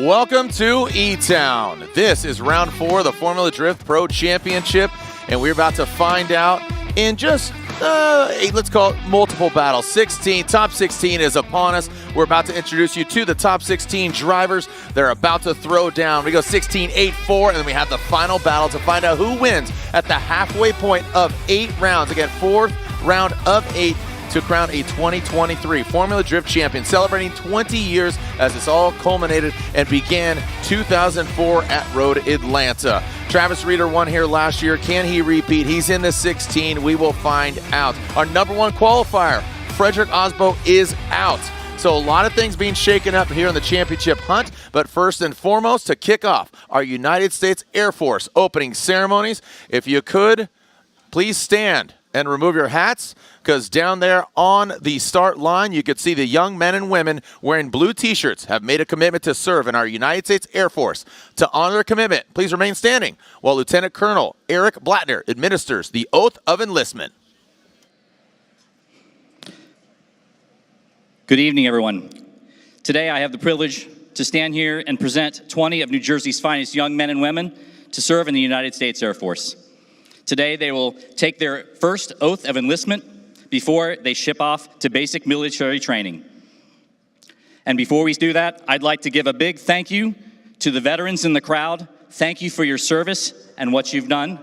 Welcome to E-Town. This is round 4 of the Formula Drift Pro Championship, and we're about to find out in just, let's call it multiple battles. Top 16 is upon us. We're about to introduce you to the top 16 drivers. They're about to throw down. We go 16, 8, 4, and then we have the final battle to find out who wins at the halfway point of 8 rounds. Again, 4th round of 8. To crown a 2023 Formula Drift champion, celebrating 20 years as this all culminated and began 2004 at Road Atlanta. Travis Reeder won here last year. Can he repeat? He's in the 16. We will find out. Our number 1 qualifier, Frederick Osbo, is out. So a lot of things being shaken up here in the championship hunt, but first and foremost, to kick off our United States Air Force opening ceremonies, if you could, please stand and remove your hats, because down there on the start line, you could see the young men and women wearing blue t-shirts have made a commitment to serve in our United States Air Force. To honor their commitment, please remain standing while Lieutenant Colonel Eric Blattner administers the oath of enlistment. Good evening, everyone. Today, I have the privilege to stand here and present 20 of New Jersey's finest young men and women to serve in the United States Air Force. Today, they will take their first oath of enlistment before they ship off to basic military training. And before we do that, I'd like to give a big thank you to the veterans in the crowd. Thank you for your service and what you've done.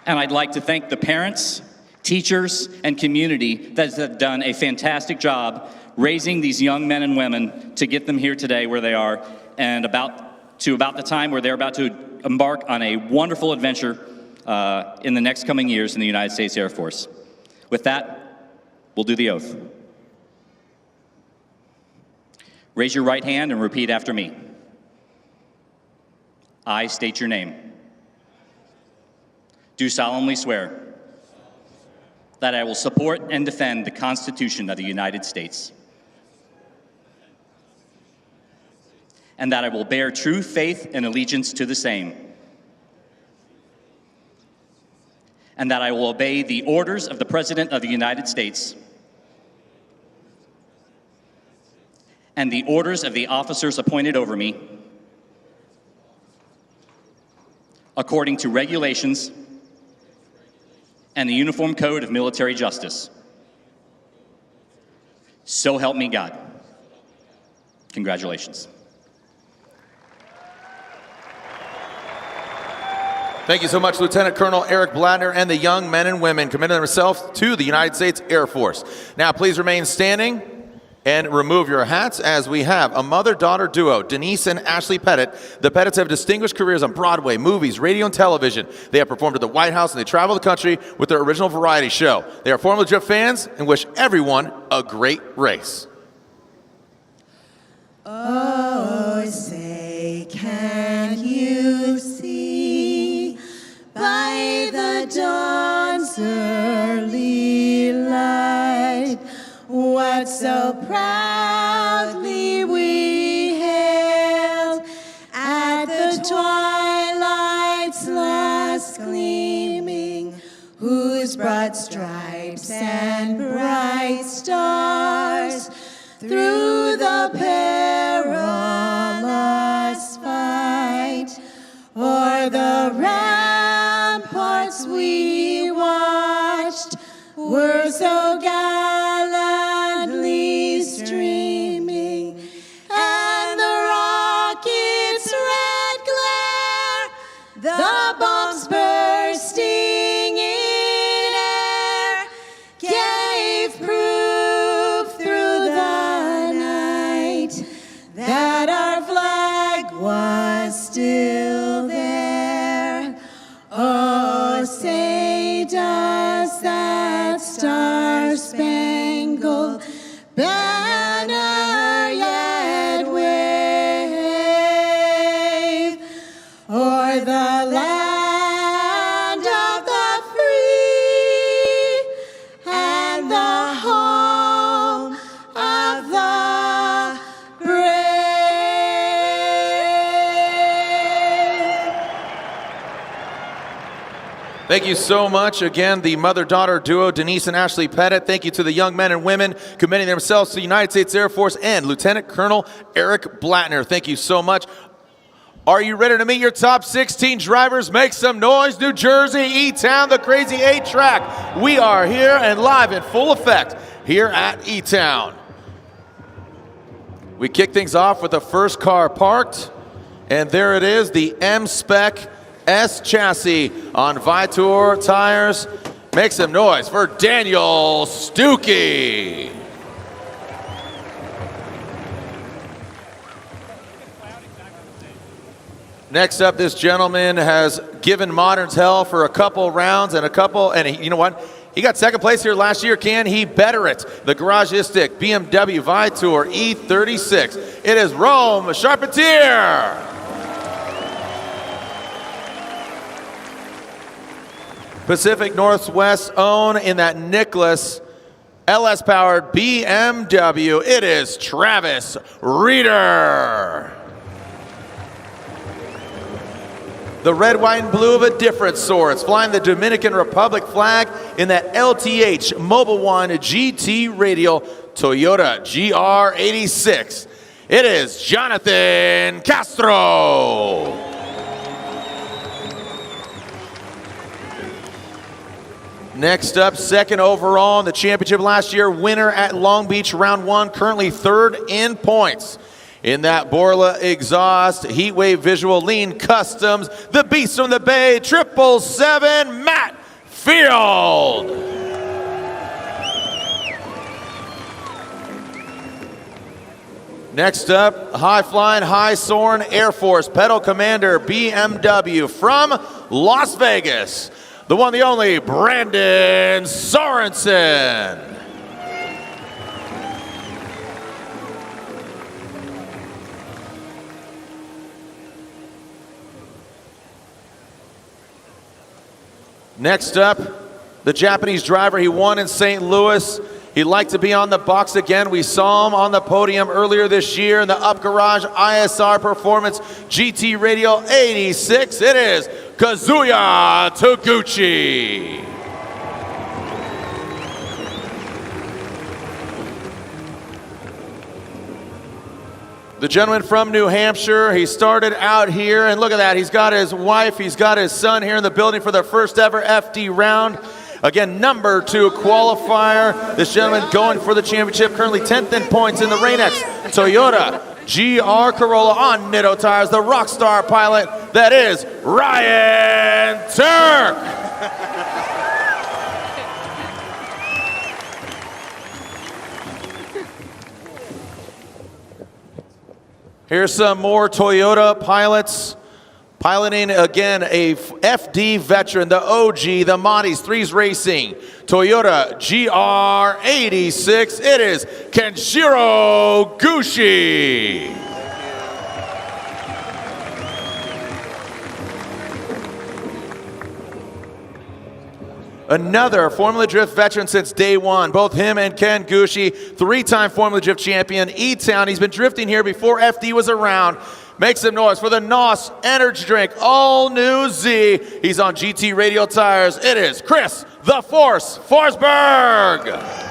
And I'd like to thank the parents, teachers, and community that have done a fantastic job raising these young men and women to get them here today where they are, and about the time where they're about to embark on a wonderful adventure in the next coming years in the United States Air Force. With that, we'll do the oath. Raise your right hand and repeat after me. I state your name. Do solemnly swear that I will support and defend the Constitution of the United States, and that I will bear true faith and allegiance to the same, and that I will obey the orders of the President of the United States and the orders of the officers appointed over me, according to regulations and the Uniform Code of Military Justice. So help me God. Congratulations. Thank you so much, Lieutenant Colonel Eric Blattner and the young men and women committing themselves to the United States Air Force. Now, please remain standing and remove your hats as we have a mother-daughter duo, Denise and Ashley Pettit. The Pettits have distinguished careers on Broadway, movies, radio, and television. They have performed at the White House, and they travel the country with their original variety show. They are Formula Drift fans and wish everyone a great race. Oh, say, can you see by the dawn's early light what so proudly we hailed at the twilight's last gleaming, whose broad stripes and bright stars through the perilous fight o'er the ramparts we watched were so gallantly streaming, and the rocket's red glare, the bombs bursting in air, gave proof through the night that our flag was still there. Oh, say does that star-spangled banner yet wave o'er the land of the free and the home of the brave? Thank you so much. Again, the mother-daughter duo, Denise and Ashley Pettit. Thank you to the young men and women committing themselves to the United States Air Force and Lieutenant Colonel Eric Blattner. Thank you so much. Are you ready to meet your top 16 drivers? Make some noise, New Jersey, E-Town, the Crazy 8 track. We are here and live in full effect here at E-Town. We kick things off with the first car parked, and there it is, the M-Spec S chassis on Vitour tires. Make some noise for Daniel Stooky. Next up, this gentleman has given Moderns hell for a couple rounds and you know what? He got second place here last year. Can he better it? The Garagistic BMW Vitour E36. It is Rome Charpentier. Pacific Northwest own in that Nicholas LS-powered BMW. It is Travis Reeder. The red, white, and blue of a different sort. It's flying the Dominican Republic flag in that LTH Mobile One GT Radial Toyota GR86. It is Jonathan Castro. Next up, second overall in the championship last year, winner at Long Beach round one, currently third in points. In that Borla exhaust, Heatwave Visual Lean Customs, the Beast from the Bay, 777, Matt Field. Next up, high flying, high soaring Air Force Pedal Commander BMW from Las Vegas. The one, the only, Brandon Sorensen. Next up, the Japanese driver. He won in St. Louis. He'd like to be on the box again. We saw him on the podium earlier this year in the Up Garage ISR Performance GT Radial 86. It is Kazuya Taguchi. The gentleman from New Hampshire, he started out here, and look at that, he's got his wife, he's got his son here in the building for their first ever FD round. Again, number 2 qualifier. This gentleman going for the championship, currently 10th in points in the Rain-X Toyota GR Corolla on Nitto tires. The Rockstar pilot, that is Ryan Tuerck. Here's some more Toyota pilots. Piloting again a FD veteran, the OG, the Monty's 3s Racing, Toyota GR86. It is Kenshiro Gushi. Another Formula Drift veteran since day one. Both him and Ken Gushi, 3-time Formula Drift champion, E-Town. He's been drifting here before FD was around. Make some noise for the NOS Energy Drink, all new Z. He's on GT Radial tires. It is Chris the Force Forsberg.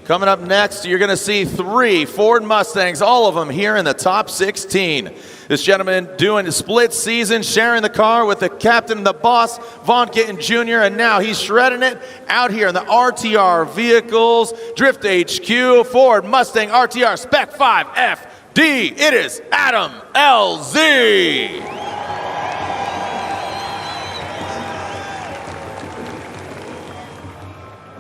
Coming up next, you're going to see 3 Ford Mustangs, all of them here in the top 16. This gentleman doing a split season, sharing the car with the captain, the boss, Von Gittin Jr., and now he's shredding it out here in the RTR vehicles. Drift HQ, Ford Mustang RTR Spec 5 FD. It is Adam LZ.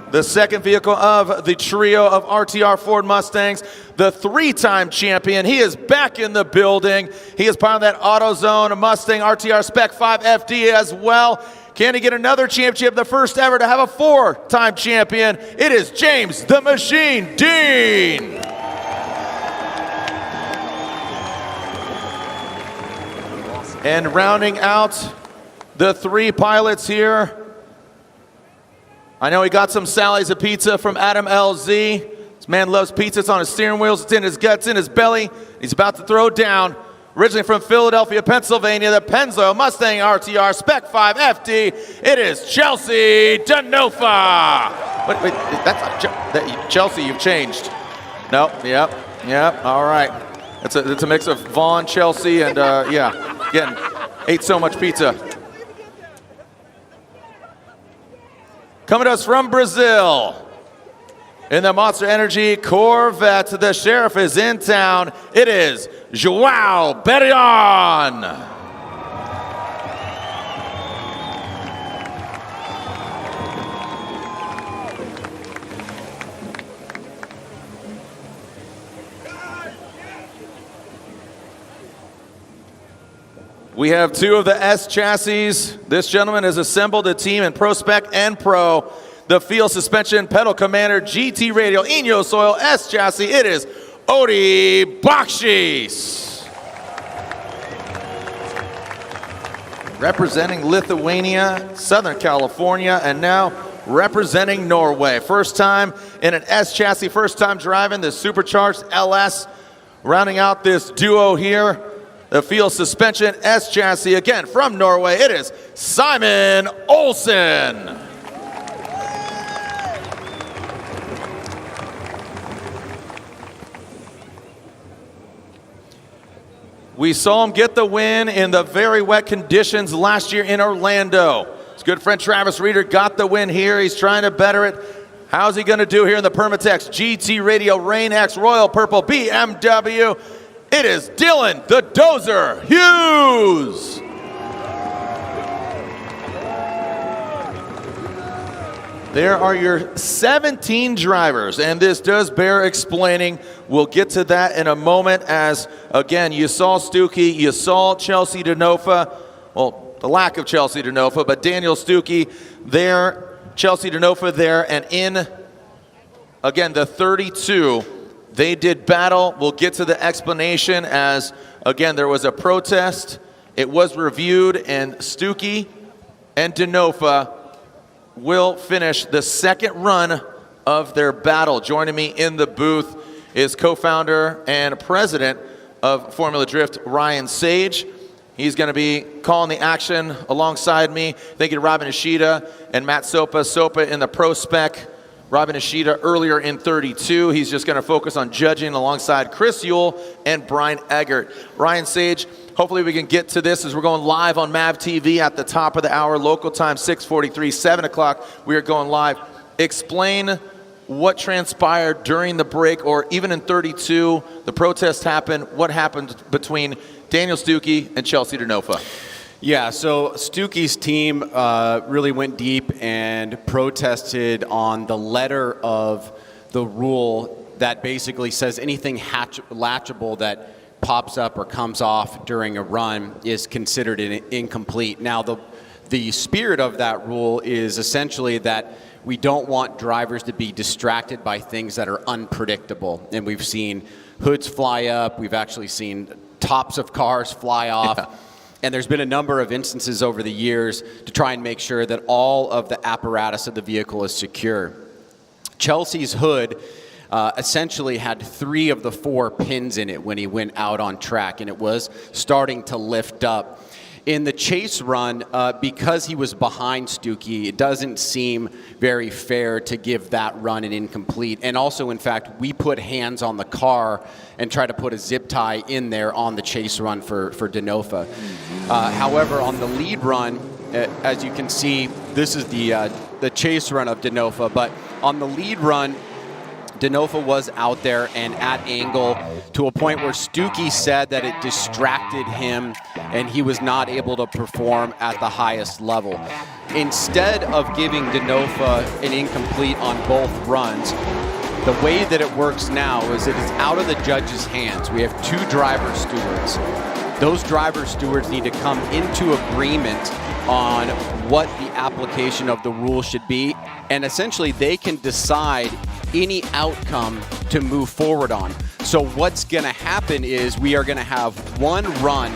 The second vehicle of the trio of RTR Ford Mustangs, the 3-time champion. He is back in the building. He is part of that AutoZone Mustang RTR Spec 5 FD as well. Can he get another championship, the first ever to have a 4-time champion? It is James the Machine Deane. And rounding out the 3 pilots here, I know he got some Sally's of pizza from Adam LZ. It's This man loves pizza. It's on his steering wheels. It's in his guts, in his belly. He's about to throw down. Originally from Philadelphia, Pennsylvania, the Pennzoil Mustang RTR Spec 5 FD. It is Chelsea Denofa. Wait, that's not Chelsea. You've changed. Nope. Yep. All right. It's a mix of Vaughn, Chelsea, and yeah. Again, ate so much pizza. Coming to us from Brazil. In the Monster Energy Corvette, the sheriff is in town. It is João Barion. We have two of the S chassis. This gentleman has assembled a team in Pro Spec and Pro. The Field Suspension Pedal Commander GT Radial Inyo Soil S chassis. It is Odi Bakchis. Representing Lithuania, Southern California, and now representing Norway. First time in an S chassis, first time driving the supercharged LS. Rounding out this duo here, the Field Suspension S chassis, again from Norway, it is Simon Olsen. We saw him get the win in the very wet conditions last year in Orlando. His good friend Travis Reeder got the win here. He's trying to better it. How's he going to do here in the Permatex GT Radio Rain X Royal Purple BMW? It is Dylan the Dozer Hughes. There are your 17 drivers, and this does bear explaining. We'll get to that in a moment as, again, you saw Stooky, you saw Chelsea Denofa, well, the lack of Chelsea Denofa, but Daniel Stooky there, Chelsea Denofa there, and in, again, the 32, they did battle. We'll get to the explanation as, again, there was a protest. It was reviewed, and Stooky and Denofa will finish the second run of their battle. Joining me in the booth is co-founder and president of Formula Drift, Ryan Sage. He's going to be calling the action alongside me. Thank you to Robin Ishida and Matt Sopa. Sopa in the Pro Spec. Robin Ishida earlier in 32. He's just going to focus on judging alongside Chris Yule and Brian Eggert. Ryan Sage, hopefully we can get to this as we're going live on MAV TV at the top of the hour, local time 6:43, 7 o'clock. We are going live. Explain what transpired during the break, or even in 32, the protest happened. What happened between Daniel Stooky and Chelsea Denofa? Yeah, so Stooky's team really went deep and protested on the letter of the rule that basically says anything latchable that pops up or comes off during a run is considered incomplete. Now, the spirit of that rule is essentially that we don't want drivers to be distracted by things that are unpredictable. And we've seen hoods fly up. We've actually seen tops of cars fly off. Yeah. And there's been a number of instances over the years to try and make sure that all of the apparatus of the vehicle is secure. Chelsea's hood essentially had 3 of the 4 pins in it when he went out on track, and it was starting to lift up. In the chase run, because he was behind Stooky, it doesn't seem very fair to give that run an incomplete. And also, in fact, we put hands on the car and try to put a zip tie in there on the chase run for Denofa. However, on the lead run, as you can see, this is the chase run of Denofa, but on the lead run, Denofa was out there and at angle to a point where Stooky said that it distracted him and he was not able to perform at the highest level. Instead of giving Denofa an incomplete on both runs, the way that it works now is it is out of the judge's hands. We have 2 driver stewards. Those driver stewards need to come into agreement on what the application of the rule should be, and essentially they can decide any outcome to move forward on. So what's going to happen is we are going to have 1 run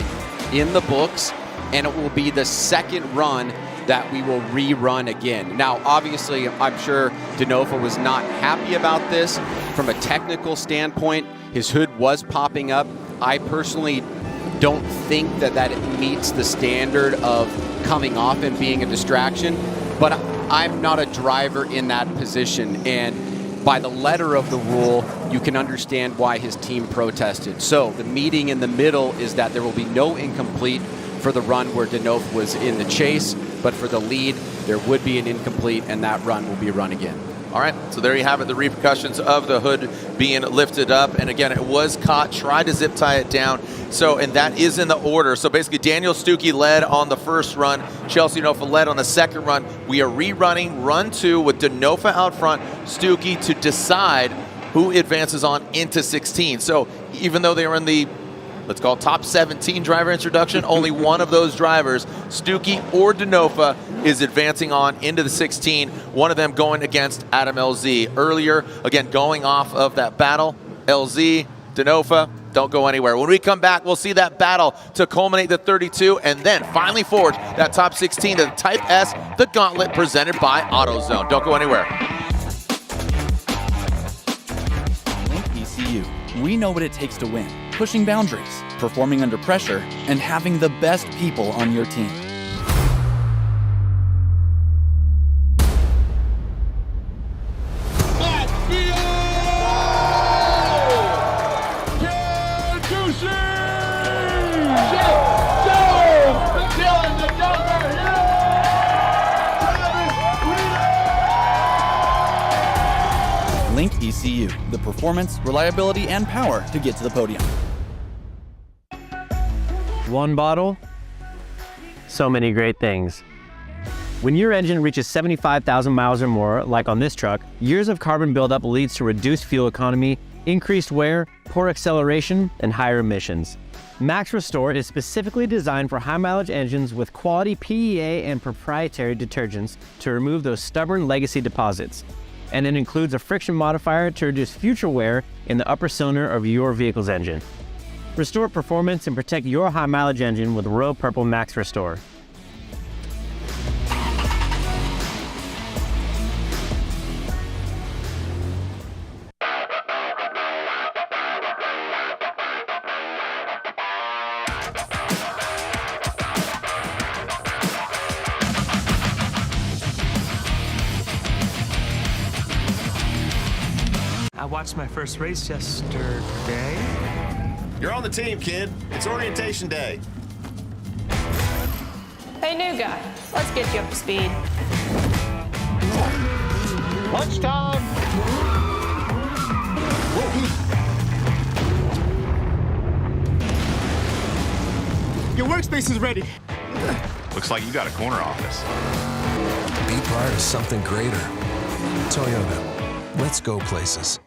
in the books, and it will be the second run that we will rerun again. Now, obviously, I'm sure Denofa was not happy about this. From a technical standpoint, his hood was popping up. I personally don't think that meets the standard of coming off and being a distraction, but I'm not a driver in that position, and by the letter of the rule, you can understand why his team protested. So the meeting in the middle is that there will be no incomplete for the run where Denofa was in the chase, but for the lead, there would be an incomplete, and that run will be run again. All right, so there you have it, the repercussions of the hood being lifted up. And again, it was caught, tried to zip tie it down. So, and that is in the order. So basically, Daniel Stooky led on the first run. Chelsea Denofa led on the second run. We are rerunning run 2 with Denofa out front, Stooky to decide who advances on into 16. So even though they were in the, let's call it top 17 driver introduction, only one of those drivers, Stooky or Denofa, is advancing on into the 16, one of them going against Adam LZ. Earlier, again, going off of that battle, LZ, Denofa, don't go anywhere. When we come back, we'll see that battle to culminate the 32 and then finally forge that top 16 to the Type S, the gauntlet presented by AutoZone. Don't go anywhere. Link ECU. We know what it takes to win. Pushing boundaries, performing under pressure, and having the best people on your team. Link ECU, the performance, reliability, and power to get to the podium. One bottle, so many great things. When your engine reaches 75,000 miles or more, like on this truck, years of carbon buildup leads to reduced fuel economy, increased wear, poor acceleration, and higher emissions. Max Restore is specifically designed for high-mileage engines with quality PEA and proprietary detergents to remove those stubborn legacy deposits. And it includes a friction modifier to reduce future wear in the upper cylinder of your vehicle's engine. Restore performance and protect your high-mileage engine with Royal Purple Max Restore. I watched my first race yesterday. You're on the team, kid. It's orientation day. Hey, new guy, let's get you up to speed. Lunchtime! Your workspace is ready. Looks like you got a corner office. Be part of something greater. Toyota. Let's go places.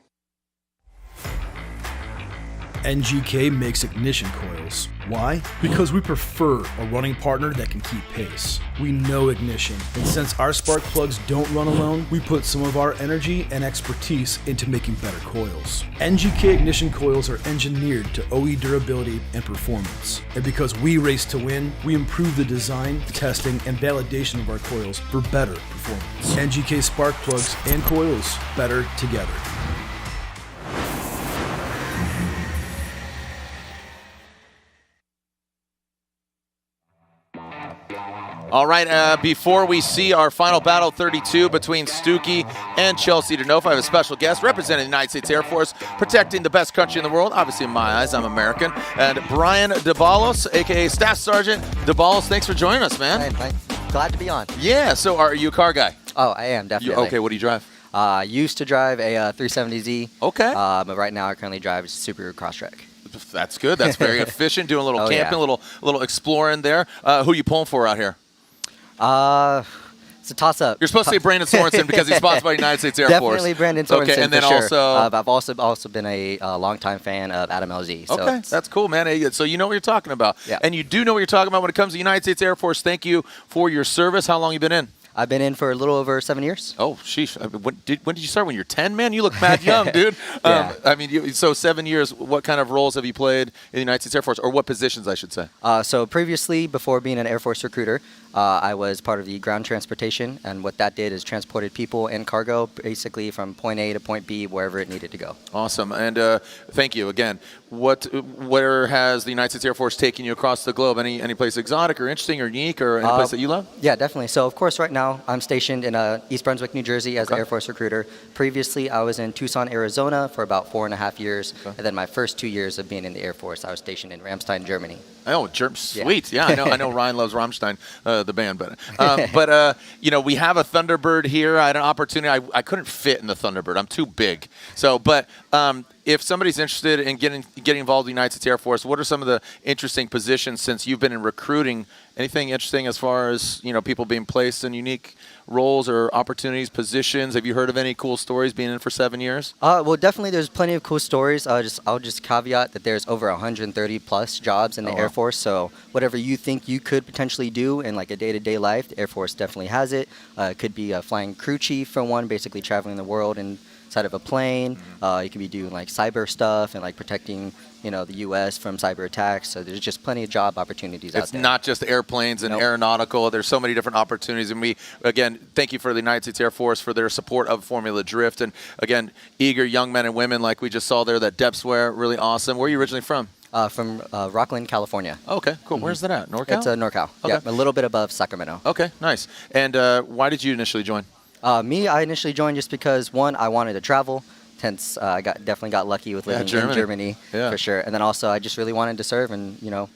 NGK makes ignition coils. Why? Because we prefer a running partner that can keep pace. We know ignition, and since our spark plugs don't run alone, we put some of our energy and expertise into making better coils. NGK ignition coils are engineered to OE durability and performance. And because we race to win, we improve the design, testing, and validation of our coils for better performance. NGK spark plugs and coils, better together. All right, before we see our final battle 32 between Stooky and Chelsea Denofa, I have a special guest representing the United States Air Force, protecting the best country in the world. Obviously, in my eyes, I'm American. And Brian DeBalos, a.k.a. Staff Sergeant DeBalos, thanks for joining us, man. Hey, glad to be on. Yeah, so are you a car guy? Oh, I am, definitely. Okay, what do you drive? Used to drive a 370Z. Okay. But right now I currently drive a Super Crosstrek. That's good. That's very efficient. Doing a little camping, yeah. a little exploring there. Who you pulling for out here? It's a toss-up. You're supposed to say Brandon Sorensen because he's sponsored by the United States Air Force. Definitely Brandon Sorensen. Okay, and then for sure. also, but I've also been a longtime fan of Adam LZ. So okay, that's cool, man. Hey, so you know what you're talking about, yeah. And you do know what you're talking about when it comes to the United States Air Force. Thank you for your service. How long you been in? I've been in for a little over 7 years. Oh, sheesh. I mean, when did you start? When you're 10, man? You look mad young, dude. Yeah. I mean, so 7 years, what kind of roles have you played in the United States Air Force, or what positions, I should say? So previously, before being an Air Force recruiter, I was part of the ground transportation, and what that did is transported people and cargo basically from point A to point B, wherever it needed to go. Awesome. And thank you again. Where has the United States Air Force taken you across the globe? Any place exotic or interesting or unique, or any place that you love? Yeah, definitely. So, of course, right now I'm stationed in East Brunswick, New Jersey as an Air Force recruiter. Previously, I was in Tucson, Arizona for about 4.5 years. And then my first 2 years of being in the Air Force, I was stationed in Ramstein, Germany. Oh, sweet. Yeah, I know Ryan loves Rammstein, the band. But you know, we have a Thunderbird here. I had an opportunity. I couldn't fit in the Thunderbird. I'm too big. So, but if somebody's interested in getting involved in the United States Air Force, what are some of the interesting positions since you've been in recruiting? Anything interesting as far as, you know, people being placed in unique roles or opportunities, positions? Have you heard of any cool stories being in for 7 years? Well, definitely there's plenty of cool stories. I'll just caveat that there's over 130 plus jobs in the Air Force. So whatever you think you could potentially do in like a day-to-day life, the Air Force definitely has it. It could be a flying crew chief for one, basically traveling the world inside of a plane. You could be doing like cyber stuff and like protecting, you know, the U.S. from cyber attacks. So there's just plenty of job opportunities out there. It's not just airplanes and aeronautical. There's so many different opportunities. And we, again, thank you for the United States Air Force for their support of Formula Drift. And again, eager young men and women like we just saw there, that depth swear, really awesome. Where are you originally from? From Rockland, California. Okay, cool. Where's that at? NorCal? It's NorCal. Okay. Yeah, a little bit above Sacramento. Okay, nice. And why did you initially join? I initially joined just because, one, I wanted to travel. Hence, I definitely got lucky with living in Germany, for sure. And then also, I just really wanted to serve and, you know,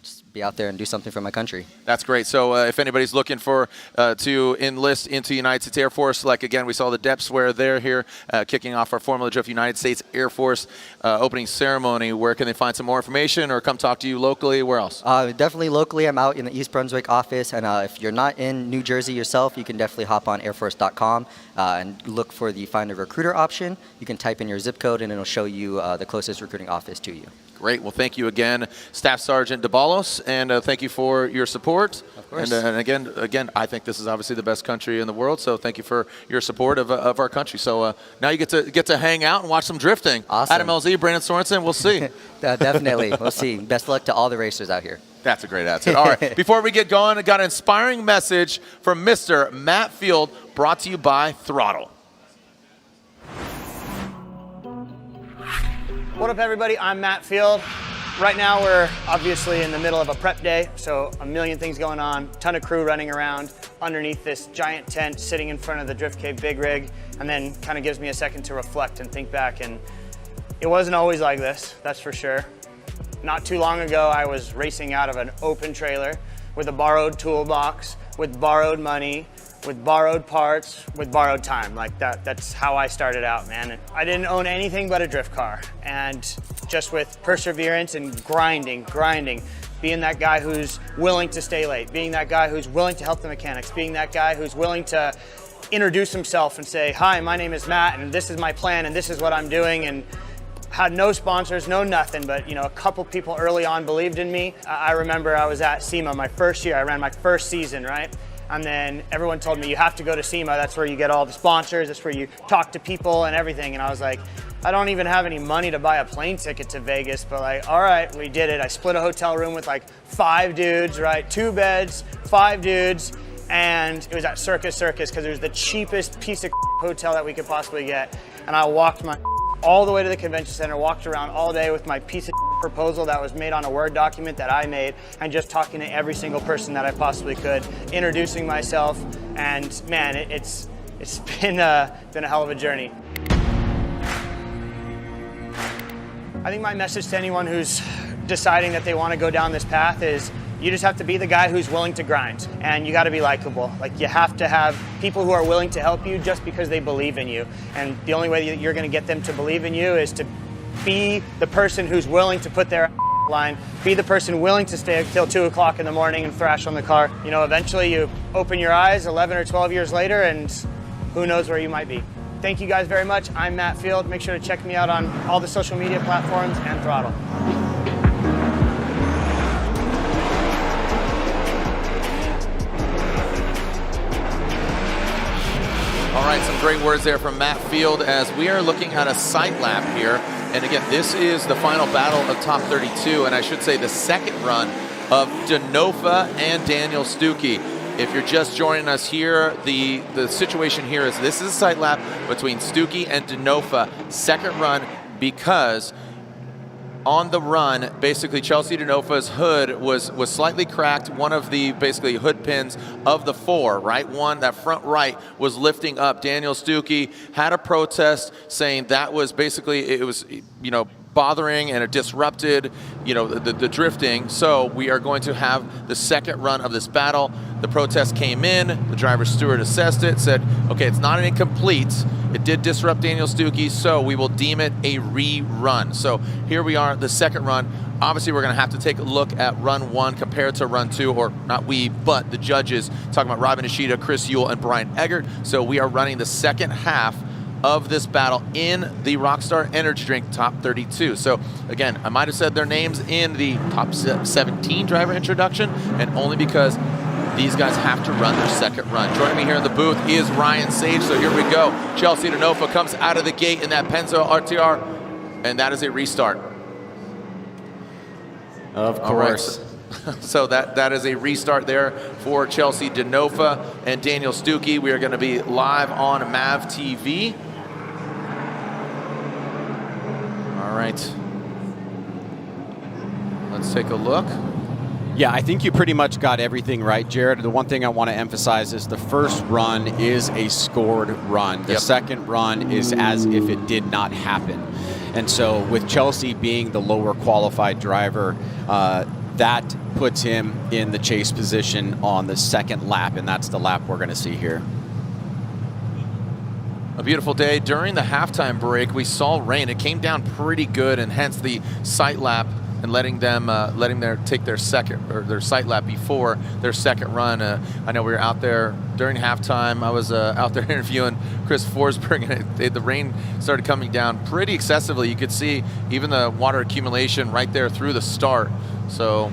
just be out there and do something for my country. That's great. So if anybody's looking for to enlist into United States Air Force, like again, we saw the depth swear there here, kicking off our Formula Drift United States Air Force opening ceremony. Where can they find some more information or come talk to you locally? Where else? Definitely locally. I'm out in the East Brunswick office. And if you're not in New Jersey yourself, you can definitely hop on airforce.com and look for the Find a Recruiter option. You can type in your zip code and it'll show you the closest recruiting office to you. Great. Well, thank you again, Staff Sergeant DeBalos, and thank you for your support. Of course. And again, I think this is obviously the best country in the world, so thank you for your support of our country. So now you get to hang out and watch some drifting. Awesome. Adam LZ, Brandon Sorensen, we'll see. Definitely. We'll see. Best luck to all the racers out here. That's a great attitude. All right. Before we get going, I got an inspiring message from Mr. Matt Field, brought to you by Throttle. What up, everybody? I'm Matt Field. Right now, we're obviously in the middle of a prep day, so a million things going on, ton of crew running around underneath this giant tent, sitting in front of the Drift Cave big rig, and then kind of gives me a second to reflect and think back. And it wasn't always like this, that's for sure. Not too long ago, I was racing out of an open trailer with a borrowed toolbox, with borrowed money, with borrowed parts, with borrowed time. Like that's how I started out, man. And I didn't own anything but a drift car. And just with perseverance and grinding, being that guy who's willing to stay late, being that guy who's willing to help the mechanics, being that guy who's willing to introduce himself and say, hi, my name is Matt, and this is my plan, and this is what I'm doing. And had no sponsors, no nothing, but you know, a couple people early on believed in me. I remember I was at SEMA my first year. I ran my first season, right? And then everyone told me, you have to go to SEMA. That's where you get all the sponsors. That's where you talk to people and everything. And I was like, I don't even have any money to buy a plane ticket to Vegas. But like, all right, we did it. I split a hotel room with like 5 dudes, right? 2 beds, 5 dudes. And it was at Circus because it was the cheapest piece of hotel that we could possibly get. And I walked all the way to the convention center, walked around all day with my piece of proposal that was made on a Word document that I made, and just talking to every single person that I possibly could, introducing myself, and man, it's been a hell of a journey. I think my message to anyone who's deciding that they want to go down this path is you just have to be the guy who's willing to grind, and you got to be likable. Like, you have to have people who are willing to help you just because they believe in you. And the only way that you're going to get them to believe in you is to be the person who's willing to put their line, be the person willing to stay till 2 o'clock in the morning and thrash on the car. You know, eventually you open your eyes 11 or 12 years later, and who knows where you might be. Thank you guys very much. I'm Matt Field. Make sure to check me out on all the social media platforms and Throttle. All right, some great words there from Matt Field as we are looking at a sight lap here. And again, this is the final battle of top 32, and I should say the second run of Denofa and Daniel Stooky. If you're just joining us here, the situation here is this is a sight lap between Stooky and Denofa, second run, because on the run, basically Chelsea Denofa's hood was slightly cracked. One of the basically hood pins of the four, right? One, that front right was lifting up. Daniel Stooky had a protest saying that was basically, it was, you know, bothering and it disrupted, you know, the drifting. So we are going to have the second run of this battle. The protest came in, the driver's steward assessed it, said, okay, it's not an incomplete. It did disrupt Daniel Stooky, so we will deem it a rerun. So here we are, the second run. Obviously, we're going to have to take a look at run one compared to run two, or not we, but the judges, talking about Robin Ishida, Chris Yule, and Brian Eggert. So we are running the second half of this battle in the Rockstar Energy Drink Top 32. So again, I might have said their names in the top 17 driver introduction, and only because these guys have to run their second run. Joining me here in the booth is Ryan Sage. So here we go. Chelsea Denofa comes out of the gate in that Penzo RTR, and that is a restart. Of course. Right. So that is a restart there for Chelsea Denofa and Daniel Stooky. We are going to be live on MAV TV. All right. Let's take a look. Yeah, I think you pretty much got everything right, Jared. The one thing I want to emphasize is the first run is a scored run. The second run is as if it did not happen. And so with Chelsea being the lower qualified driver, that puts him in the chase position on the second lap, and that's the lap we're going to see here. A beautiful day. During the halftime break, we saw rain. It came down pretty good, and hence the sight lap and letting them take their second or their sight lap before their second run. I know we were out there during halftime. I was out there interviewing Chris Forsberg, and the rain started coming down pretty excessively. You could see even the water accumulation right there through the start. So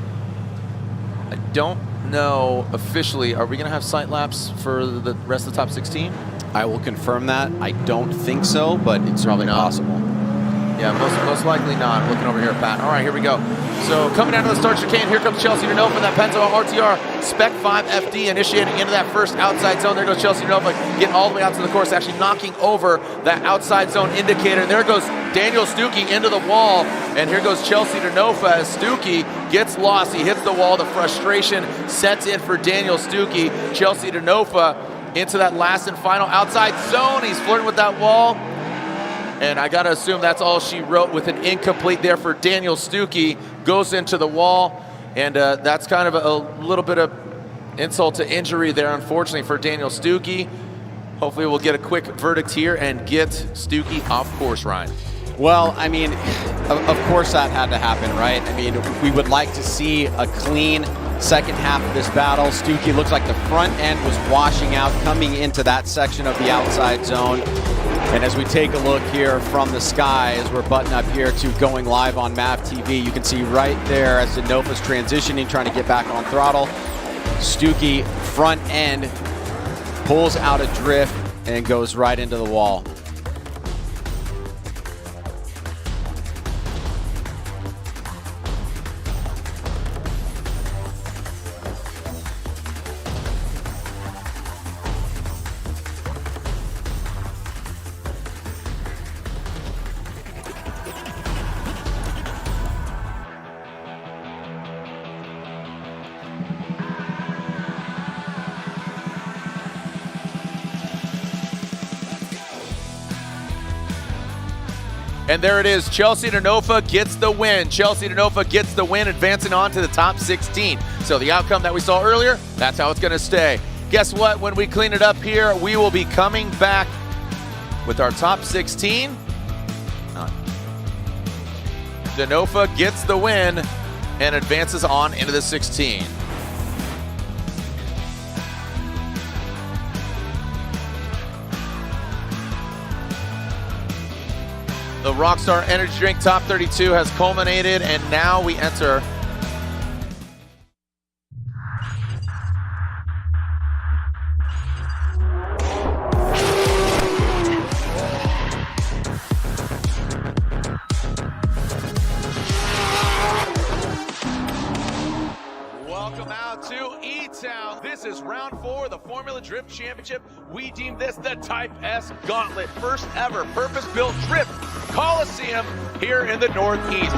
I don't know officially, are we going to have sight laps for the rest of the top 16? I will confirm that. I don't think so, but it's probably possible. Yeah, most likely not. Looking over here at Pat. All right, here we go. So coming down to the start chicane, here comes Chelsea Denofa, that Penzo RTR Spec 5 FD initiating into that first outside zone. There goes Chelsea Denofa getting all the way out to the course, actually knocking over that outside zone indicator. And there goes Daniel Stooky into the wall. And here goes Chelsea Denofa as Stooky gets lost. He hits the wall. The frustration sets in for Daniel Stooky. Chelsea Denofa into that last and final outside zone. He's flirting with that wall. And I got to assume that's all she wrote with an incomplete there for Daniel Stooky. Goes into the wall, and that's kind of a little bit of insult to injury there, unfortunately, for Daniel Stooky. Hopefully we'll get a quick verdict here and get Stooky off course, Ryan. Well, I mean, of course that had to happen, right? I mean, we would like to see a clean second half of this battle. Stooky looks like the front end was washing out coming into that section of the outside zone. And as we take a look here from the sky, as we're butting up here to going live on MAV TV, you can see right there as Denofa's transitioning, trying to get back on throttle. Stooky front end pulls out a drift and goes right into the wall. And there it is. Chelsea Denofa gets the win. Chelsea Denofa gets the win, advancing on to the top 16. So the outcome that we saw earlier, that's how it's going to stay. Guess what? When we clean it up here, we will be coming back with our top 16. Denofa gets the win and advances on into the 16. The Rockstar Energy Drink Top 32 has culminated, and now we enter is round 4 of the Formula Drift Championship. We deem this the Type S Gauntlet, first ever purpose-built drift coliseum here in the Northeast.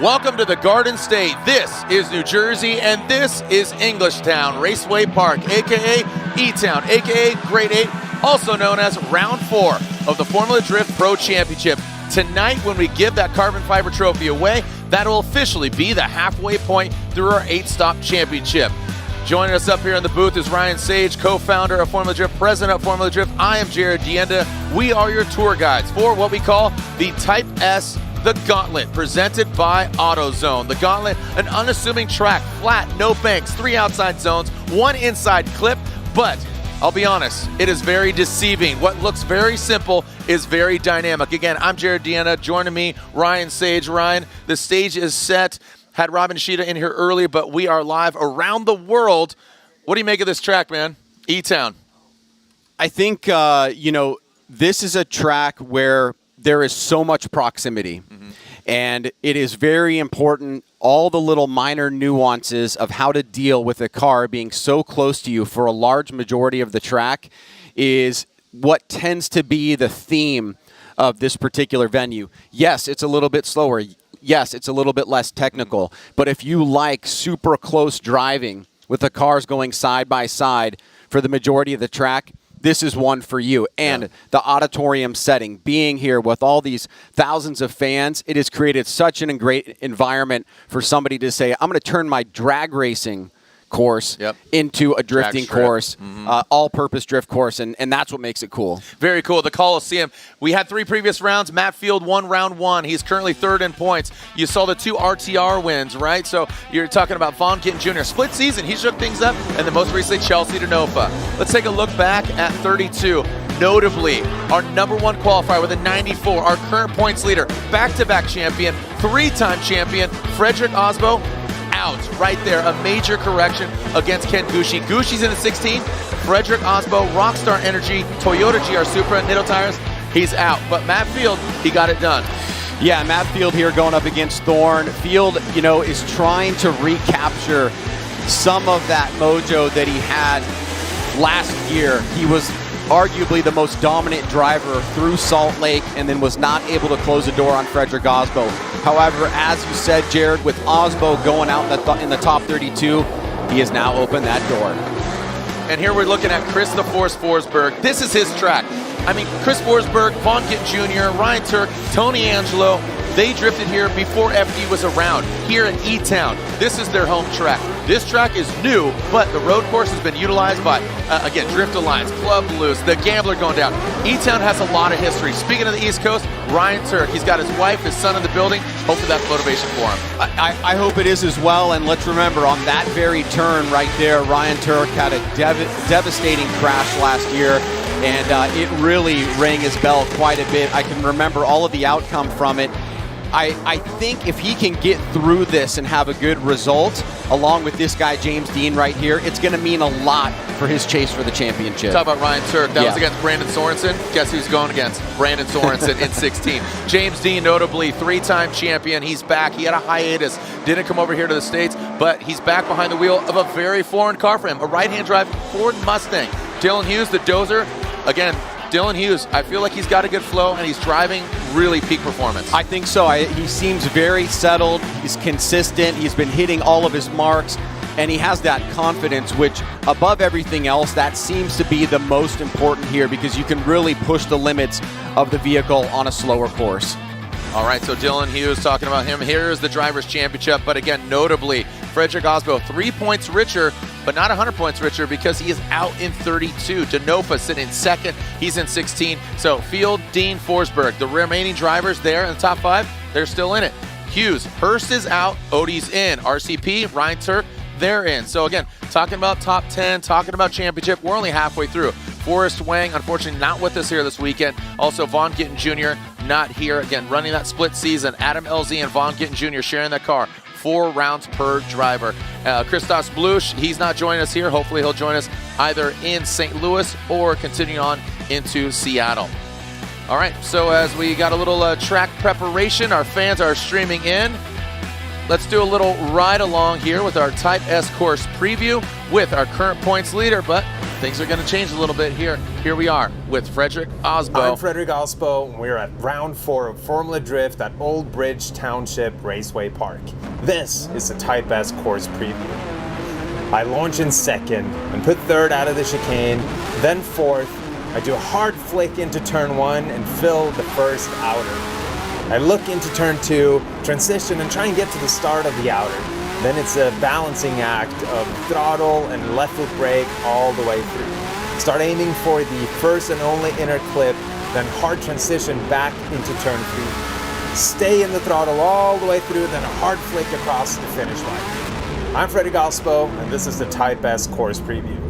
Welcome to the Garden State. This is New Jersey, and this is Englishtown Raceway Park, aka E-Town, aka Grade 8, also known as Round 4 of the Formula Drift Pro Championship. Tonight, when we give that carbon fiber trophy away, that'll officially be the halfway point through our 8-stop championship. Joining us up here in the booth is Ryan Sage, co-founder of Formula Drift, president of Formula Drift. I am Jared Deane. We are your tour guides for what we call the Type S The Gauntlet, presented by AutoZone. The Gauntlet, an unassuming track, flat, no banks, 3 outside zones, 1 inside clip, but I'll be honest, it is very deceiving. What looks very simple is very dynamic. Again, I'm Jared Deane. Joining me, Ryan Sage. Ryan, the stage is set. Had Robin Nishida in here earlier, but we are live around the world. What do you make of this track, man? E-Town. I think, this is a track where there is so much proximity. And it is very important, all the little minor nuances of how to deal with a car being so close to you for a large majority of the track is what tends to be the theme of this particular venue. Yes, it's a little bit slower. Yes, it's a little bit less technical. But if you like super close driving with the cars going side by side for the majority of the track, this is one for you. And the auditorium setting, being here with all these thousands of fans, it has created such an great environment for somebody to say, I'm going to turn my drag racing course into a drifting course, all-purpose drift course, and that's what makes it cool. Very cool. The Coliseum. We had 3 previous rounds. Matt Field won round 1. He's currently 3rd in points. You saw the 2 RTR wins, right? So you're talking about Von Kitten Jr. Split season. He shook things up, and then most recently Chelsea Denofa. Let's take a look back at 32. Notably, our #1 qualifier with a 94, our current points leader, back-to-back champion, 3-time champion, Frederick Osbo, out right there. A major correction against Ken Gushi. Gushi's in the 16. Frederick Osbo, Rockstar Energy, Toyota GR Supra, Nitto Tires, he's out. But Matt Field, he got it done. Yeah, Matt Field here going up against Thorne. Field, is trying to recapture some of that mojo that he had last year. He was arguably the most dominant driver through Salt Lake and then was not able to close the door on Frederick Osbo. However, as you said, Jared, with Osbo going out in the top 32, he has now opened that door. And here we're looking at Chris the Force Forsberg. This is his track. I mean, Chris Forsberg, Von Kitten Jr., Ryan Tuerck, Tony Angelo, they drifted here before FD was around, here in E-Town. This is their home track. This track is new, but the road course has been utilized by, again, Drift Alliance, Club Loose, the Gambler going down. E-Town has a lot of history. Speaking of the East Coast, Ryan Tuerck, he's got his wife, his son in the building. Hopefully that's motivation for him. I hope it is as well, and let's remember, on that very turn right there, Ryan Tuerck had a devastating crash last year, and it really rang his bell quite a bit. I can remember all of the outcome from it. I think if he can get through this and have a good result, along with this guy, James Deane, right here, it's going to mean a lot for his chase for the championship. Talk about Ryan Tuerck. That was against Brandon Sorensen. Guess who's going against? Brandon Sorensen in 16. James Deane, notably 3-time champion. He's back. He had a hiatus. Didn't come over here to the States, but he's back behind the wheel of a very foreign car for him, a right-hand drive Ford Mustang. Dylan Hughes, the dozer. Again, Dylan Hughes, I feel like he's got a good flow, and he's driving really peak performance. I think so. He seems very settled. He's consistent. He's been hitting all of his marks, and he has that confidence, which, above everything else, that seems to be the most important here, because you can really push the limits of the vehicle on a slower course. All right, so Dylan Hughes, talking about him. Here's the Drivers' Championship, but again, notably, Frederick Osbo, 3 points richer, but not 100 points richer, because he is out in 32. Denofa sitting in 2nd. He's in 16. So Field, Deane, Forsberg, the remaining drivers there in the top 5, they're still in it. Hughes, Hurst is out, Odie's in. RCP, Ryan Tuerck, they're in. So again, talking about top 10, talking about championship, we're only halfway through. Forrest Wang, unfortunately, not with us here this weekend. Also, Vaughn Gittin Jr. not here. Again, running that split season. Adam LZ and Vaughn Gittin Jr. sharing that car. 4 rounds per driver. Christos Blush, he's not joining us here. Hopefully he'll join us either in St. Louis or continuing on into Seattle. All right, so as we got a little track preparation, our fans are streaming in. Let's do a little ride along here with our Type S course preview with our current points leader, but things are going to change a little bit here. Here we are with Frederick Osbo. I'm Frederick Osbo, and we're at round 4 of Formula Drift at Old Bridge Township Raceway Park. This is the Type S course preview. I launch in second and put third out of the chicane, then fourth. I do a hard flick into turn 1 and fill the first outer. I look into turn 2, transition, and try and get to the start of the outer. Then it's a balancing act of throttle and left foot brake all the way through. Start aiming for the first and only inner clip, then hard transition back into turn 3. Stay in the throttle all the way through, then a hard flick across the finish line. I'm Frederick Osbo, and this is the Type S course preview.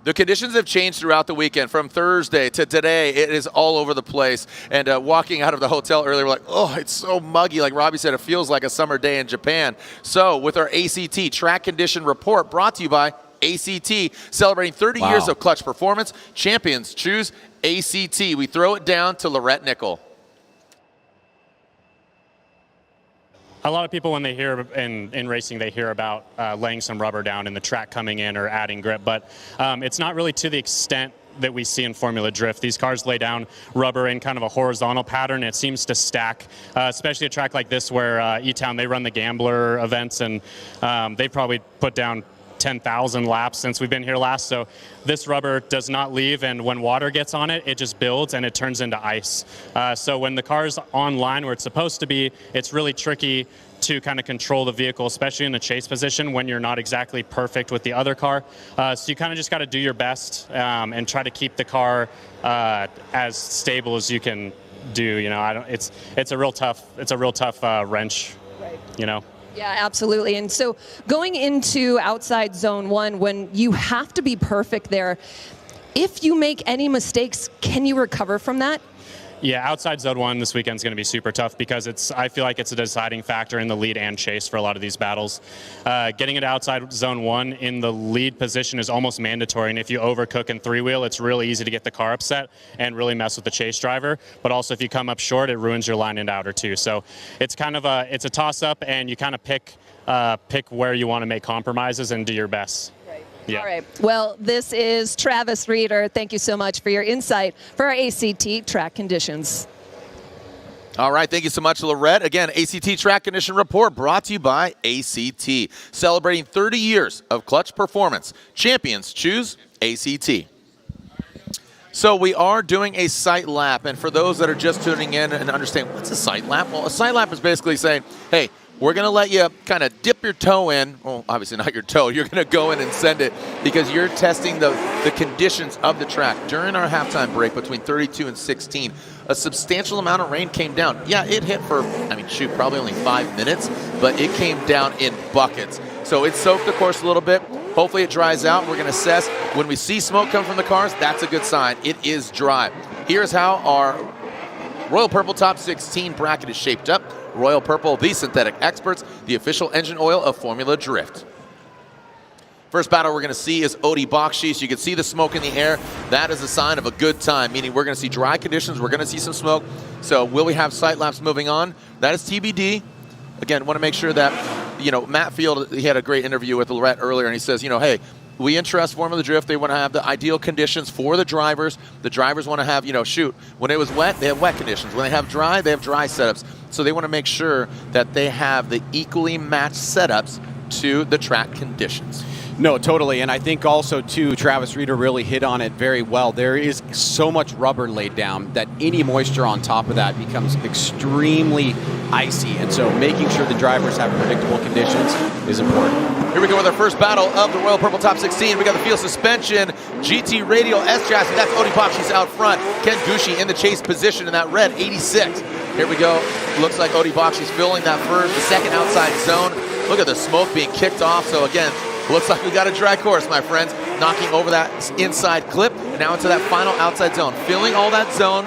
The conditions have changed throughout the weekend. From Thursday to today, it is all over the place. And walking out of the hotel earlier, we're like, oh, it's so muggy. Like Robbie said, it feels like a summer day in Japan. So with our ACT track condition report brought to you by ACT, celebrating 30 years of clutch performance, champions choose ACT. We throw it down to Lorette Nickel. A lot of people, when they hear in racing, they hear about laying some rubber down in the track coming in or adding grip, but it's not really to the extent that we see in Formula Drift. These cars lay down rubber in kind of a horizontal pattern. It seems to stack, especially a track like this where E-Town, they run the Gambler events, and they probably put down 10,000 laps since we've been here last. So this rubber does not leave, and when water gets on it, it just builds and it turns into ice. So when the car's on line where it's supposed to be, it's really tricky to kind of control the vehicle, especially in the chase position when you're not exactly perfect with the other car. So you kind of just got to do your best and try to keep the car as stable as you can do. You know, it's a real tough wrench. Right. You know. Yeah, absolutely. And so going into outside zone 1, when you have to be perfect there, if you make any mistakes, can you recover from that? Yeah, outside zone 1 this weekend is going to be super tough because I feel like it's a deciding factor in the lead and chase for a lot of these battles. Getting it outside zone 1 in the lead position is almost mandatory, and if you overcook in 3-wheel, it's really easy to get the car upset and really mess with the chase driver. But also, if you come up short, it ruins your line and outer too. So it's kind of a toss-up, and you kind of pick where you want to make compromises and do your best. Yeah. All right. Well, this is Travis Reeder. Thank you so much for your insight for our ACT track conditions. All right. Thank you so much, Lorette. Again, ACT track condition report brought to you by ACT. Celebrating 30 years of clutch performance. Champions choose ACT. So we are doing a sight lap. And for those that are just tuning in and understand, what's a sight lap? Well, a sight lap is basically saying, hey, we're going to let you kind of dip your toe in. Well, obviously not your toe. You're going to go in and send it because you're testing the conditions of the track. During our halftime break between 32 and 16, a substantial amount of rain came down. Yeah, it hit for, probably only 5 minutes, but it came down in buckets. So it soaked the course a little bit. Hopefully it dries out. We're going to assess. When we see smoke come from the cars, that's a good sign. It is dry. Here's how our Royal Purple Top 16 bracket is shaped up. Royal Purple, the synthetic experts, the official engine oil of Formula Drift. First battle we're going to see is Odi Bakchis. You can see the smoke in the air. That is a sign of a good time, meaning we're going to see dry conditions. We're going to see some smoke. So will we have sight laps moving on? That is TBD. Again, want to make sure that, Matt Field, he had a great interview with Lorette earlier, and he says, hey, we interest Formula Drift. They want to have the ideal conditions for the drivers. The drivers want to have, when it was wet, they have wet conditions. When they have dry, they have dry setups. So they want to make sure that they have the equally matched setups to the track conditions. No, totally. And I think also, too, Travis Reeder really hit on it very well. There is so much rubber laid down that any moisture on top of that becomes extremely icy. And so making sure the drivers have predictable conditions is important. Here we go with our first battle of the Royal Purple Top 16. We got the field suspension, GT Radial S chassis. That's Odi Bakchis out front. Ken Gushi in the chase position in that red 86. Here we go. Looks like Bakchis filling that the second outside zone. Look at the smoke being kicked off. So again, looks like we got a dry course, my friends. Knocking over that inside clip. Now into that final outside zone. Filling all that zone.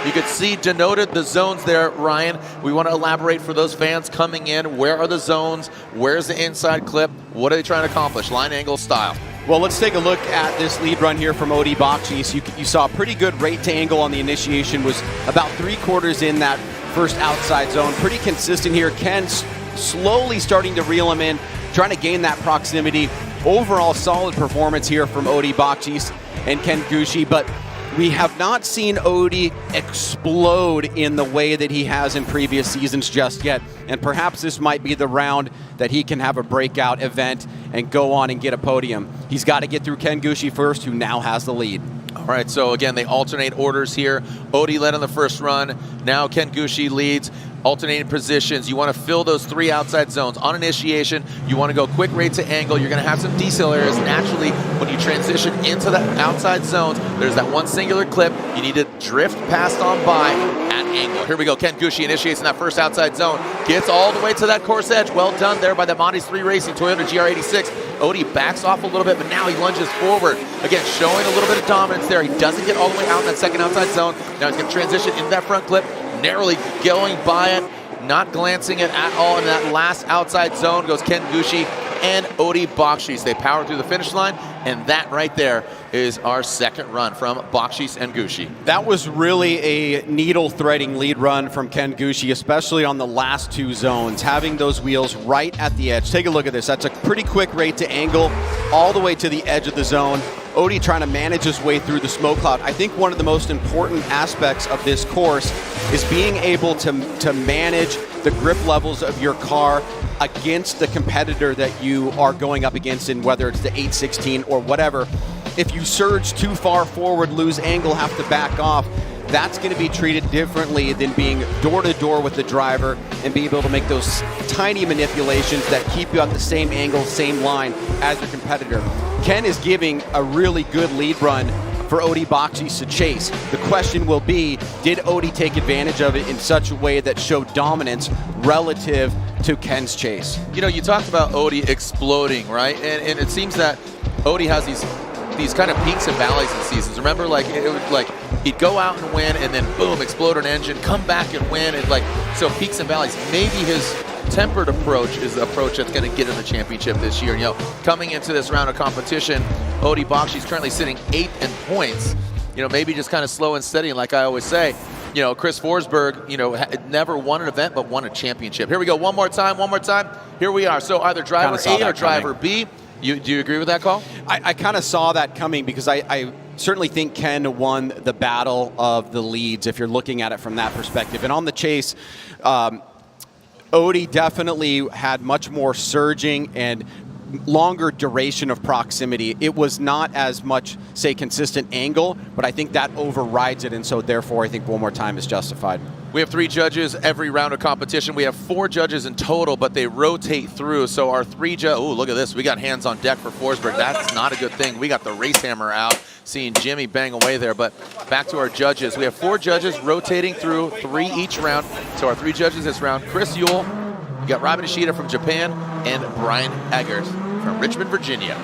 You could see denoted the zones there, Ryan. We want to elaborate for those fans coming in. Where are the zones? Where's the inside clip? What are they trying to accomplish? Line angle style. Well, let's take a look at this lead run here from Bakchis. You saw a pretty good rate to angle on the initiation. Was about 3/4 in that first outside zone. Pretty consistent here. Ken slowly starting to reel him in, trying to gain that proximity. Overall solid performance here from Bakchis and Ken Gushi, but we have not seen Odie explode in the way that he has in previous seasons just yet. And perhaps this might be the round that he can have a breakout event and go on and get a podium. He's got to get through Ken Gushi first, who now has the lead. All right, so again, they alternate orders here. Odie led on the first run. Now Ken Gushi leads. Alternating positions. You want to fill those 3 outside zones. On initiation, you want to go quick rate to angle. You're going to have some decel areas. Naturally, when you transition into the outside zones, there's that one singular clip. You need to drift past on by at angle. Here we go. Ken Gushi initiates in that first outside zone. Gets all the way to that course edge. Well done there by the Monty's 3 Racing Toyota GR86. Odie backs off a little bit, but now he lunges forward. Again, showing a little bit of dominance there. He doesn't get all the way out in that second outside zone. Now he's going to transition into that front clip. Narrowly going by it, not glancing it at all. In that last outside zone goes Ken Gushi and Bakchis. They power through the finish line, and that right there is our second run from Bakchis and Gushi. That was really a needle-threading lead run from Ken Gushi, especially on the last 2 zones, having those wheels right at the edge. Take a look at this. That's a pretty quick rate to angle all the way to the edge of the zone. Odie trying to manage his way through the smoke cloud. I think one of the most important aspects of this course is being able to manage the grip levels of your car against the competitor that you are going up against, in whether it's the 816 or whatever. If you surge too far forward, lose angle, have to back off, that's going to be treated differently than being door-to-door with the driver and be able to make those tiny manipulations that keep you at the same angle, same line as your competitor. Ken is giving a really good lead run for Bakchis to chase. The question will be, did Odie take advantage of it in such a way that showed dominance relative to Ken's chase? You know, you talked about Odie exploding, right? And it seems that Odie has these kind of peaks and valleys in seasons. Remember, like, it was like he'd go out and win, and then boom, explode an engine, come back and win, and so peaks and valleys. Maybe his tempered approach is the approach that's going to get him the championship this year. You know, coming into this round of competition, Bakchis currently sitting 8th in points. You know, maybe just kind of slow and steady. And like I always say, you know, Chris Forsberg, you know, never won an event but won a championship. Here we go, one more time. Here we are. So either driver A or driver B. Do you agree with that call? I kind of saw that coming, because I certainly think Ken won the battle of the leads if you're looking at it from that perspective. And on the chase, Odie definitely had much more surging and longer duration of proximity. It was not as much, say, consistent angle, but I think that overrides it, and so therefore I think one more time is justified. We have 3 judges every round of competition. We have 4 judges in total, but they rotate through. So our 3 judges, oh, look at this. We got hands on deck for Forsberg. That's not a good thing. We got the race hammer out, seeing Jimmy bang away there. But back to our judges. We have 4 judges rotating through, 3 each round. So our 3 judges this round, Chris Yule, you got Robin Ishida from Japan, and Brian Eggers from Richmond, Virginia.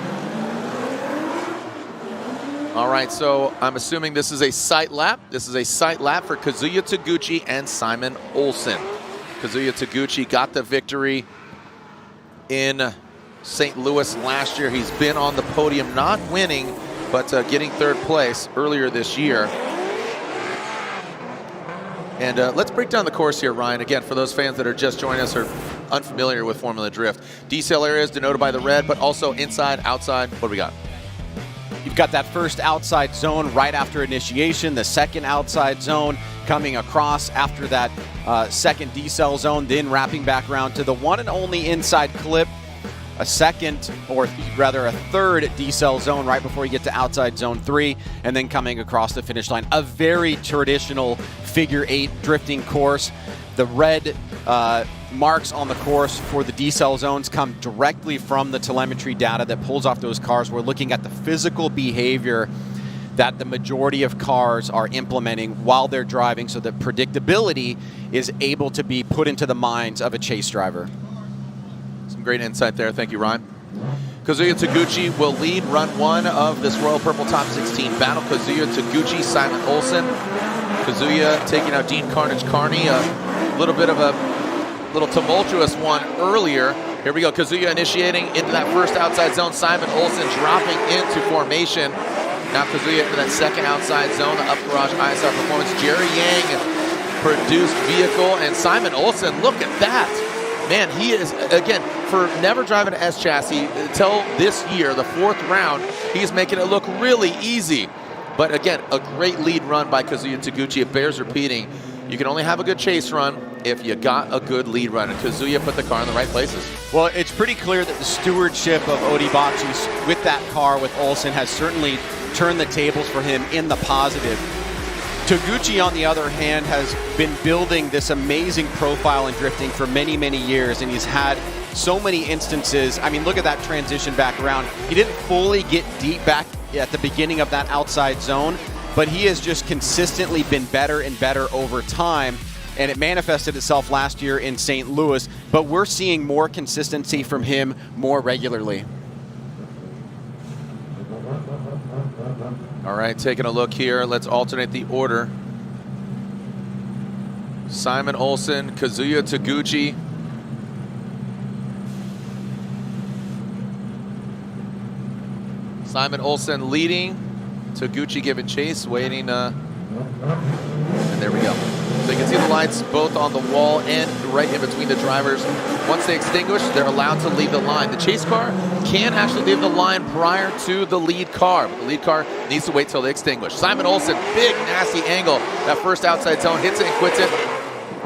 All right, so I'm assuming this is a sight lap. This is a sight lap for Kazuya Taguchi and Simon Olsen. Kazuya Taguchi got the victory in St. Louis last year. He's been on the podium, not winning, but getting 3rd place earlier this year. And let's break down the course here, Ryan. Again, for those fans that are just joining us or unfamiliar with Formula Drift. Decel areas denoted by the red, but also inside, outside. What do we got? You've got that first outside zone right after initiation, the second outside zone coming across after that second decel zone, then wrapping back around to the one and only inside clip, a second, or rather a third decel zone right before you get to outside zone 3, and then coming across the finish line. A very traditional figure 8 drifting course. The red marks on the course for the decel zones come directly from the telemetry data that pulls off those cars. We're looking at the physical behavior that the majority of cars are implementing while they're driving, so that predictability is able to be put into the minds of a chase driver. Some great insight there. Thank you, Ryan. Kazuya Taguchi will lead run 1 of this Royal Purple Top 16 battle. Kazuya Taguchi, Simon Olsen. Kazuya taking out Deane Carnage Carney. A little bit of a tumultuous one earlier. Here we go. Kazuya initiating into that first outside zone. Simon Olsen dropping into formation. Now Kazuya into that second outside zone. The Up Garage ISR Performance. Jerry Yang produced vehicle. And Simon Olsen, look at that. Man, he is, again, for never driving an S chassis until this year, the 4th round, he's making it look really easy. But again, a great lead run by Kazuya Taguchi. It bears repeating. You can only have a good chase run if you got a good lead run. And Kazuya put the car in the right places. Well, it's pretty clear that the stewardship of Odi Bakchis with that car with Olsen has certainly turned the tables for him in the positive. Taguchi, on the other hand, has been building this amazing profile in drifting for many, many years, and he's had so many instances. I mean, look at that transition back around. He didn't fully get deep back at the beginning of that outside zone, but he has just consistently been better and better over time, and it manifested itself last year in St. Louis, but we're seeing more consistency from him more regularly. All right, taking a look here. Let's alternate the order. Simon Olsen, Kazuya Taguchi. Simon Olsen leading. Taguchi giving chase, waiting. And there we go. So you can see the lights both on the wall and right in between the drivers. Once they extinguish, they're allowed to leave the line. The chase car can actually leave the line prior to the lead car, but the lead car needs to wait till they extinguish. Simon Olsen, big nasty angle. That first outside zone, hits it and quits it.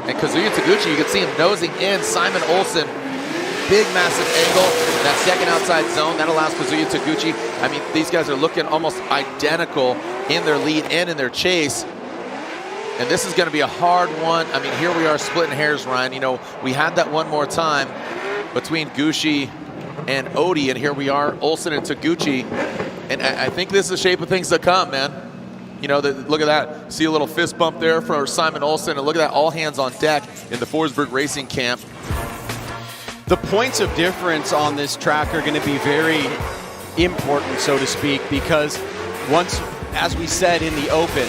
And Kazuya Taguchi, you can see him nosing in. Simon Olsen, big massive angle. That second outside zone, that allows Kazuya Taguchi. I mean, these guys are looking almost identical in their lead and in their chase. And this is going to be a hard one. I mean, here we are splitting hairs, Ryan. You know, we had that one more time between Gushi and Odi, and here we are, Olsen and Taguchi. And I think this is the shape of things to come, man. You know, look at that. See a little fist bump there for Simon Olsen, and look at that, all hands on deck in the Forsberg Racing Camp. The points of difference on this track are going to be very important, so to speak, because once, as we said in the open,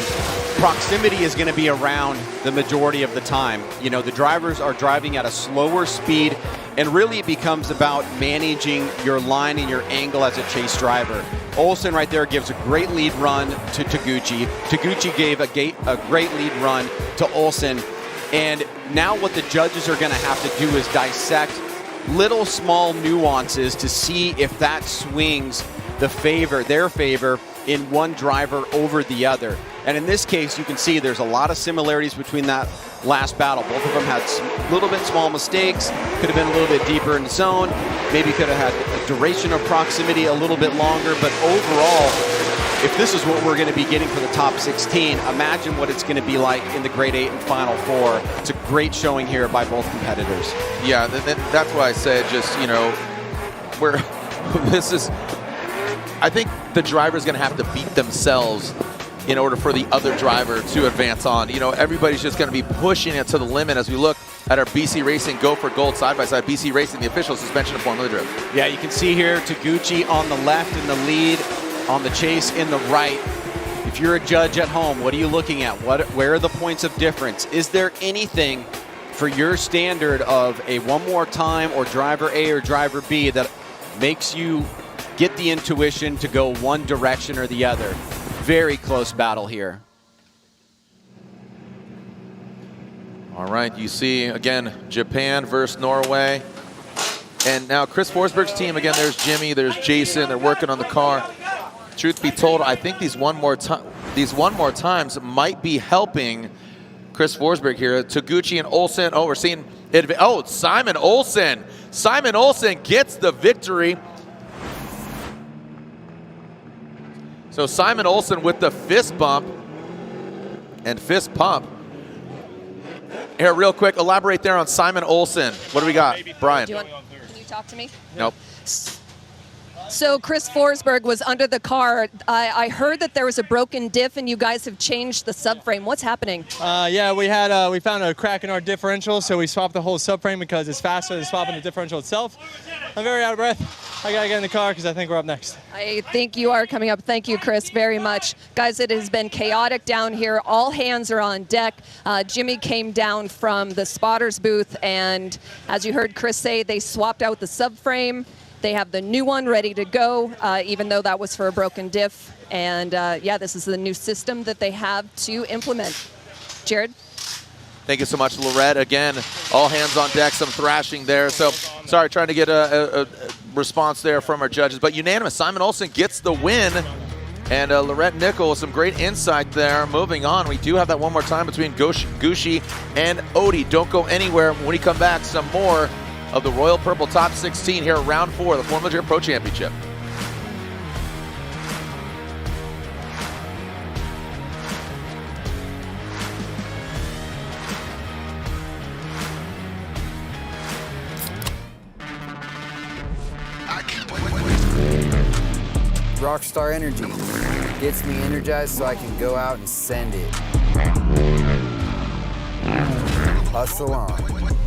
proximity is going to be around the majority of the time. You know, the drivers are driving at a slower speed, and really it becomes about managing your line and your angle as a chase driver. Olsen right there gives a great lead run to Taguchi. Taguchi gave a great lead run to Olsen. And now what the judges are going to have to do is dissect little small nuances to see if that swings their favor in one driver over the other. And in this case, you can see there's a lot of similarities between that last battle. Both of them had a little bit small mistakes, could have been a little bit deeper in the zone, maybe could have had a duration of proximity a little bit longer, but overall, if this is what we're going to be getting for the top 16, imagine what it's going to be like in the Grade 8 and Final 4. It's a great showing here by both competitors. Yeah, that's why I said just, you know, where this is, I think the driver's going to have to beat themselves in order for the other driver to advance on. You know, everybody's just going to be pushing it to the limit as we look at our BC Racing Go for Gold side-by-side. BC Racing, the official suspension of Formula Drift. Yeah, you can see here Taguchi on the left in the lead, on the chase in the right. If you're a judge at home, what are you looking at? Where are the points of difference? Is there anything for your standard of a one more time or driver A or driver B that makes you get the intuition to go one direction or the other? Very close battle here. All right, you see, again, Japan versus Norway. And now Chris Forsberg's team, again, there's Jimmy, there's Jason, they're working on the car. Truth be told, I think these one more times might be helping Chris Forsberg here. Taguchi and Olsen, oh, we're seeing it. Oh, Simon Olsen. Simon Olsen gets the victory. So Simon Olsen with the fist bump and fist pump. Here, real quick, elaborate there on Simon Olsen. What do we got, Brian? Can you talk to me? Nope. So Chris Forsberg was under the car. I heard that there was a broken diff and you guys have changed the subframe. What's happening? Yeah, we found a crack in our differential, so we swapped the whole subframe because it's faster than swapping the differential itself. I'm very out of breath. I gotta get in the car because I think we're up next. I think you are coming up. Thank you, Chris, very much. Guys, it has been chaotic down here. All hands are on deck. Jimmy came down from the spotters booth, and as you heard Chris say, they swapped out the subframe. They have the new one ready to go, even though that was for a broken diff. And yeah, this is the new system that they have to implement. Jared? Thank you so much, Lorette. Again, all hands on deck, some thrashing there. So, sorry, trying to get a response there from our judges. But unanimous, Simon Olsen gets the win. And Lorette Nickel with some great insight there. Moving on, we do have that one more time between Gushi and Odie. Don't go anywhere. When we come back, some more of the Royal Purple Top 16 here, round 4 of the Formula Drift Pro Championship. Rockstar Energy gets me energized so I can go out and send it. Hustle on.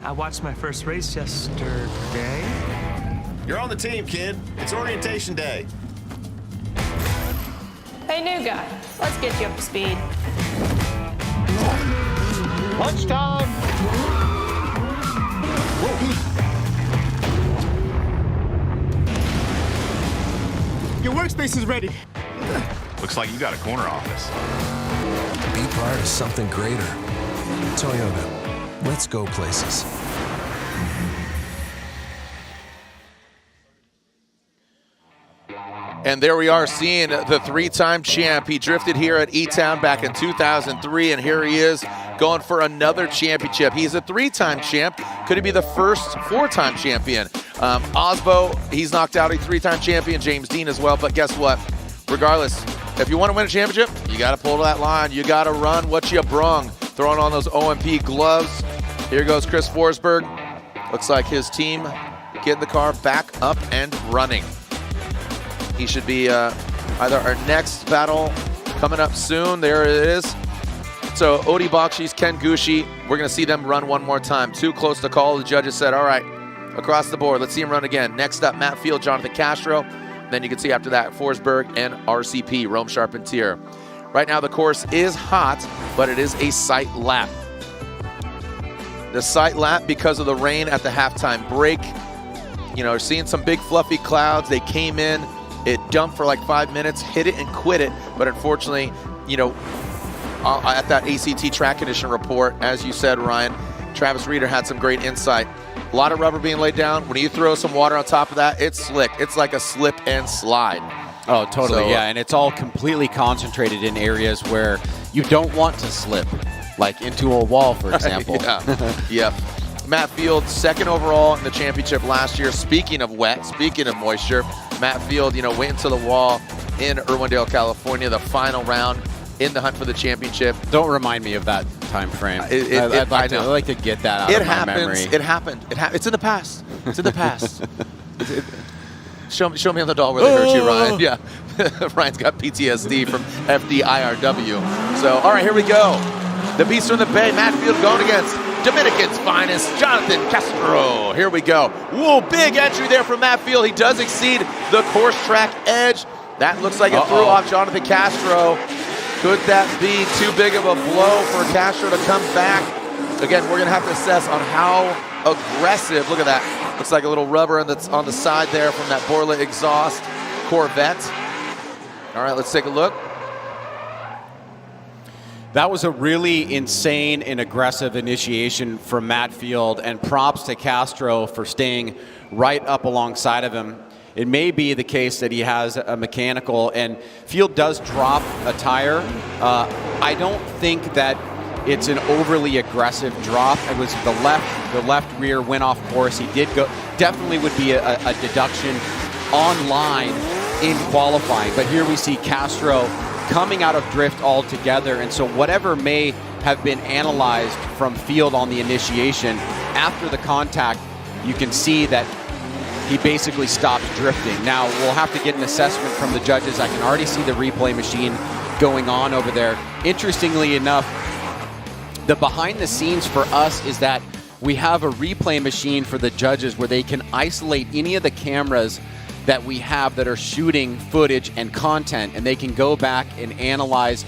I watched my first race yesterday. You're on the team, kid. It's orientation day. Hey, new guy, let's get you up to speed. Lunchtime! Your workspace is ready. Looks like you got a corner office. Be part of something greater. Toyota. Let's go places. And there we are seeing the three-time champ. He drifted here at E-Town back in 2003, and here he is going for another championship. He's a three-time champ. Could he be the first four-time champion? Osbo, he's knocked out a three-time champion, James Deane as well, but guess what? Regardless, if you want to win a championship, you got to pull to that line. You got to run what you brung. Throwing on those OMP gloves. Here goes Chris Forsberg. Looks like his team getting the car back up and running. He should be either our next battle coming up soon. There it is. So Odie Bakchis, Ken Gushi, we're going to see them run one more time. Too close to call. The judges said, all right, across the board, let's see him run again. Next up, Matt Field, Jonathan Castro. Then you can see after that, Forsberg and RCP, Rome Charpentier. Right now, the course is hot, but it is a sight lap. The sight lap, because of the rain at the halftime break, you know, seeing some big fluffy clouds. They came in, it dumped for like 5 minutes, hit it and quit it. But unfortunately, you know, at that ACT track condition report, as you said, Ryan, Travis Reeder had some great insight. A lot of rubber being laid down. When you throw some water on top of that, it's slick. It's like a slip and slide. Oh, totally, So, yeah. And it's all completely concentrated in areas where you don't want to slip, like into a wall, for example. Yeah. Matt Field, second overall in the championship last year. Speaking of wet, speaking of moisture, Matt Field, went into the wall in Irwindale, California, the final round in the hunt for the championship. Don't remind me of that time frame. I'd like to get that out of my memory. It happened. It's in the past. It's in the past. Show me on the doll where they hurt you, Ryan. Yeah. Ryan's got PTSD from FDIRW. So, all right, here we go. The Beast from the Bay, Matt Field going against Dominican's finest, Jonathan Castro. Here we go. Whoa, big entry there from Matt Field. He does exceed the course track edge. That looks like it threw off Jonathan Castro. Could that be too big of a blow for Castro to come back? Again, we're going to have to assess on how aggressive. Look at that. Looks like a little rubber that's on the side there from that Borla exhaust Corvette. All right, let's take a look. That was a really insane and aggressive initiation from Matt Field, and props to Castro for staying right up alongside of him. It may be the case that he has a mechanical, and Field does drop a tire. I don't think that it's an overly aggressive drop. It was the left rear went off course. He did go, definitely would be a deduction on line in qualifying. But here we see Castro coming out of drift altogether, and so whatever may have been analyzed from Field on the initiation, after the contact, you can see that he basically stopped drifting. Now, we'll have to get an assessment from the judges. I can already see the replay machine going on over there. Interestingly enough, the behind the scenes for us is that we have a replay machine for the judges where they can isolate any of the cameras that we have that are shooting footage and content, and they can go back and analyze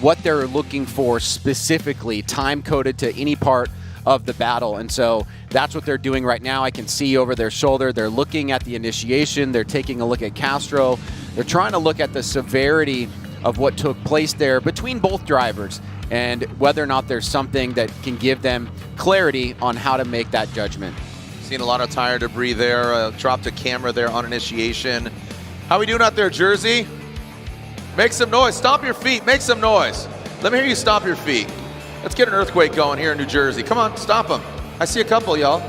what they're looking for specifically, time-coded to any part of the battle. And so that's what they're doing right now. I can see over their shoulder, they're looking at the initiation, they're taking a look at Castro, they're trying to look at the severity of what took place there between both drivers and whether or not there's something that can give them clarity on how to make that judgment. Seen a lot of tire debris there, dropped a camera there on initiation. How we doing out there, Jersey? Make some noise, stomp your feet, make some noise. Let me hear you stomp your feet. Let's get an earthquake going here in New Jersey. Come on, stop them. I see a couple, y'all.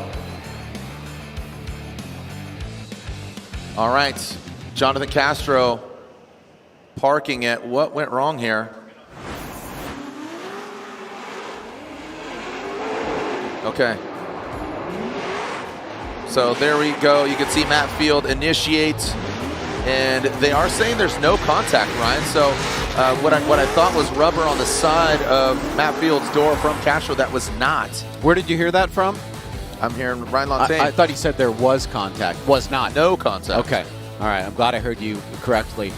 All right, Jonathan Castro parking it. What went wrong here? Okay. So there we go. You can see Matt Field initiate, and they are saying there's no contact, Ryan. So what I thought was rubber on the side of Matt Field's door from Castro, that was not. Where did you hear that from? I'm hearing Ryan Lontaine. I thought he said there was contact. Was not. No contact. Okay. All right. I'm glad I heard you correctly.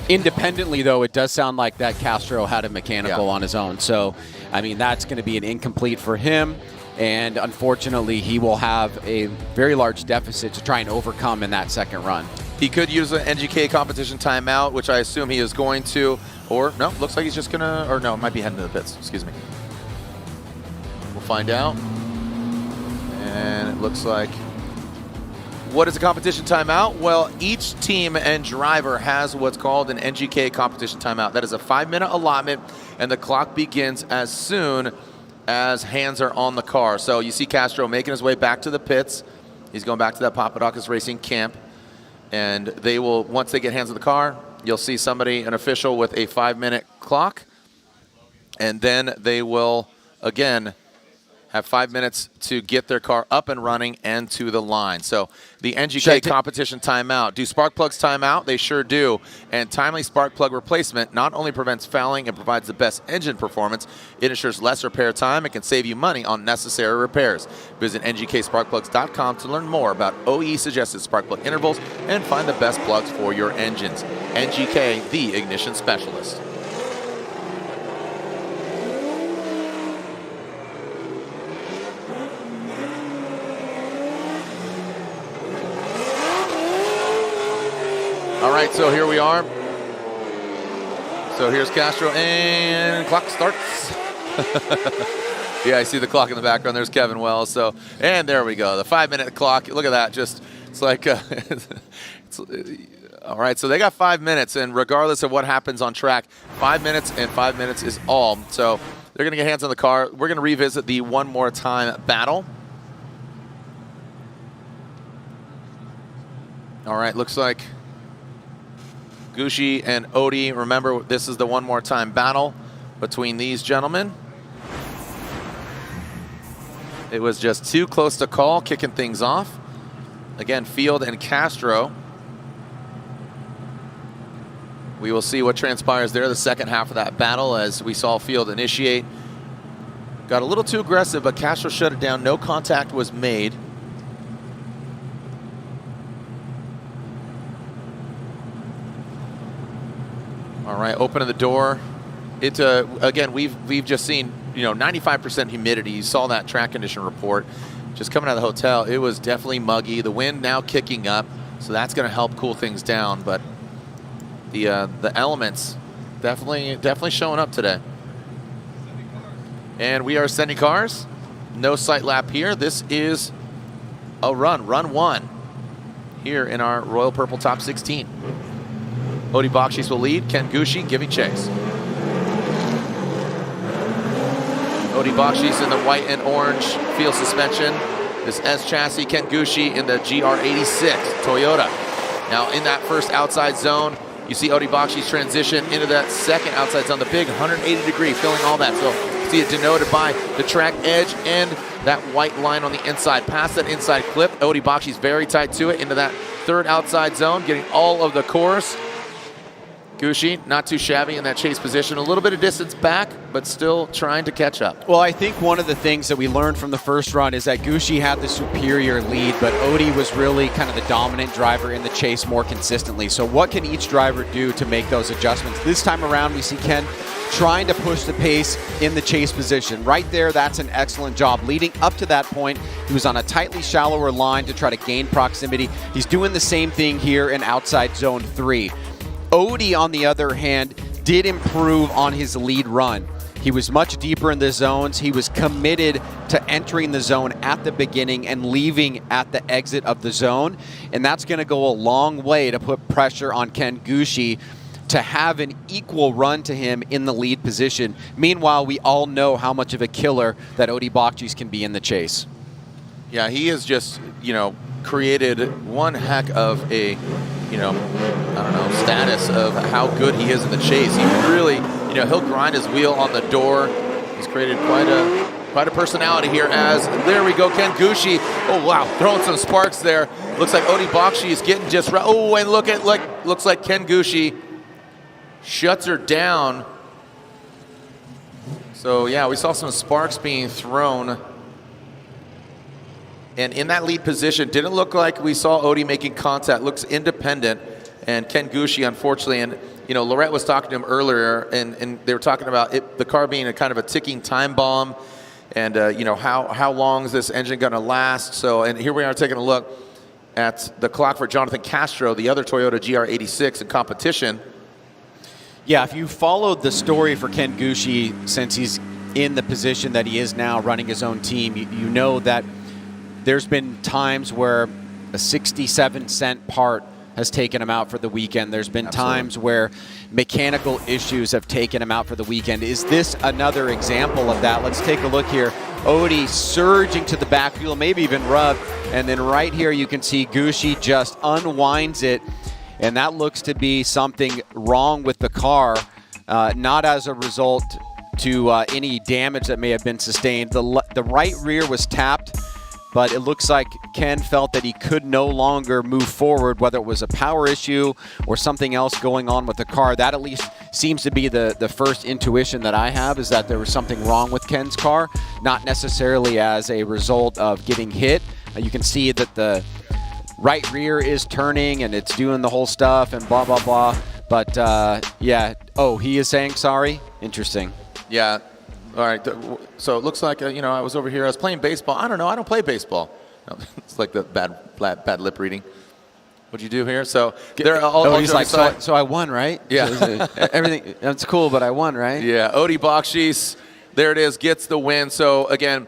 Independently, though, it does sound like that Castro had a mechanical on his own. So, I mean, that's going to be an incomplete for him. And unfortunately, he will have a very large deficit to try and overcome in that second run. He could use an NGK competition timeout, which I assume he is going to. Or, no, looks like he's just going to, or no, might be heading to the pits. Excuse me. We'll find out. And it looks like, what is a competition timeout? Well, each team and driver has what's called an NGK competition timeout. That is a 5-minute allotment, and the clock begins as soon as hands are on the car. So you see Castro making his way back to the pits. He's going back to that Papadakis Racing camp. And they will, once they get hands on the car, you'll see somebody, an official with a 5-minute clock. And then they will, again, have 5 minutes to get their car up and running and to the line. So the NGK competition timeout. Do spark plugs time out? They sure do. And timely spark plug replacement not only prevents fouling and provides the best engine performance, it ensures less repair time and can save you money on necessary repairs. Visit ngksparkplugs.com to learn more about OE suggested spark plug intervals and find the best plugs for your engines. NGK, the ignition specialist. All right, so here we are. So here's Castro, and clock starts. Yeah, I see the clock in the background. There's Kevin Wells. So, and there we go. The 5-minute clock. Look at that. Just, it's like, all right. So they got 5 minutes, and regardless of what happens on track, 5 minutes and 5 minutes is all. So they're going to get hands on the car. We're going to revisit the one more time battle. All right. Looks like Gushi and Odie. Remember, this is the one more time battle between these gentlemen. It was just too close to call, kicking things off. Again, Field and Castro. We will see what transpires there the second half of that battle as we saw Field initiate. Got a little too aggressive, but Castro shut it down. No contact was made. All right, opening the door. It again, we've just seen 95% humidity. You saw that track condition report. Just coming out of the hotel, it was definitely muggy. The wind now kicking up, so that's going to help cool things down. But the elements definitely showing up today. And we are sending cars. No sight lap here. This is a run one here in our Royal Purple Top 16. Odie Bakchis will lead. Ken Gushi giving chase. Odie Bakchis in the white and orange field suspension. This S chassis, Ken Gushi in the GR86 Toyota. Now in that first outside zone, you see Odie Bakchis transition into that second outside zone, the big 180 degree, filling all that. So see it denoted by the track edge and that white line on the inside. Past that inside clip, Odie Bakchis very tight to it into that third outside zone, getting all of the course. Gushi, not too shabby in that chase position. A little bit of distance back, but still trying to catch up. Well, I think one of the things that we learned from the first run is that Gushi had the superior lead, but Odie was really kind of the dominant driver in the chase more consistently. So what can each driver do to make those adjustments? This time around, we see Ken trying to push the pace in the chase position. Right there, that's an excellent job. Leading up to that point, he was on a tightly shallower line to try to gain proximity. He's doing the same thing here in outside zone 3. Odie, on the other hand, did improve on his lead run. He was much deeper in the zones. He was committed to entering the zone at the beginning and leaving at the exit of the zone. And that's going to go a long way to put pressure on Ken Gushi to have an equal run to him in the lead position. Meanwhile, we all know how much of a killer that Odie Bakchis can be in the chase. Yeah, he has just, created one heck of a, status of how good he is in the chase. He really, he'll grind his wheel on the door. He's created quite a personality here as, there we go, Ken Gushi. Oh, wow, throwing some sparks there. Looks like Odie Bakchis is getting just right. Oh, and looks like Ken Gushi shuts her down. So, yeah, we saw some sparks being thrown. And in that lead position, didn't look like we saw Odie making contact. Looks independent. And Ken Gushi, unfortunately, and Lorette was talking to him earlier, and they were talking about the car being a kind of a ticking time bomb, and how long is this engine going to last? So, and here we are taking a look at the clock for Jonathan Castro, the other Toyota GR86 in competition. Yeah, if you followed the story for Ken Gushi since he's in the position that he is now, running his own team, you know that there's been times where a 67-cent part has taken him out for the weekend. There's been times where mechanical issues have taken him out for the weekend. Is this another example of that? Let's take a look here. Odie surging to the backfield, maybe even rubbed. And then right here you can see Gushi just unwinds it. And that looks to be something wrong with the car, not as a result to any damage that may have been sustained. The right rear was tapped, but it looks like Ken felt that he could no longer move forward, whether it was a power issue or something else going on with the car. That at least seems to be the first intuition that I have, is that there was something wrong with Ken's car, not necessarily as a result of getting hit. You can see that the right rear is turning and it's doing the whole stuff and blah, blah, blah. But yeah, oh, he is saying sorry? Interesting. Yeah. All right, so it looks like, I was over here, I was playing baseball. I don't know, I don't play baseball. No, it's like the bad lip reading. What'd you do here? So they're all he's like, so I won, right? Yeah. So everything, that's cool, but I won, right? Yeah, Odie Bakchis There it is, gets the win. So again,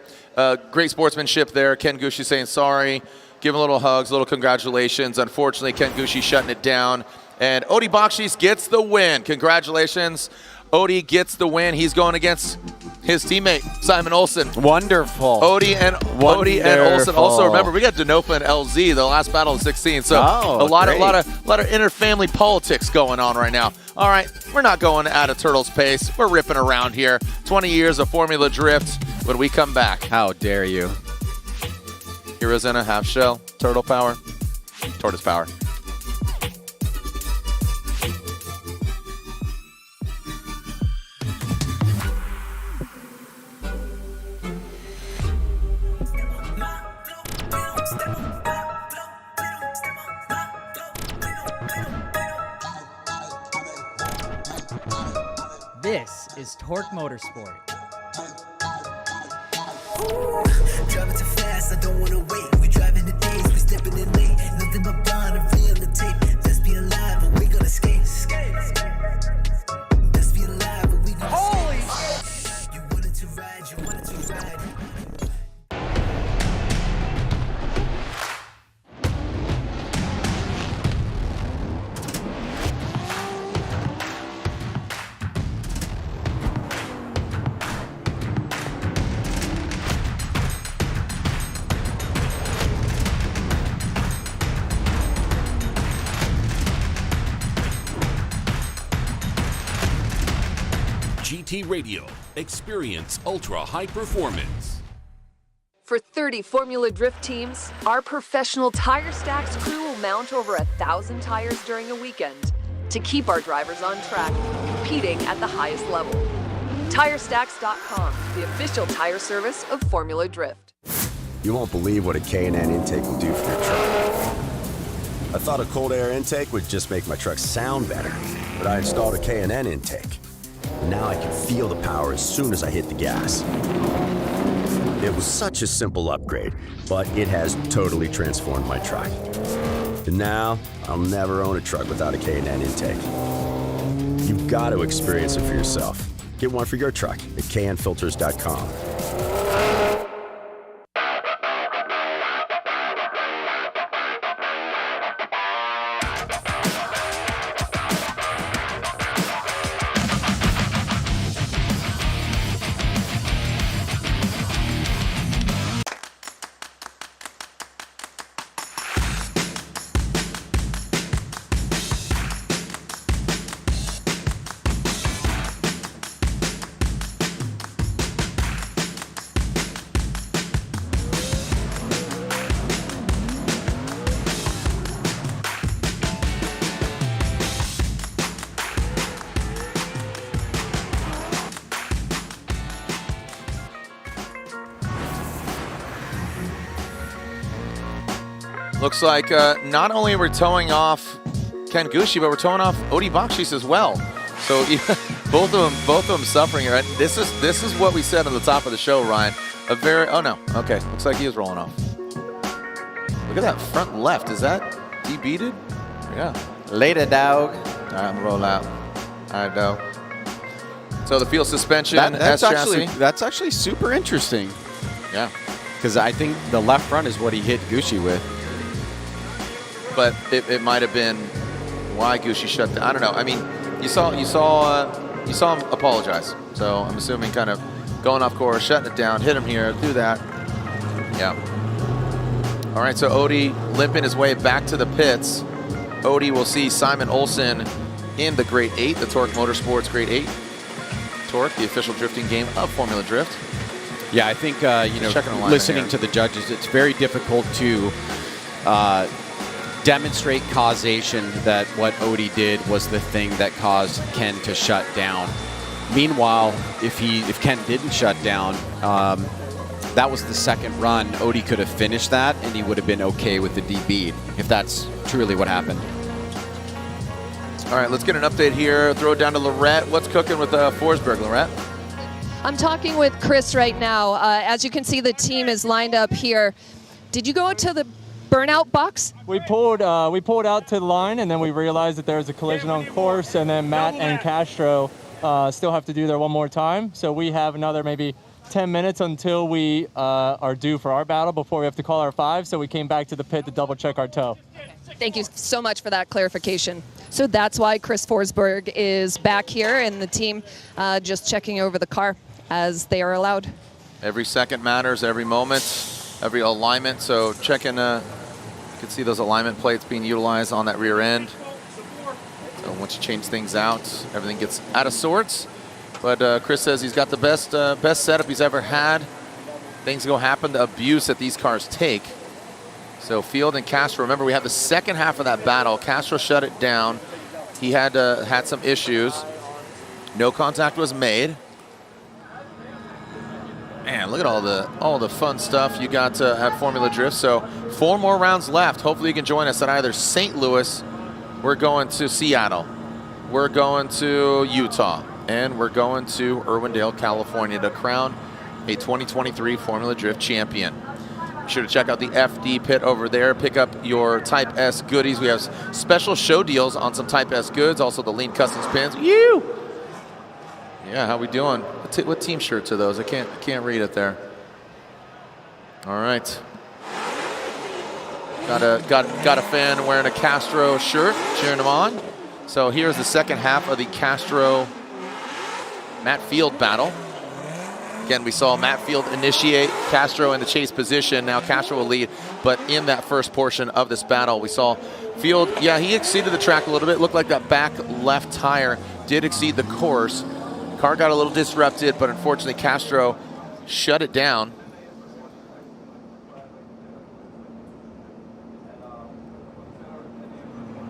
great sportsmanship there. Ken Gushi saying sorry, give him a little hugs, a little congratulations. Unfortunately, Ken Gushi shutting it down. And Odi Bakchis gets the win. Congratulations. Odi gets the win. He's going against his teammate, Simon Olsen. Wonderful. Odi and Olsen. Also, remember, we got Denofa and LZ, the last battle of 16. So a lot of inter-family politics going on right now. All right, we're not going at a turtle's pace. We're ripping around here. 20 years of Formula Drift when we come back. How dare you. Heroes in a half shell. Turtle power. Tortoise power. This is Tuerck Motorsport. Driving too fast, I don't wanna wait. We driving the days, we stepping in late. Nothing but blind and real the tape. Let's be alive, but we gonna skate. Let's be alive, but we gonna Holy skate. You wanted to ride, you wanted to ride. GT Radio. Experience ultra high performance. For 30 Formula Drift teams, our professional tire stacks crew will mount over 1,000 tires during a weekend to keep our drivers on track, competing at the highest level. TireStacks.com, the official tire service of Formula Drift. You won't believe what a K&N intake will do for your truck. I thought a cold air intake would just make my truck sound better, but I installed a K&N intake. Now I can feel the power as soon as I hit the gas. It was such a simple upgrade, but it has totally transformed my truck. And now, I'll never own a truck without a K&N intake. You've got to experience it for yourself. Get one for your truck at knfilters.com. Looks like not only we're towing off Ken Gushi, but we're towing off Odi Bakchis as well. So both of them suffering here. This is what we said on the top of the show, Ryan. A very okay. Looks like he is rolling off. Look at that front left. Is that debeated? Yeah. Later, dog. All right, I'm gonna roll out. All right, dog. So the field suspension. That's actually super interesting. Yeah. Because I think the left front is what he hit Gushi with. But it might have been why Gushi shut down. I don't know. I mean, you saw him apologize. So I'm assuming kind of going off course, shutting it down, hit him here, do that. Yeah. All right, so Odi limping his way back to the pits. Odi will see Simon Olsen in the Grade 8, the Tuerck Motorsports Grade 8. Tuerck, the official drifting game of Formula Drift. Yeah, I think, listening to the judges, it's very difficult to demonstrate causation that what Odi did was the thing that caused Ken to shut down. Meanwhile, if Ken didn't shut down, that was the second run. Odi could have finished that, and he would have been okay with the DB if that's truly what happened. All right, let's get an update here. Throw it down to Lorette. What's cooking with Forsberg, Lorette? I'm talking with Chris right now. As you can see, the team is lined up here. Did you go to the burnout box? We pulled out to the line, and then we realized that there was a collision on course, and then Matt and Castro still have to do there one more time. So we have another maybe 10 minutes until we are due for our battle before we have to call our 5. So we came back to the pit to double check our toe. Thank you so much for that clarification. So that's why Chris Forsberg is back here and the team just checking over the car as they are allowed. Every second matters, every moment, every alignment. So checking, you can see those alignment plates being utilized on that rear end. So once you change things out, everything gets out of sorts. But Chris says he's got the best setup he's ever had. Things go happen, the abuse that these cars take. So Field and Castro, remember we have the second half of that battle. Castro shut it down. He had some issues. No contact was made. Man, look at all the fun stuff you got at Formula Drift. So 4 more rounds left. Hopefully you can join us at either St. Louis, we're going to Seattle, we're going to Utah, and we're going to Irwindale, California to crown a 2023 Formula Drift champion. Be sure to check out the FD pit over there. Pick up your Type S goodies. We have special show deals on some Type S goods. Also the Lean Customs pins. Yeah, how we doing? What team shirts are those? I can't read it there. All right. Got a fan wearing a Castro shirt, cheering him on. So here's the second half of the Castro Matt Field battle. Again, we saw Matt Field initiate, Castro in the chase position. Now Castro will lead, but in that first portion of this battle, we saw Field, yeah, he exceeded the track a little bit. Looked like that back left tire did exceed the course. Car got a little disrupted, but unfortunately Castro shut it down.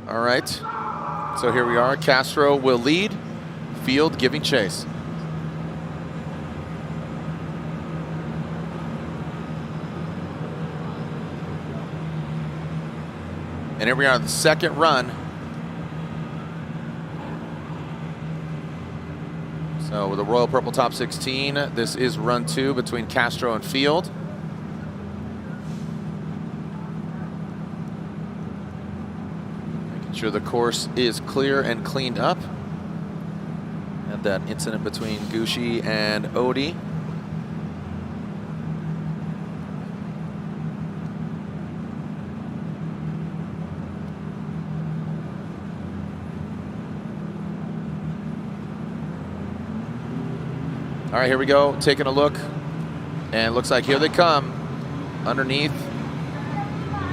All right, so here we are. Castro will lead, Field giving chase. And here we are on the second run. So with the Royal Purple Top 16, this is run 2 between Castro and Field. Making sure the course is clear and cleaned up. Had that incident between Gushi and Odie. All right, here we go, taking a look. And it looks like here they come. Underneath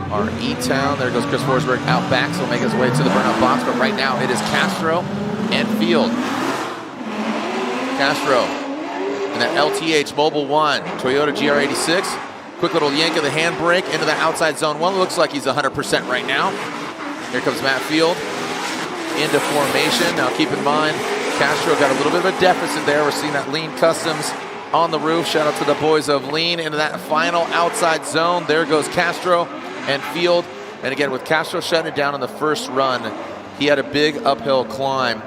our E-Town. There goes Chris Forsberg out back, so he'll make his way to the burnout box. But right now it is Castro and Field. Castro in that LTH Mobile 1 Toyota GR86. Quick little yank of the handbrake into the outside zone 1. Looks like he's 100% right now. Here comes Matt Field into formation. Now keep in mind, Castro got a little bit of a deficit there. We're seeing that Lean Customs on the roof. Shout out to the boys of Lean into that final outside zone. There goes Castro and Field. And again, with Castro shutting it down in the first run, he had a big uphill climb.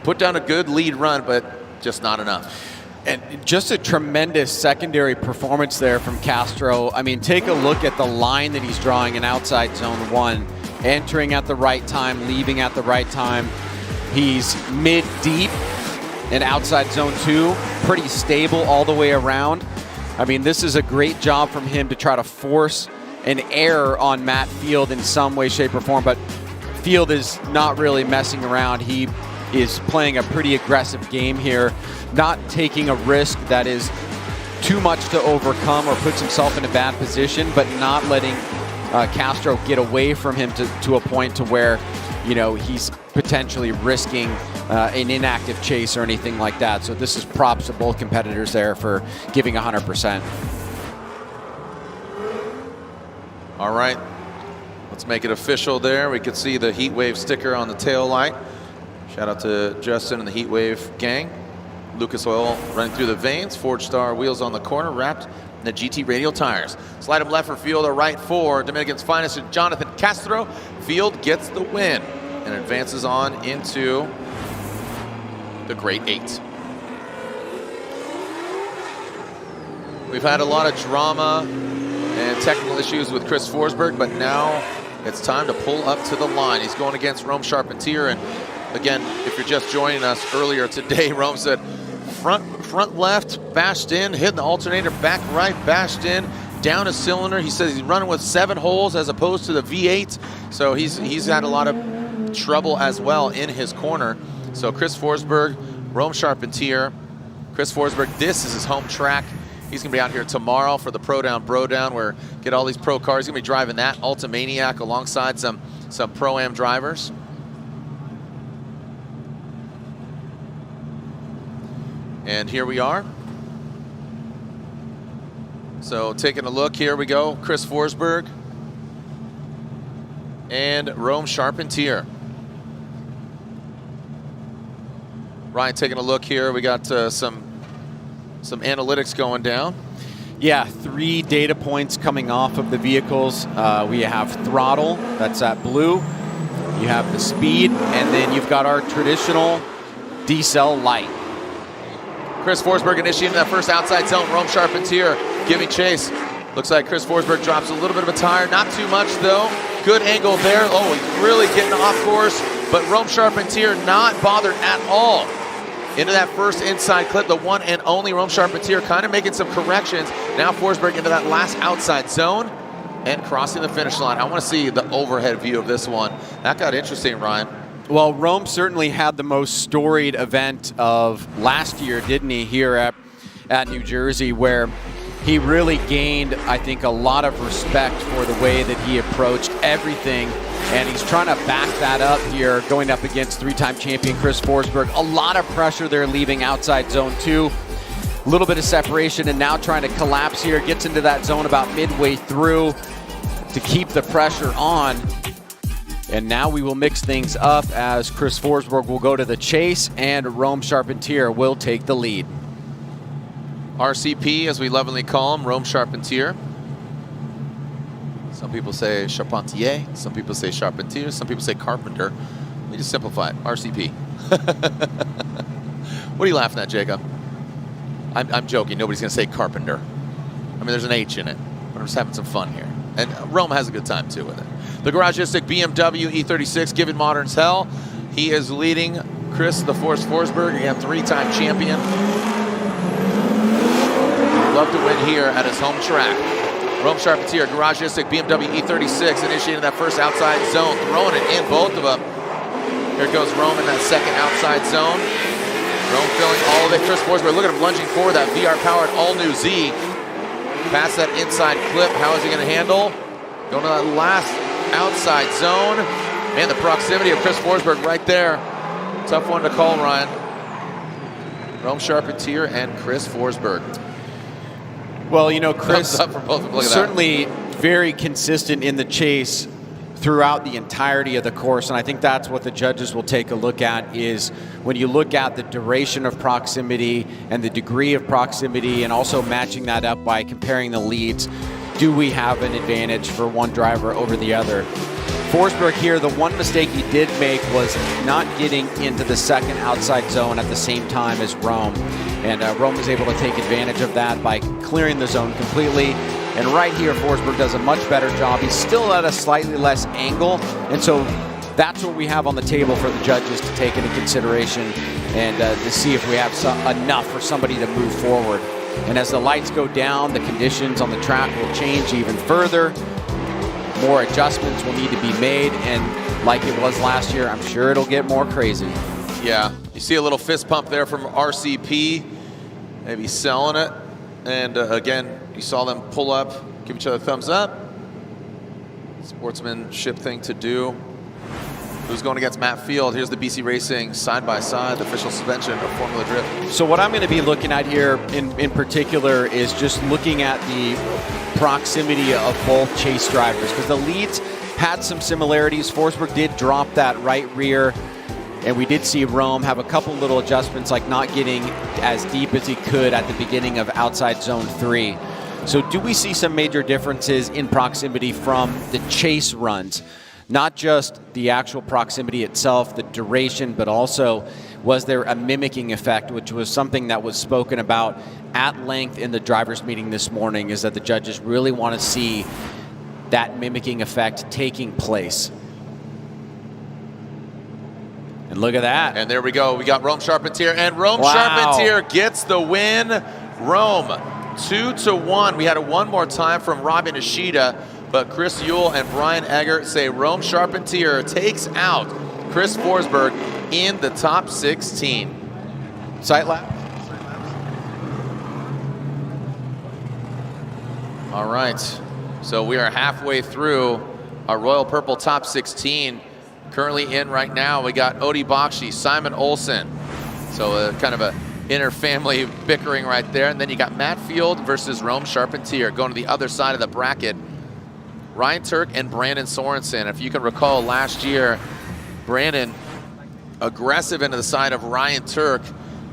Put down a good lead run, but just not enough. And just a tremendous secondary performance there from Castro. I mean, take a look at the line that he's drawing in outside zone 1. Entering at the right time, leaving at the right time. He's mid-deep and outside zone 2, pretty stable all the way around. I mean, this is a great job from him to try to force an error on Matt Field in some way, shape, or form, but Field is not really messing around. He is playing a pretty aggressive game here, not taking a risk that is too much to overcome or puts himself in a bad position, but not letting Castro get away from him to a point to where, you know, he's potentially risking an inactive chase or anything like that. So this is props to both competitors there for giving 100%. All right, let's make it official there. We could see the Heat Wave sticker on the tail light. Shout out to Justin and the Heat Wave gang. Lucas Oil running through the veins. Forged Star wheels on the corner, wrapped in the GT radial tires. Slide him left for Field or right for Dominican's finest, Jonathan Castro. Field gets the win and advances on into the Great 8. We've had a lot of drama and technical issues with Chris Forsberg, but now it's time to pull up to the line. He's going against Rome Charpentier, and again, if you're just joining us earlier today, Rome said front left, bashed in, hitting the alternator, back right, bashed in, down a cylinder. He says he's running with 7 holes as opposed to the V8. So he's had a lot of trouble as well in his corner. So Chris Forsberg, Rome Charpentier. Chris Forsberg, this is his home track. He's gonna be out here tomorrow for the Pro Down, Bro Down, where get all these pro cars. He's gonna be driving that Ultimaniac alongside some Pro-Am drivers. And here we are. So taking a look, here we go. Chris Forsberg and Rome Charpentier. Ryan, taking a look here, we got some analytics going down. Yeah, 3 data points coming off of the vehicles. We have throttle, that's that blue. You have the speed, and then you've got our traditional decel light. Chris Forsberg initiating that first outside zone. Rome Charpentier giving chase. Looks like Chris Forsberg drops a little bit of a tire. Not too much, though. Good angle there. Oh, he's really getting off course. But Rome Charpentier not bothered at all. Into that first inside clip, the one and only Rome Charpentier kind of making some corrections. Now Forsberg into that last outside zone and crossing the finish line. I want to see the overhead view of this one. That got interesting, Ryan. Well, Rome certainly had the most storied event of last year, didn't he, here at New Jersey, where he really gained, I think, a lot of respect for the way that he approached everything. And he's trying to back that up here, going up against 3-time champion Chris Forsberg. A lot of pressure there leaving outside zone 2. A little bit of separation, and now trying to collapse here. Gets into that zone about midway through to keep the pressure on. And now we will mix things up as Chris Forsberg will go to the chase and Rome Charpentier will take the lead. RCP, as we lovingly call him, Rome Charpentier. Some people say Charpentier, some people say Charpentier, some people say Carpenter. Let me just simplify it, RCP. What are you laughing at, Jacob? I'm joking, nobody's gonna say Carpenter. I mean, there's an H in it, but I'm just having some fun here. And Rome has a good time too with it. The Garagistic BMW E36 giving moderns hell. He is leading Chris the Force Forsberg, again, 3-time champion. Love to win here at his home track. Rome Charpentier, Garagistic BMW E36 initiating that first outside zone, throwing it in, both of them. Here goes Rome in that second outside zone. Rome filling all of it. Chris Forsberg, look at him lunging forward, that VR-powered all-new Z. Past that inside clip, how is he gonna handle? Going to that last outside zone. Man, the proximity of Chris Forsberg right there. Tough one to call, Ryan. Rome Charpentier and Chris Forsberg. Well, you know, Chris Thumbs up for both of them. Look at certainly very consistent in the chase throughout the entirety of the course, and I think that's what the judges will take a look at, is when you look at the duration of proximity and the degree of proximity, and also matching that up by comparing the leads. Do we have an advantage for one driver over the other? Forsberg here, the one mistake he did make was not getting into the second outside zone at the same time as Rome. And Rome was able to take advantage of that by clearing the zone completely. And right here, Forsberg does a much better job. He's still at a slightly less angle. And so that's what we have on the table for the judges to take into consideration and to see if we have enough for somebody to move forward. And as the lights go down, the conditions on the track will change even further. More adjustments will need to be made, and like it was last year, I'm sure it'll get more crazy. Yeah, you see a little fist pump there from RCP, maybe selling it. And again, you saw them pull up, give each other a thumbs up. Sportsmanship thing to do. Who's going against Matt Field? Here's the BC Racing side-by-side, the official suspension of Formula Drift. So what I'm going to be looking at here in particular is just looking at the proximity of both chase drivers, because the leads had some similarities. Forsberg did drop that right rear, and we did see Rome have a couple little adjustments, like not getting as deep as he could at the beginning of outside zone 3. So do we see some major differences in proximity from the chase runs? Not just the actual proximity itself, the duration, but also was there a mimicking effect, which was something that was spoken about at length in the drivers' meeting this morning, is that the judges really want to see that mimicking effect taking place. And And look at that. And there we go. We got Rome Charpentier, and Rome Wow. Charpentier gets the win. Rome, 2-1. We had it one more time from Robin Ishida, but Chris Yule and Brian Egger say Rome Charpentier takes out Chris Forsberg in the top 16. Sight lap. All right, so we are halfway through our Royal Purple top 16. Currently in right now, we got Odi Bakchis, Simon Olsen. So kind of a inter-family bickering right there. And then you got Matt Field versus Rome Charpentier going to the other side of the bracket. Ryan Tuerck and Brandon Sorensen. If you can recall last year, Brandon aggressive into the side of Ryan Tuerck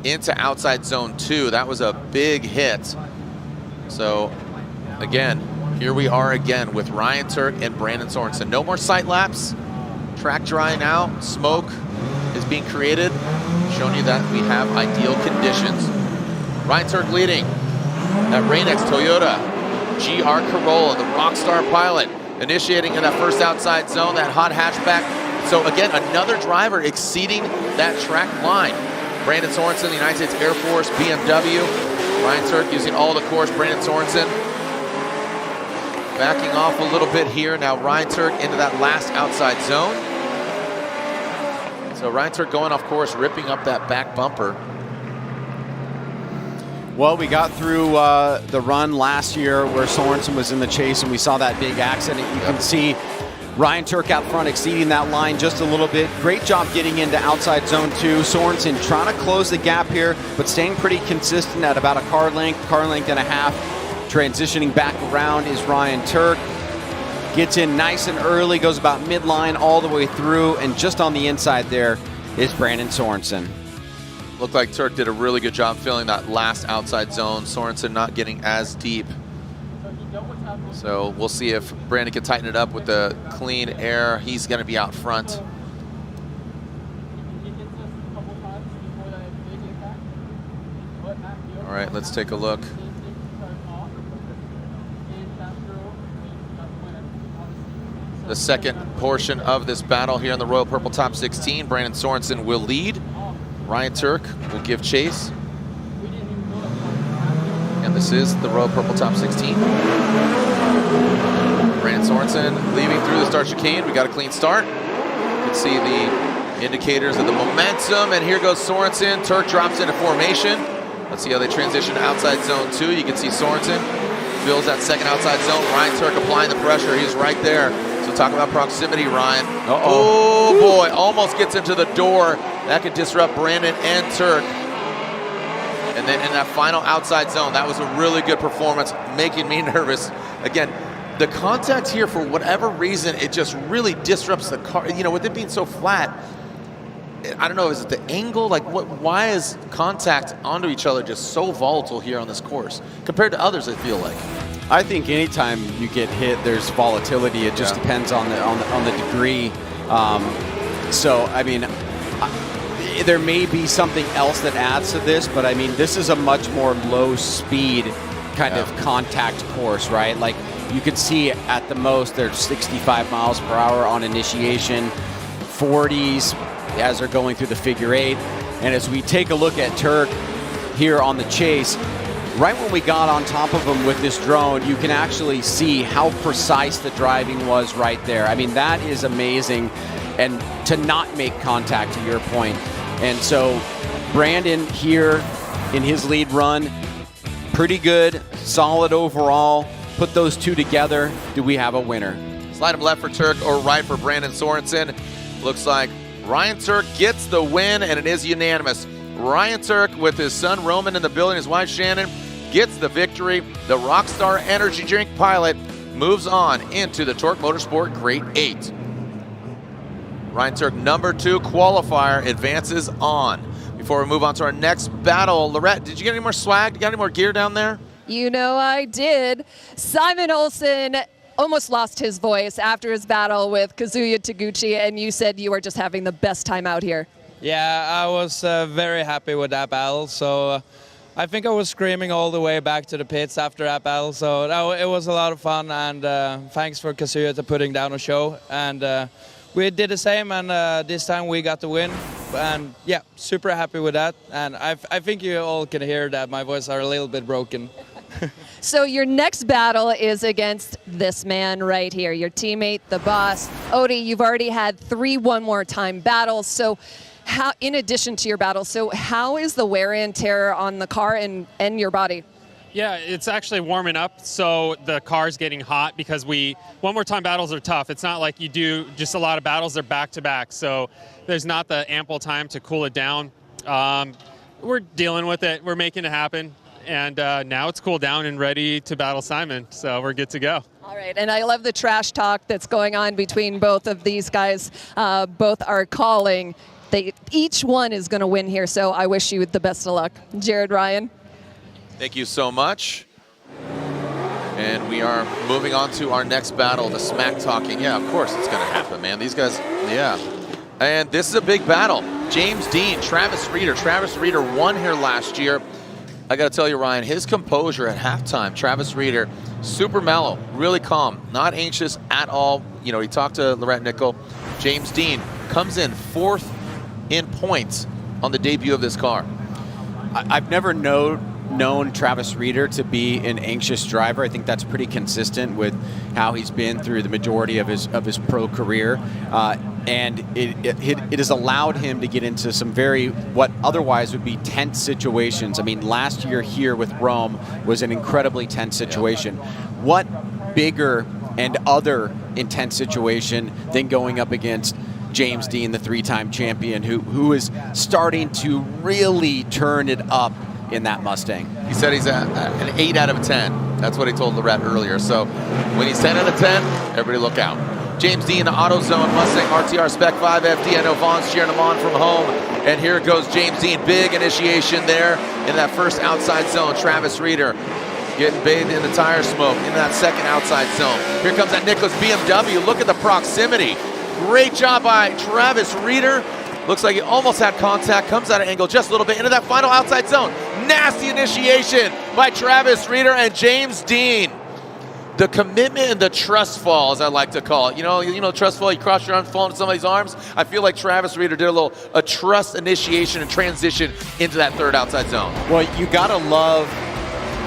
into outside zone 2. That was a big hit. So again, here we are again with Ryan Tuerck and Brandon Sorensen. No more sight laps. Track dry now. Smoke is being created, showing you that we have ideal conditions. Ryan Tuerck leading. That Rain-X Toyota GR Corolla, the Rockstar pilot, initiating in that first outside zone, that hot hatchback. So again, another driver exceeding that track line. Brandon Sorensen, the United States Air Force, BMW. Ryan Tuerck using all the course. Brandon Sorensen backing off a little bit here. Now Ryan Tuerck into that last outside zone. So Ryan Tuerck going off course, ripping up that back bumper. Well, we got through the run last year where Sorensen was in the chase and we saw that big accident. You can see Ryan Tuerck out front exceeding that line just a little bit. Great job getting into outside zone 2. Sorensen trying to close the gap here, but staying pretty consistent at about a car length and a half. Transitioning back around is Ryan Tuerck. Gets in nice and early, goes about midline all the way through, and just on the inside there is Brandon Sorensen. Looked like Tuerck did a really good job filling that last outside zone. Sorensen not getting as deep. So we'll see if Brandon can tighten it up with the clean air. He's going to be out front. All right, let's take a look. The second portion of this battle here in the Royal Purple Top 16. Brandon Sorensen will lead. Ryan Tuerck will give chase. And this is the Royal Purple Top 16. Brandon Sorensen leaving through the start chicane. We got a clean start. You can see the indicators of the momentum. And here goes Sorensen. Tuerck drops into formation. Let's see how they transition to outside zone 2. You can see Sorensen fills that second outside zone. Ryan Tuerck applying the pressure. He's right there. So talk about proximity, Ryan. Oh boy, almost gets into the door. That could disrupt Brandon and Tuerck. And then in that final outside zone, that was a really good performance, making me nervous. Again, the contact here, for whatever reason, it just really disrupts the car. You know, with it being so flat, I don't know, is it the angle? Like, why is contact onto each other just so volatile here on this course compared to others, I feel like? I think anytime you get hit, there's volatility. It just depends on the degree. So I mean, there may be something else that adds to this, but I mean, this is a much more low speed kind of contact course, right? Like you could see at the most there's 65 miles per hour on initiation, 40s as they're going through the figure 8. And as we take a look at Tuerck here on the chase, right when we got on top of him with this drone, you can actually see how precise the driving was right there. I mean, that is amazing. And to not make contact, to your point. And so Brandon here in his lead run, pretty good, solid overall. Put those two together, do we have a winner? Slide him left for Tuerck or right for Brandon Sorensen. Looks like Ryan Tuerck gets the win, and it is unanimous. Ryan Tuerck, with his son Roman in the building, his wife Shannon, gets the victory. The Rockstar Energy Drink pilot moves on into the Tuerck Motorsport Grade 8. Ryan Tuerck, number 2 qualifier, advances on. Before we move on to our next battle, Lorette, did you get any more swag? You got any more gear down there? You know I did. Simon Olsen almost lost his voice after his battle with Kazuya Taguchi, and you said you were just having the best time out here. Yeah, I was very happy with that battle. So I think I was screaming all the way back to the pits after that battle. So it was a lot of fun, and thanks for Kazuya for putting down a show. And we did the same, and this time we got the win. and yeah, super happy with that. And I think you all can hear that my voice are a little bit broken. So your next battle is against this man right here, your teammate, the boss. Odie, you've already had 3 one more time battles. So how, in addition to your battles, so how is the wear and tear on the car and your body? Yeah, it's actually warming up, so the car's getting hot because one more time battles are tough. It's not like you do just a lot of battles, they're back to back, so there's not the ample time to cool it down. We're dealing with it, we're making it happen, and now it's cooled down and ready to battle Simon, so we're good to go. All right, and I love the trash talk that's going on between both of these guys. Both are calling. Each one is going to win here, so I wish you the best of luck. Jared, Ryan. Thank you so much. And we are moving on to our next battle, the smack talking. Yeah, of course it's going to happen, man. These guys, yeah. And this is a big battle. James Deane, Travis Reeder. Travis Reeder won here last year. I got to tell you, Ryan, his composure at halftime, Travis Reeder, super mellow, really calm, not anxious at all. You know, he talked to Lorette Nickel. James Deane comes in 4th in points on the debut of this car. I've never known Travis Reeder to be an anxious driver. I think that's pretty consistent with how he's been through the majority of his pro career. And it has allowed him to get into some what otherwise would be tense situations. I mean, last year here with Rome was an incredibly tense situation. What bigger and other intense situation than going up against James Deane, the 3-time champion, who is starting to really turn it up in that Mustang. He said he's an 8 out of 10. That's what he told Lorette earlier. So when he's 10 out of 10, everybody look out. James Deane, AutoZone Mustang RTR Spec 5 FD. I know Vaughn's cheering him on from home. And here goes James Deane. Big initiation there in that first outside zone. Travis Reeder getting bathed in the tire smoke in that second outside zone. Here comes that Nicholas BMW. Look at the proximity. Great job by Travis Reeder. Looks like he almost had contact, comes out of angle just a little bit into that final outside zone. Nasty initiation by Travis Reeder and James Deane. The commitment and the trust fall, as I like to call it. You know, trust fall, you cross your arms, fall into somebody's arms. I feel like Travis Reeder did a trust initiation and transition into that third outside zone. Well, you gotta love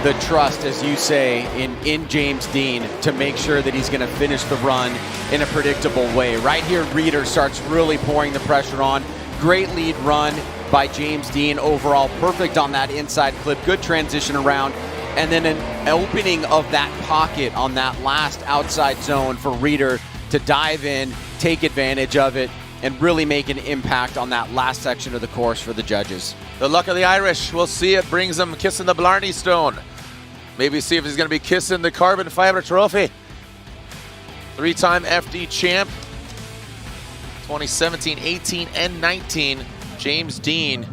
the trust, as you say, in James Deane to make sure that he's going to finish the run in a predictable way. Right here, Reeder starts really pouring the pressure on. Great lead run by James Deane overall. Perfect on that inside clip. Good transition around. And then an opening of that pocket on that last outside zone for Reeder to dive in, take advantage of it, and really make an impact on that last section of the course for the judges. The luck of the Irish. We'll see. It brings them kissing the Blarney Stone. Maybe see if he's going to be kissing the carbon fiber trophy. 3-time FD champ. 2017, 18, and 19. James Deane.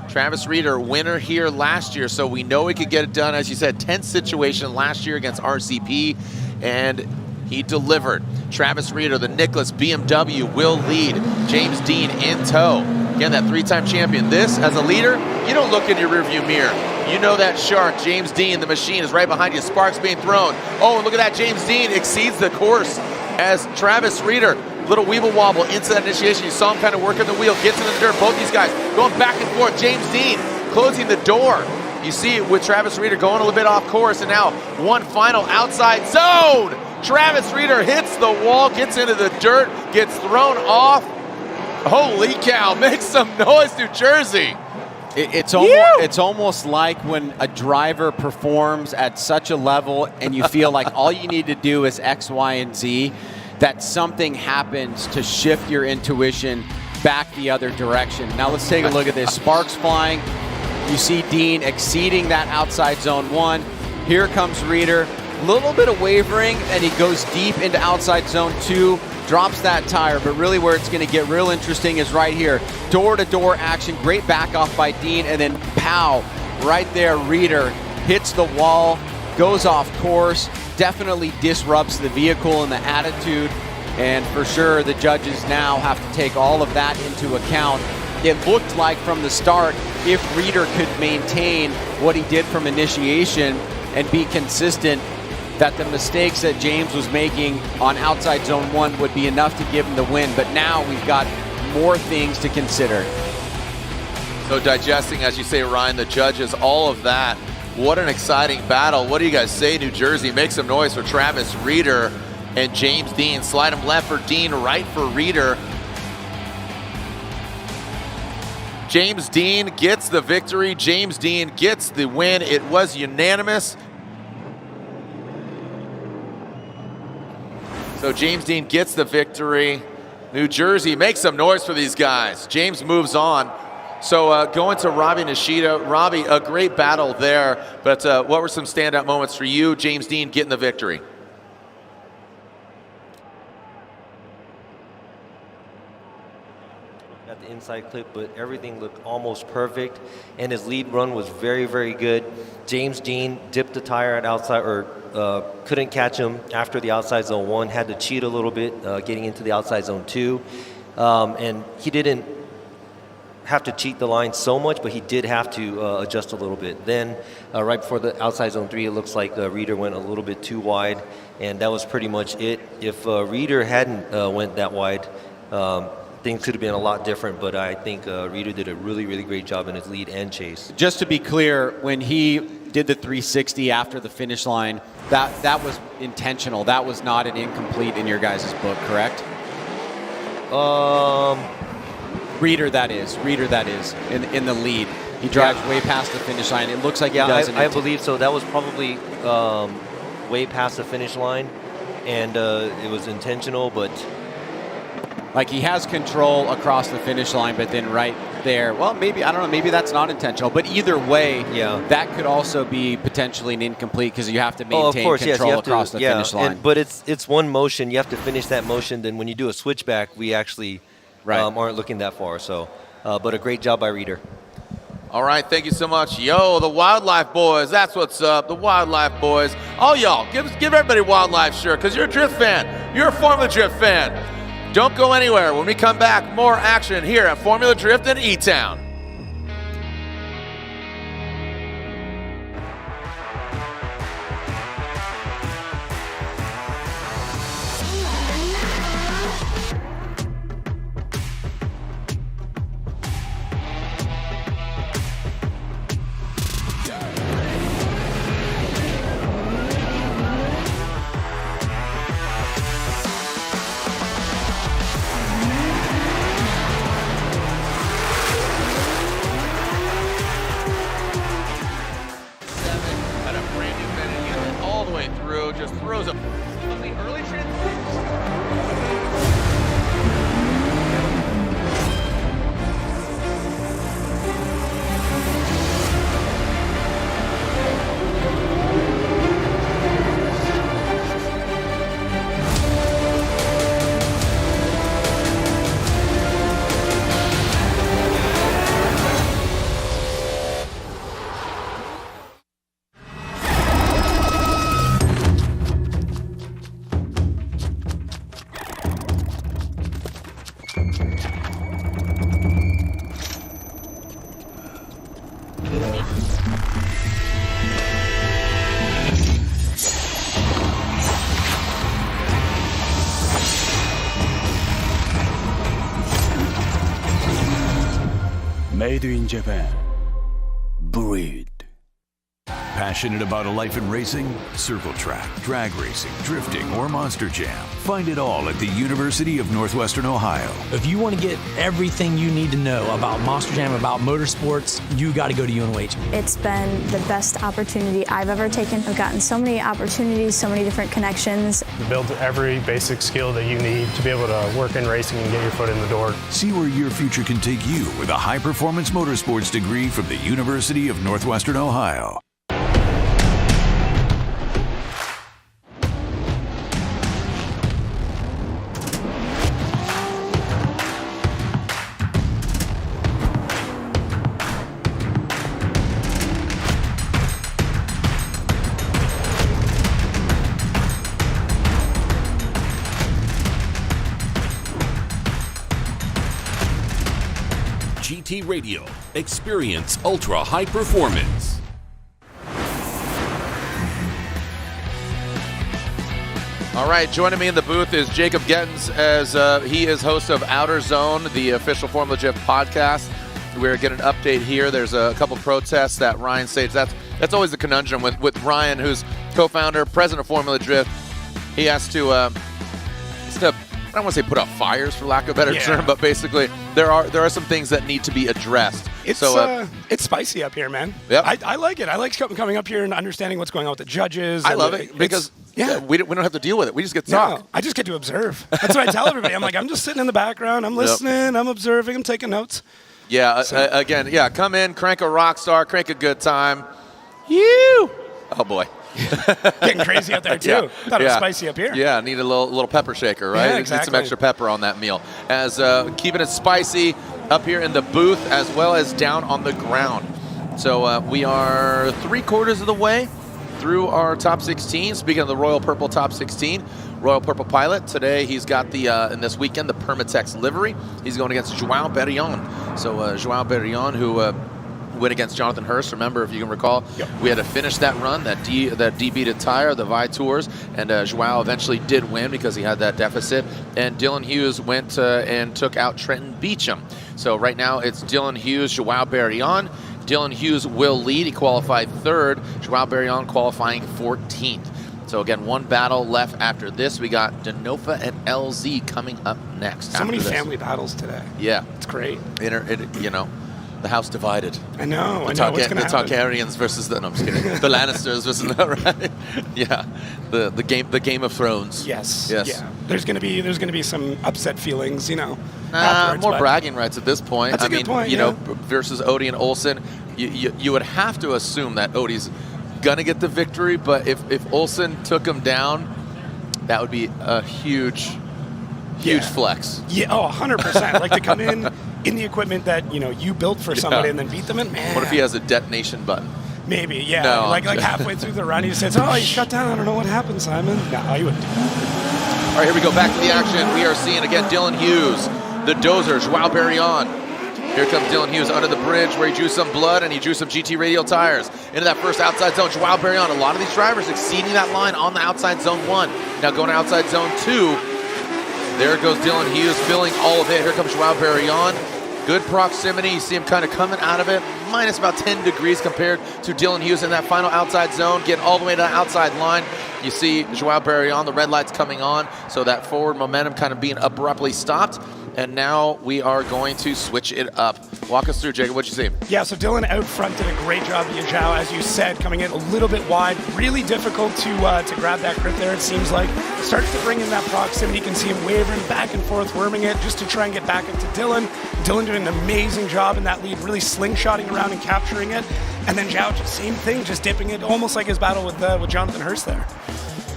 Travis Reeder, winner here last year, so we know he could get it done. As you said, tense situation last year against RCP, and he delivered. Travis Reeder, the Nicholas BMW, will lead. James Deane in tow. Again, that 3-time champion. This, as a leader, you don't look in your rearview mirror. You know that shark, James Deane, the machine, is right behind you. Sparks being thrown. Oh, and look at that. James Deane exceeds the course as Travis Reeder, little weeble wobble into that initiation. You saw him kind of working the wheel, gets into the dirt. Both these guys going back and forth. James Deane closing the door. You see it with Travis Reeder going a little bit off course, and now one final outside zone. Travis Reeder hits the wall, gets into the dirt, gets thrown off. Holy cow, make some noise, New Jersey. It's almost like when a driver performs at such a level and you feel like all you need to do is X, Y, and Z, that something happens to shift your intuition back the other direction. Now let's take a look at this. Sparks flying. You see Deane exceeding that outside zone 1. Here comes Reeder. A little bit of wavering, and he goes deep into outside zone 2. Drops that tire, but really where it's going to get real interesting is right here. Door-to-door action, great back off by Deane, and then pow, right there, Reeder hits the wall, goes off course, definitely disrupts the vehicle and the attitude, and for sure the judges now have to take all of that into account. It looked like from the start, if Reeder could maintain what he did from initiation and be consistent, that the mistakes that James was making on outside zone 1 would be enough to give him the win. But now we've got more things to consider. So digesting, as you say, Ryan, the judges, all of that. What an exciting battle. What do you guys say, New Jersey? Make some noise for Travis Reeder and James Deane. Slide him left for Deane, right for Reeder. James Deane gets the victory. James Deane gets the win. It was unanimous. So James Deane gets the victory. New Jersey, make some noise for these guys. James moves on. So going to Robbie Nishida. Robbie, a great battle there, but what were some standout moments for you, James Deane, getting the victory? At the inside clip, but everything looked almost perfect, and his lead run was very, very good. James Deane dipped the tire at outside, or couldn't catch him after the outside zone 1, had to cheat a little bit getting into the outside zone 2, and he didn't have to cheat the line so much, but he did have to adjust a little bit. Then right before the outside zone 3, it looks like Reeder went a little bit too wide, and that was pretty much it. If Reeder hadn't went that wide, things could have been a lot different, but I think Reeder did a really, really great job in his lead and chase. Just to be clear, when he did the 360 after the finish line, that was intentional. That was not an incomplete in your guys' book, correct? Reeder, that is, in the lead. He drives way past the finish line. It looks like he does. I believe so. That was probably way past the finish line, and it was intentional, but... Like, he has control across the finish line, but then right there, well, maybe, I don't know, maybe that's not intentional. But either way, that could also be potentially an incomplete because you have to maintain control across the finish line. But it's one motion. You have to finish that motion. Then when you do a switchback, we actually aren't looking that far. So, but a great job by Reeder. All right, thank you so much. Yo, the Wildlife Boys, that's what's up, the Wildlife Boys. All y'all, give everybody a Wildlife shirt because you're a Drift fan. You're a Formula Drift fan. Don't go anywhere. When we come back, more action here at Formula Drift in E-Town. Just throws a early Made in Japan. Breed. Passionate about a life in racing? Circle track, drag racing, drifting, or Monster Jam. Find it all at the University of Northwestern Ohio. If you want to get everything you need to know about Monster Jam, about motorsports, you got to go to UNOH. It's been the best opportunity I've ever taken. I've gotten so many opportunities, so many different connections. You build every basic skill that you need to be able to work in racing and get your foot in the door. See where your future can take you with a high-performance motorsports degree from the University of Northwestern Ohio. GT Radio. Experience ultra high performance. All right, joining me in the booth is Jacob Gettens, as he is host of Outer Zone, the official Formula Drift podcast. we're getting an update here. There's a couple protests that Ryan staged. That's always the conundrum with Ryan, who's co-founder, president of Formula Drift. He has to, I don't want to say put out fires, for lack of a better term, but basically there are some things that need to be addressed. It's spicy up here, man. Yep. I like it. I like coming up here and understanding what's going on with the judges. I love it because we don't have to deal with it. We just get to talk. No, I just get to observe. That's what I tell everybody. I'm like, I'm just sitting in the background. I'm listening. I'm observing. I'm taking notes. Yeah, again, come in, crank a rock star, crank a good time. You. Oh, boy. Getting crazy out there, too. Thought it was spicy up here. Yeah, need a little pepper shaker, right? Yeah, exactly. Need some extra pepper on that meal. As keeping it spicy up here in the booth as well as down on the ground. So we are 3/4 of the way through our top 16. Speaking of the Royal Purple top 16, Royal Purple pilot. Today he's got in this weekend, the Permatex livery. He's going against João Barion. So João Barion, who went against Jonathan Hurst. Remember, if you can recall, we had to finish that run, that D-beaded tire, the Tours, and João eventually did win because he had that deficit. And Dylan Hughes went and took out Trenton Beecham. So right now it's Dylan Hughes, João Barion. Dylan Hughes will lead. He qualified 3rd. João Barion qualifying 14th. So again, one battle left after this. We got Denofa and LZ coming up next. So many family battles today. Yeah. It's great. The house divided. I know. The Targaryens versus no, I'm just kidding. The Lannisters versus right? Yeah. The Game of Thrones. Yes. Yeah. There's gonna be some upset feelings, more bragging rights at this point. That's a good point. Versus Odie and Olsen, you would have to assume that Odie's gonna get the victory, but if Olsen took him down, that would be a huge flex. Yeah. Oh, 100%. Like to come in the equipment that you built for somebody and then beat them in. Man. What if he has a detonation button? Maybe. Yeah. No, like halfway through the run, he says, "Oh, you shut down. I don't know what happened, Simon." No, you wouldn't do that. All right, here we go. Back to the action. We are seeing again Dylan Hughes, the Dozer, João Barion. Here comes Dylan Hughes under the bridge where he drew some blood and he drew some GT radial tires. Into that first outside zone, João Barion. A lot of these drivers exceeding that line on the outside zone 1. Now going to outside zone 2. There goes Dylan Hughes filling all of it. Here comes João Barion. Good proximity. You see him kind of coming out of it. Minus about 10 degrees compared to Dylan Hughes in that final outside zone. Getting all the way to the outside line. You see João Barion, the red light's coming on. So that forward momentum kind of being abruptly stopped. And now we are going to switch it up. Walk us through, Jacob. What'd you see? Yeah, so Dylan out front did a great job via Zhao, as you said, coming in a little bit wide. Really difficult to grab that grip there, it seems like. Starts to bring in that proximity. You can see him wavering back and forth, worming it just to try and get back into Dylan. Dylan doing an amazing job in that lead, really slingshotting around and capturing it. And then Zhao, just same thing, just dipping it, almost like his battle with Jonathan Hurst there.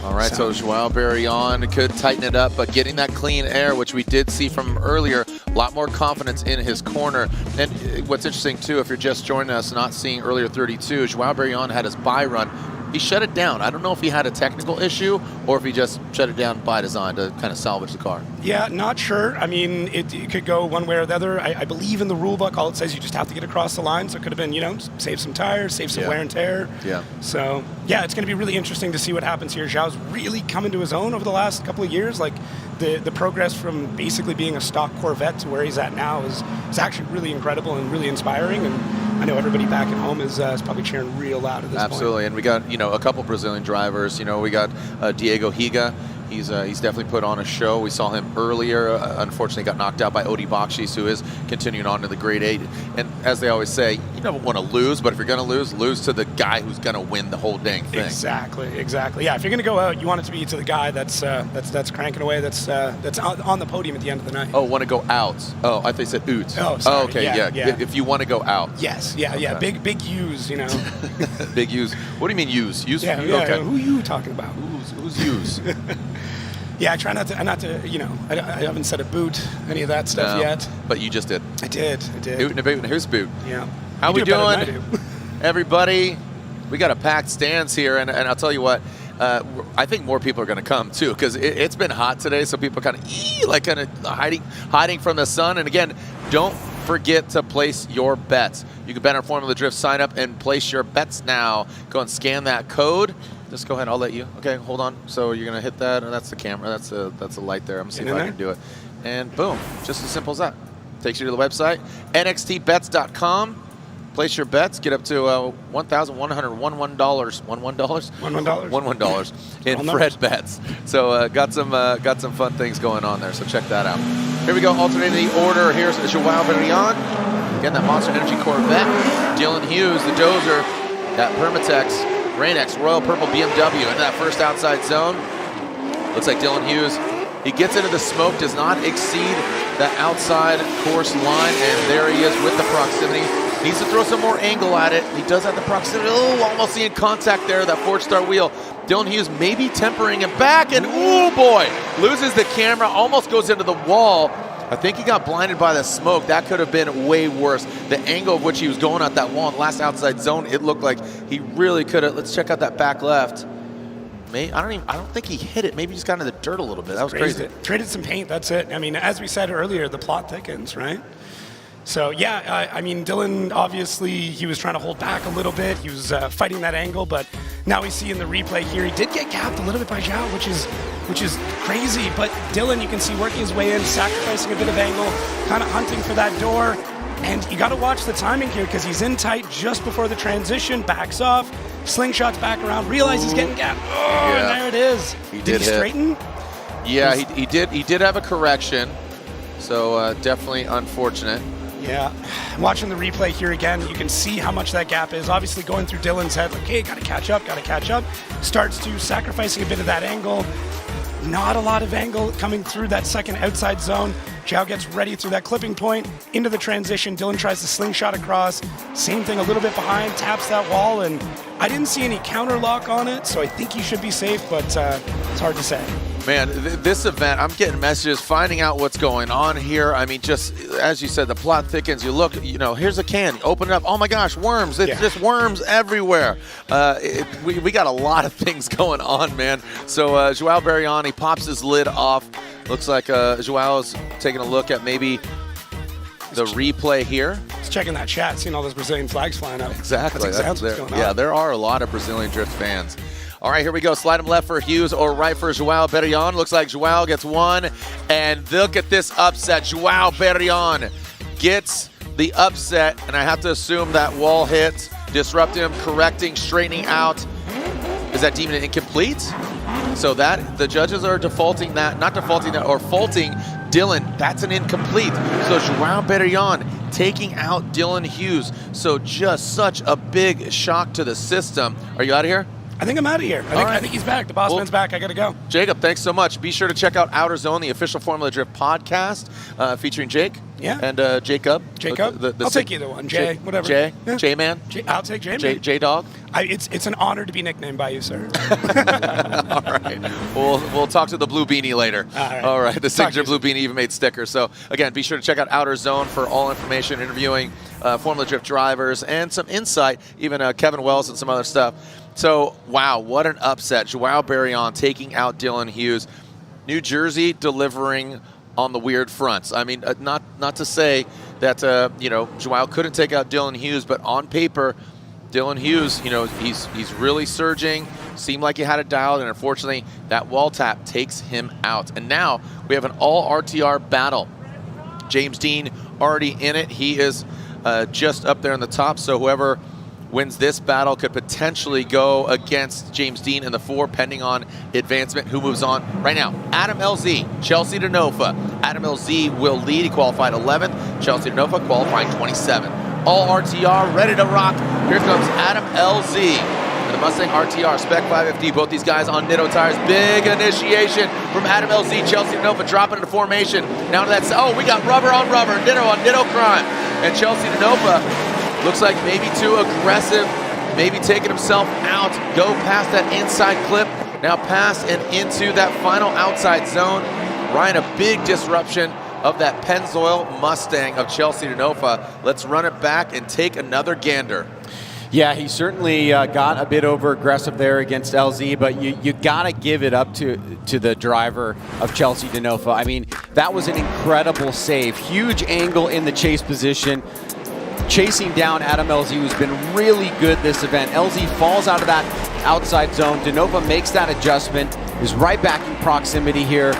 All right, so João Barion could tighten it up, but getting that clean air, which we did see from him earlier, a lot more confidence in his corner. And what's interesting, too, if you're just joining us, not seeing earlier 32, João Barion had his bye run. He shut it down. I don't know if he had a technical issue or if he just shut it down by design to kind of salvage the car. Yeah, not sure. I mean, it could go one way or the other. I believe in the rule book, all it says you just have to get across the line. So it could have been, save some tires, save some wear and tear. Yeah. So, yeah, it's going to be really interesting to see what happens here. Zhao's really come into his own over the last couple of years. Like, the progress from basically being a stock Corvette to where he's at now is actually really incredible and really inspiring. And I know everybody back at home is probably cheering real loud at this point. Absolutely, and we got a couple Brazilian drivers. We got Diego Higa. He's definitely put on a show. We saw him earlier. Unfortunately, got knocked out by Odi Bakchis, who is continuing on to the Grade 8. And as they always say, you don't want to lose, but if you're going to lose to the guy who's going to win the whole dang thing. Exactly. Yeah, if you're going to go out, you want it to be to the guy that's cranking away, that's on the podium at the end of the night. Oh, want to go out? Oh, I thought you said oot. Oh, sorry. Oh, okay, yeah. If you want to go out. Yes. Yeah. Big use. Big use. What do you mean use? Use. Yeah. Okay. Who are you talking about? Who's use? Yeah, I try not to. I haven't said a boot, any of that stuff yet. But you just did. I did. Oot and a boot and who's boot? Yeah. How we doing, everybody? We got a packed stands here, and I'll tell you what. I think more people are going to come too because it's been hot today, so people are kind of hiding from the sun. And again, don't forget to place your bets. You can bet on Formula Drift. Sign up and place your bets now. Go and scan that code. Just go ahead. I'll let you. Okay, hold on. So you're gonna hit that, and that's the camera. That's a light there. I'm gonna see if I can do it. And boom, just as simple as that. Takes you to the website, nxtbets.com. Place your bets. Get up to $1,111. $11 in Fred bets. So got some fun things going on there. So check that out. Here we go. Alternating the order. Here's Joao Barion. Again, that Monster Energy Corvette. Dylan Hughes, the Dozer. That Permatex Rain-X Royal Purple BMW into that first outside zone. Looks like Dylan Hughes. He gets into the smoke. Does not exceed that outside course line. And there he is with the proximity. Needs to throw some more angle at it. He does have the proximity. Oh, almost seeing contact there, that forward start wheel. Dylan Hughes maybe tempering him back, and oh boy, loses the camera, almost goes into the wall. I think he got blinded by the smoke. That could have been way worse. The angle of which he was going at that wall in the last outside zone, it looked like he really could have. Let's check out that back left. I don't think he hit it. Maybe he just got into the dirt a little bit. That was crazy. Traded some paint, that's it. I mean, as we said earlier, the plot thickens, right? So, yeah, I mean, Dylan, obviously, he was trying to hold back a little bit. He was fighting that angle, but now we see in the replay here, he did get gapped a little bit by Zhao, which is crazy. But Dylan, you can see working his way in, sacrificing a bit of angle, kind of hunting for that door. And you got to watch the timing here because he's in tight just before the transition, backs off, slingshots back around, realizes he's getting gapped. Oh, yeah. And there it is. Did he straighten? Yeah, he did have a correction. So definitely unfortunate. Yeah, watching the replay here again, you can see how much that gap is. Obviously going through Dylan's head, like, hey, gotta catch up. Starts to sacrificing a bit of that angle. Not a lot of angle coming through that second outside zone. Zhao gets ready through that clipping point, into the transition. Dylan tries to slingshot across. Same thing, a little bit behind, taps that wall, and I didn't see any counter lock on it, so I think he should be safe, but it's hard to say. Man, this event, I'm getting messages, finding out what's going on here. I mean, just as you said, the plot thickens. You look, here's a can. You open it up. Oh my gosh, worms. It's just worms everywhere. We got a lot of things going on, man. So Joao Barion, he pops his lid off. Looks like Joao's taking a look at maybe the replay here. Just checking that chat, seeing all those Brazilian flags flying up. Exactly. That's exactly what's going on. Yeah, there are a lot of Brazilian drift fans. All right, here we go. Slide him left for Hughes or right for Joao Barion. Looks like Joao gets one. And look at this upset. Joao Barion gets the upset. And I have to assume that wall hit, disrupting him, correcting, straightening out. Is that deemed incomplete? So that the judges are faulting Dylan. That's an incomplete. So Joao Barion taking out Dylan Hughes. So just such a big shock to the system. Are you out of here? I think I'm out of here. I think he's back. The boss man's back. I got to go. Jacob, thanks so much. Be sure to check out Outer Zone, the official Formula Drift podcast, featuring Jake. Yeah. And Jacob. I'll take either one. Jay, whatever. Jay? Yeah. J-Man? I'll take J-Man. J-Dog? It's an honor to be nicknamed by you, sir. All right. We'll talk to the Blue Beanie later. All right. The signature Blue Beanie even made stickers. So, again, be sure to check out Outer Zone for all information, interviewing Formula Drift drivers, and some insight, even Kevin Wells and some other stuff. So, wow, what an upset. Joao Barion taking out Dylan Hughes. New Jersey delivering on the weird fronts. I mean, not to say that, Joao couldn't take out Dylan Hughes, but on paper, Dylan Hughes, he's really surging. Seemed like he had it dialed, and unfortunately, that wall tap takes him out. And now we have an all-RTR battle. James Deane already in it. He is just up there in the top, so whoever wins this battle could potentially go against James Deane in the 4, pending on advancement. Who moves on right now? Adam LZ, Chelsea Denofa. Adam LZ will lead. He qualified 11th. Chelsea Denofa qualifying 27. All RTR, ready to rock. Here comes Adam LZ in the Mustang RTR Spec 550. Both these guys on Nitto tires. Big initiation from Adam LZ. Chelsea Denofa dropping into formation. Now to that. Oh, we got rubber on rubber. Nitto on Nitto crime. And Chelsea Denofa looks like maybe too aggressive, maybe taking himself out, go past that inside clip, now pass and into that final outside zone. Ryan, a big disruption of that Pennzoil Mustang of Chelsea Denofa. Let's run it back and take another gander. Yeah, he certainly got a bit over aggressive there against LZ, but you got to give it up to the driver of Chelsea Denofa. I mean, that was an incredible save. Huge angle in the chase position, chasing down Adam LZ, who's been really good this event. LZ falls out of that outside zone. Denofa makes that adjustment, is right back in proximity here.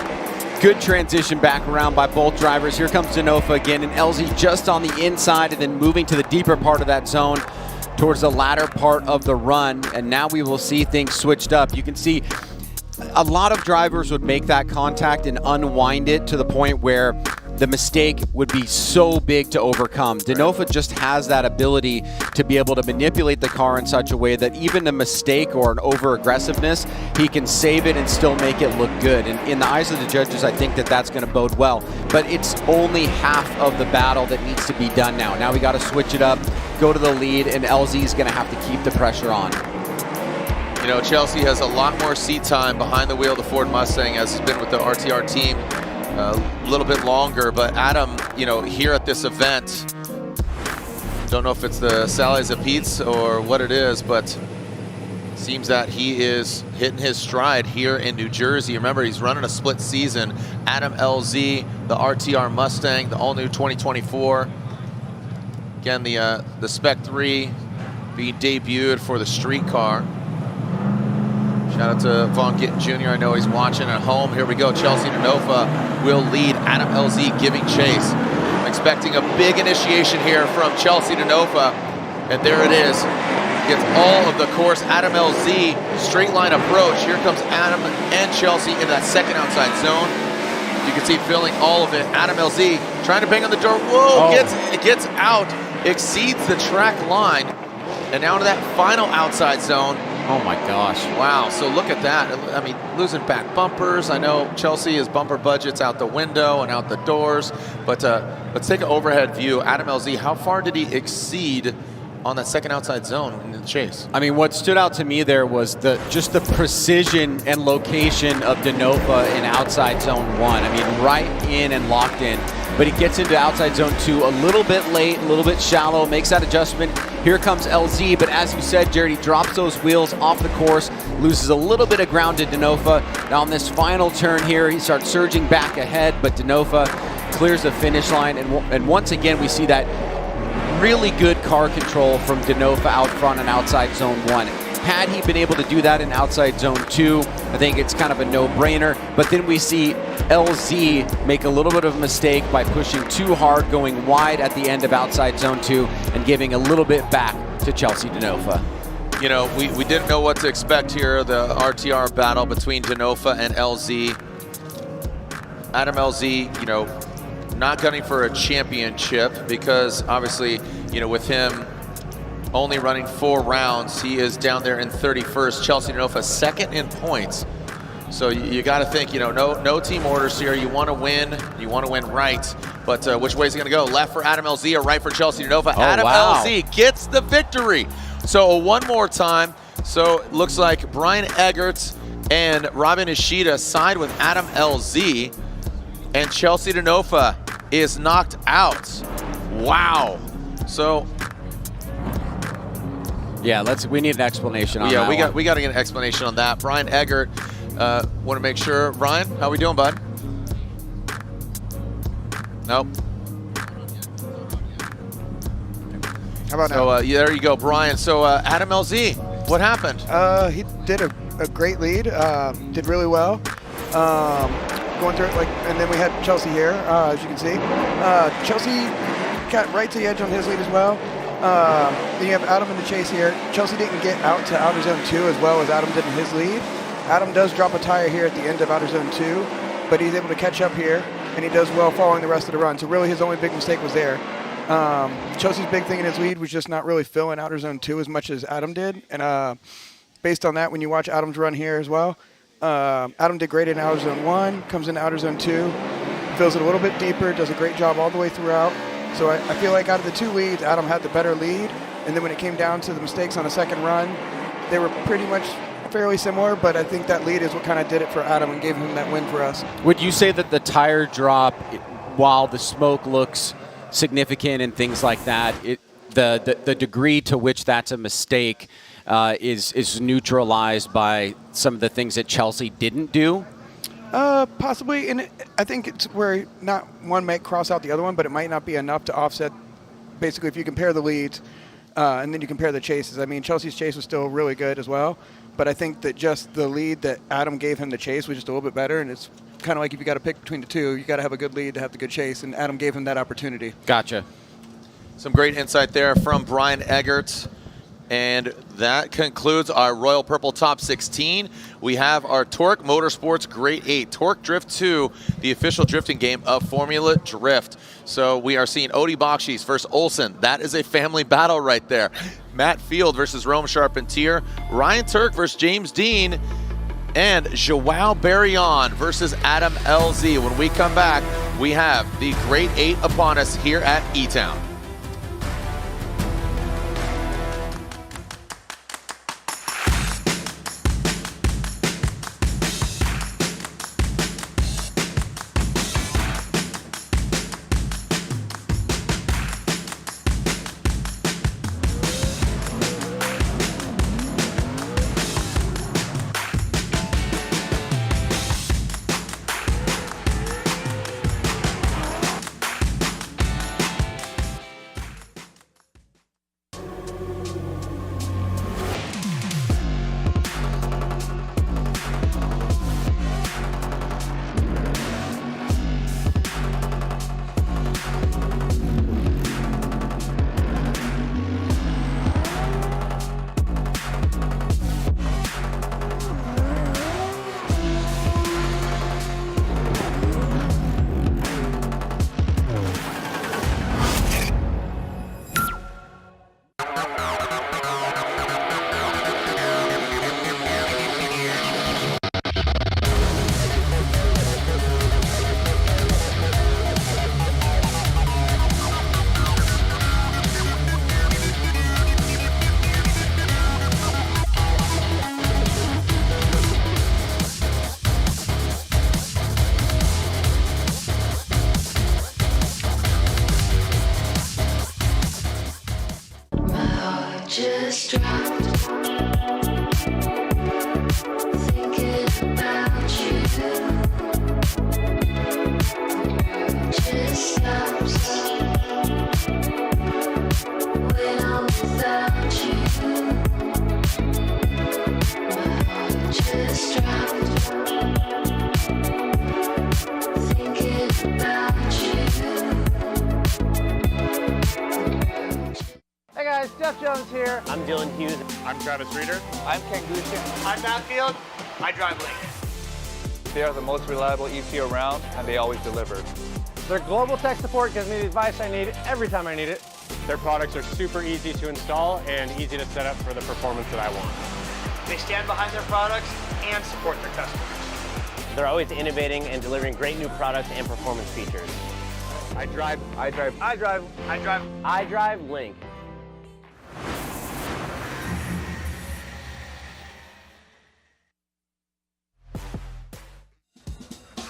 Good transition back around by both drivers. Here comes Denofa again, and LZ just on the inside and then moving to the deeper part of that zone towards the latter part of the run. And now we will see things switched up. You can see a lot of drivers would make that contact and unwind it to the point where the mistake would be so big to overcome. Denofa just has that ability to be able to manipulate the car in such a way that even a mistake or an over-aggressiveness, he can save it and still make it look good. And in the eyes of the judges, I think that that's going to bode well. But it's only half of the battle that needs to be done now. Now we got to switch it up, go to the lead, and LZ is going to have to keep the pressure on. You know, Chelsea has a lot more seat time behind the wheel of the Ford Mustang, as has been with the RTR team. A little bit longer, but Adam, you know, here at this event, don't know if it's the Sally's of Pete's or what it is, but seems that he is hitting his stride here in New Jersey. Remember, he's running a split season. Adam LZ, the RTR Mustang, the all-new 2024. Again, the Spec 3 being debuted for the street car. Shout out to Von Gittin Jr. I know he's watching at home. Here we go. Chelsea Denofa will lead. Adam LZ giving chase. I'm expecting a big initiation here from Chelsea Denofa. And there it is. Gets all of the course. Adam LZ, straight line approach. Here comes Adam and Chelsea in that second outside zone. You can see filling all of it. Adam LZ trying to bang on the door. Whoa, gets out, exceeds the track line. And now to that final outside zone. Oh my gosh. Wow, so look at that. I mean, losing back bumpers. I know Chelsea bumper budget's out the window and out the doors, but let's take an overhead view. Adam LZ, how far did he exceed on that second outside zone in the chase? I mean, what stood out to me there was just the precision and location of Denofa in outside zone 1. I mean, right in and locked in. But he gets into outside zone 2 a little bit late, a little bit shallow, makes that adjustment. Here comes LZ, but as you said, Jared, he drops those wheels off the course, loses a little bit of ground to Denofa. Now on this final turn here, he starts surging back ahead, but Denofa clears the finish line. And once again, we see that really good car control from Denofa out front and outside zone 1. Had he been able to do that in outside zone 2, I think it's kind of a no-brainer. But then we see LZ make a little bit of a mistake by pushing too hard, going wide at the end of outside zone 2 and giving a little bit back to Chelsea Denofa. You know, we didn't know what to expect here, the RTR battle between Denofa and LZ. Adam LZ, you know, not gunning for a championship because obviously, you know, with him only running 4 rounds, he is down there in 31st. Chelsea Denofa second in points. So you got to think, you know, no team orders here. You want to win right. But which way is he going to go? Left for Adam LZ or right for Chelsea Denofa? Oh, Adam wow. LZ gets the victory. So one more time. So it looks like Brian Eggert and Robin Ishida side with Adam LZ, and Chelsea Denofa is knocked out. Wow. So yeah, we need an explanation on that. Yeah, we got to get an explanation on that. Brian Eggert, want to make sure. Ryan, how we doing, bud? Nope. How about now? Yeah, there you go, Brian. So Adam LZ, what happened? He did a great lead. Did really well. Going through it and then we had Chelsea here, as you can see. Chelsea got right to the edge on his lead as well. Then you have Adam in the chase here. Chelsea didn't get out to outer zone 2 as well as Adam did in his lead. Adam does drop a tire here at the end of outer zone 2, but he's able to catch up here, and he does well following the rest of the run. So really his only big mistake was there. Chelsea's big thing in his lead was just not really filling outer zone 2 as much as Adam did. And based on that, when you watch Adam's run here as well, Adam did great in outer zone 1, comes into outer zone 2, fills it a little bit deeper, does a great job all the way throughout. So I feel like out of the 2 leads, Adam had the better lead. And then when it came down to the mistakes on the second run, they were pretty much fairly similar, but I think that lead is what kind of did it for Adam and gave him that win for us. Would you say that the tire drop, while the smoke looks significant and things like that, the degree to which that's a mistake is neutralized by some of the things that Chelsea didn't do? Possibly, and I think it's where not one might cross out the other one, but it might not be enough to offset. Basically, if you compare the leads and then you compare the chases. I mean, Chelsea's chase was still really good as well, but I think that just the lead that Adam gave him the chase was just a little bit better, and it's kind of like if you got to pick between the two, you got to have a good lead to have the good chase, and Adam gave him that opportunity. Gotcha. Some great insight there from Brian Eggert. And that concludes our Royal Purple Top 16. We have our Tuerck Motorsports Grade 8, Tuerck Drift 2, the official drifting game of Formula Drift. So we are seeing Odi Bakchis versus Olsen. That is a family battle right there. Matt Field versus Rome Charpentier. Ryan Tuerck versus James Deane. And Joao Barion versus Adam LZ. When we come back, we have the Grade 8 upon us here at E-Town. Just dropped, thinking about you. Just stops when I'm without you. My heart just dropped, thinking about you. Hey guys, Jeff Jones here. I'm Dylan Hughes. I'm Travis Reeder. I'm Ken Gushi. I'm Matt Field. I drive Link. They are the most reliable EC around, and they always deliver. Their global tech support gives me the advice I need every time I need it. Their products are super easy to install and easy to set up for the performance that I want. They stand behind their products and support their customers. They're always innovating and delivering great new products and performance features. I drive Link.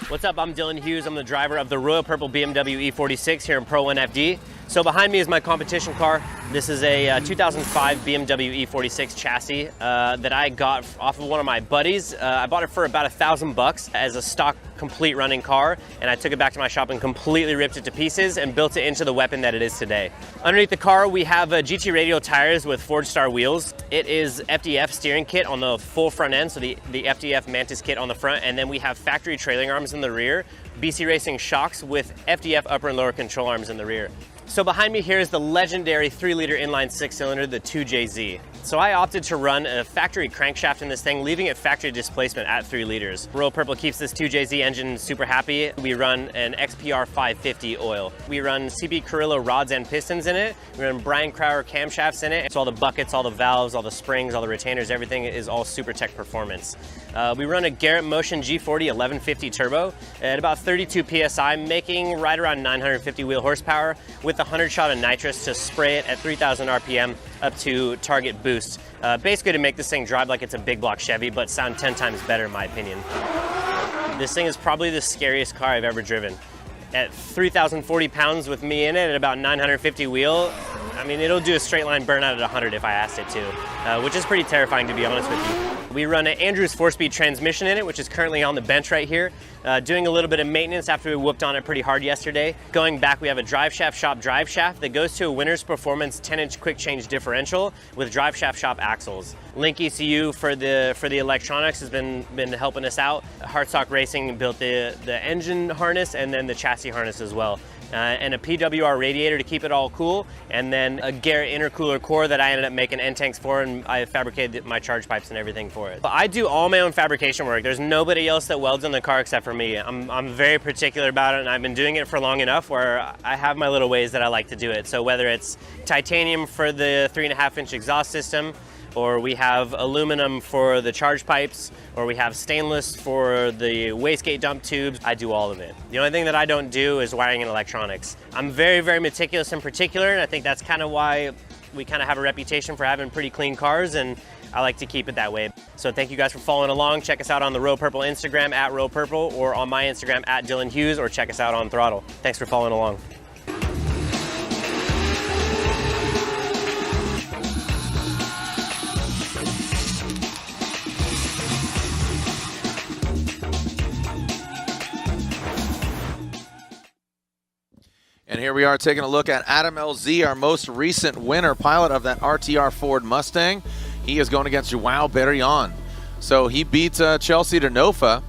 What's up, I'm Dylan Hughes. I'm the driver of the Royal Purple BMW E46 here in Pro 1 FD. So behind me is my competition car. This is a 2005 BMW E46 chassis that I got off of one of my buddies. I bought it for about $1,000 as a stock complete running car, and I took it back to my shop and completely ripped it to pieces and built it into the weapon that it is today. Underneath the car, we have GT radial tires with Forge Star wheels. It is FDF steering kit on the full front end, so the FDF Mantis kit on the front, and then we have factory trailing arms in the rear, BC Racing shocks with FDF upper and lower control arms in the rear. So behind me here is the legendary 3-liter inline 6-cylinder, the 2JZ. So I opted to run a factory crankshaft in this thing, leaving it factory displacement at 3 liters. Royal Purple keeps this 2JZ engine super happy. We run an XPR 550 oil. We run CB Carrillo rods and pistons in it. We run Brian Crowder camshafts in it. So all the buckets, all the valves, all the springs, all the retainers, everything is all Super Tech performance. We run a Garrett Motion G40 1150 turbo at about 32 PSI, making right around 950 wheel horsepower with 100 shot of nitrous to spray it at 3,000 RPM up to target boost. Basically to make this thing drive like it's a big block Chevy, but sound 10 times better in my opinion. This thing is probably the scariest car I've ever driven. At 3,040 pounds with me in it at about 950 wheel, I mean, it'll do a straight line burnout at 100 if I asked it to, which is pretty terrifying to be honest with you. We run an Andrews 4-speed transmission in it, which is currently on the bench right here. Doing a little bit of maintenance after we whooped on it pretty hard yesterday. Going back, we have a drive shaft shop drive shaft that goes to a Winner's Performance 10-inch quick change differential with drive shaft shop axles. Link ECU for the electronics has been helping us out. Hardstock Racing built the engine harness and then the chassis harness as well. And a PWR radiator to keep it all cool, and then a Garrett intercooler core that I ended up making end tanks for, and I fabricated my charge pipes and everything for it. But I do all my own fabrication work. There's nobody else that welds on the car except for me. I'm very particular about it, and I've been doing it for long enough where I have my little ways that I like to do it. So whether it's titanium for the 3.5-inch exhaust system, or we have aluminum for the charge pipes, or we have stainless for the wastegate dump tubes. I do all of it. The only thing that I don't do is wiring and electronics. I'm very, very meticulous in particular, and I think that's kind of why we kind of have a reputation for having pretty clean cars, and I like to keep it that way. So thank you guys for following along. Check us out on the Row Purple Instagram at Row Purple, or on my Instagram at Dylan Hughes, or check us out on Throttle. Thanks for following along. And here we are taking a look at Adam LZ, our most recent winner, pilot of that RTR Ford Mustang. He is going against Joao Barion. So he beat Chelsea Denofa.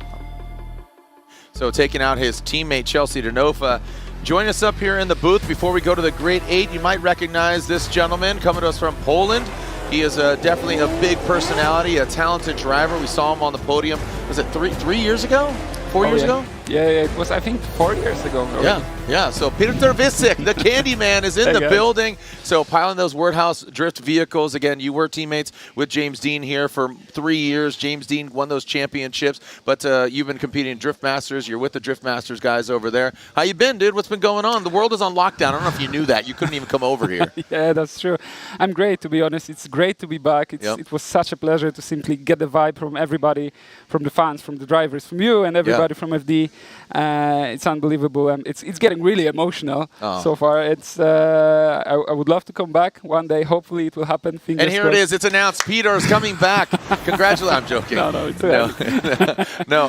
So taking out his teammate Chelsea Denofa. Join us up here in the booth before we go to the Grade 8. You might recognize this gentleman coming to us from Poland. He is definitely a big personality, a talented driver. We saw him on the podium. Was it three years ago? 4 years ago? Yeah, it was, I think, 4 years ago. Already. Yeah. So Peter Visik, the Candy Man, is in the building. So piloting those Wordhouse drift vehicles. Again, you were teammates with James Deane here for 3 years. James Deane won those championships, but you've been competing in Drift Masters. You're with the Drift Masters guys over there. How you been, dude? What's been going on? The world is on lockdown. I don't know if you knew that. You couldn't even come over here. Yeah, that's true. I'm great, to be honest. It's great to be back. It was such a pleasure to simply get the vibe from everybody, from the fans, from the drivers, from you, and everybody from FD. It's unbelievable. It's getting really emotional so far. It's I would love to come back one day. Hopefully it will happen. Fingers and here crossed. it is. It's announced. Peter is coming back. Congratulations. I'm joking. No, it's no.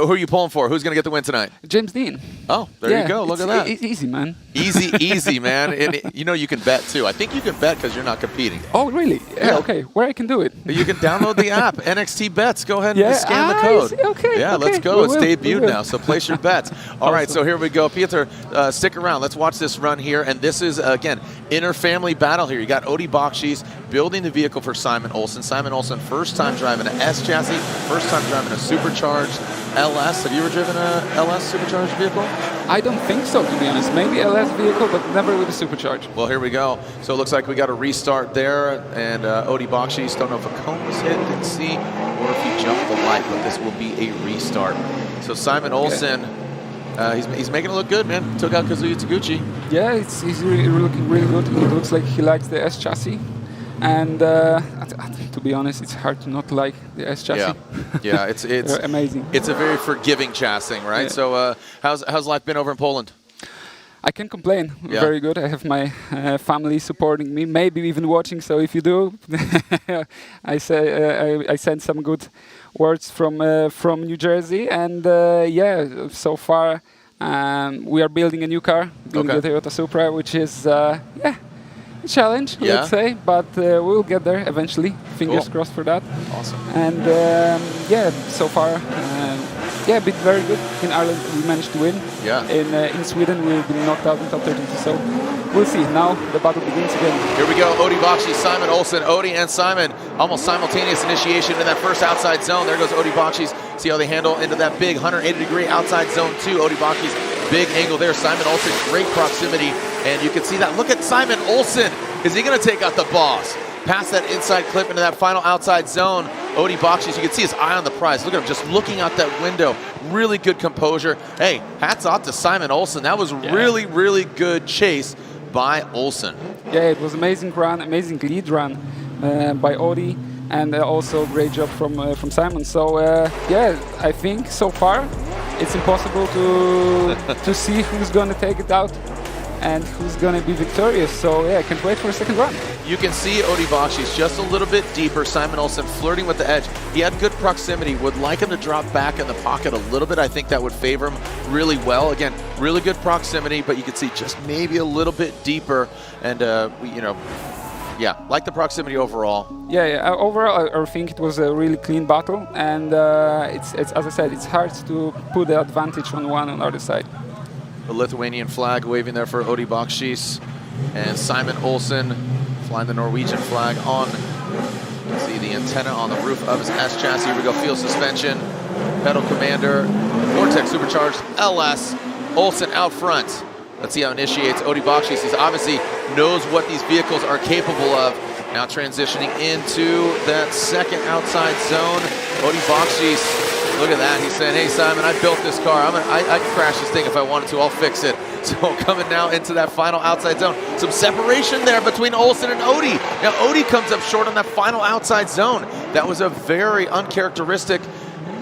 Who are you pulling for? Who's going to get the win tonight? James Deane. Oh, there you go. Look at that. Easy, man. Easy, man. You know you can bet too. I think you can bet because you're not competing. Oh, really? Yeah. Okay. Where I can do it? You can download the app. NXT Bets. Go ahead and scan the code. Okay. Yeah, let's go. It's debuted now, so place your bets. All right, so here we go. Peter, stick around. Let's watch this run here. And this is, again, inter-family battle here. You got Odi Bakchis building the vehicle for Simon Olsen. Simon Olsen, first time driving an S chassis, first time driving a supercharged LS. Have you ever driven a LS supercharged vehicle? I don't think so, to be honest. Maybe LS vehicle, but never with a supercharged. Well, here we go. So it looks like we got a restart there, and Odi Bakchis, don't know if a cone was hit, didn't see, or if he jumped the light, but this will be a restart. So Simon Olsen, he's making it look good, man. Took out Kazuya Taguchi. Yeah, he's really looking really good. It looks like he likes the S chassis. And to be honest, it's hard to not like the S chassis. Yeah, it's amazing. It's a very forgiving chassis, right? Yeah. So how's life been over in Poland? I can't complain. Yeah. Very good. I have my family supporting me, maybe even watching. So if you do, I send some good words from New Jersey. And yeah, so far we are building a new car, building the Toyota Supra, which is a challenge, let's say, but we'll get there eventually. Fingers crossed for that. Awesome. And yeah, so far. Yeah, been very good. In Ireland, we managed to win. Yeah. In Sweden, we've been knocked out in top 32. So we'll see. Now the battle begins again. Here we go. Odi Bakchis, Simon Olsen. Odi and Simon, almost simultaneous initiation in that first outside zone. There goes Odi Bakchis. See how they handle into that big 180-degree outside zone 2. Odi Bakchis, big angle there. Simon Olsen, great proximity. And you can see that. Look at Simon Olsen. Is he going to take out the boss? Past that inside clip into that final outside zone. Odi Bakchis, you can see his eye on the prize. Look at him just looking out that window. Really good composure. Hey, hats off to Simon Olsen. That was really, really good chase by Olsen. Yeah, it was amazing run, amazing lead run by Odi, and also great job from Simon. So yeah, I think so far it's impossible to see who's going to take it out. and who's going to be victorious. So yeah, I can't wait for a second run. You can see Odi Bakchis just a little bit deeper. Simon Olsen flirting with the edge. He had good proximity. Would like him to drop back in the pocket a little bit. I think that would favor him really well. Again, really good proximity, but you can see just maybe a little bit deeper. And, you know, yeah, like the proximity overall. Yeah. Overall, I think it was a really clean battle. And it's as I said, it's hard to put the advantage on one on the other side. The Lithuanian flag waving there for Odi Bakchis. And Simon Olsen flying the Norwegian flag on. You can see the antenna on the roof of his S chassis. Here we go, field suspension, pedal commander, Vortex supercharged LS. Olsen out front. Let's see how it initiates. Odi Bakchis, he obviously knows what these vehicles are capable of. Now transitioning into that second outside zone. Odi Bakchis, look at that. He's saying, hey Simon, I built this car. I can crash this thing if I wanted to, I'll fix it. So coming now into that final outside zone. Some separation there between Olsen and Odi. Now Odi comes up short on that final outside zone. That was a very uncharacteristic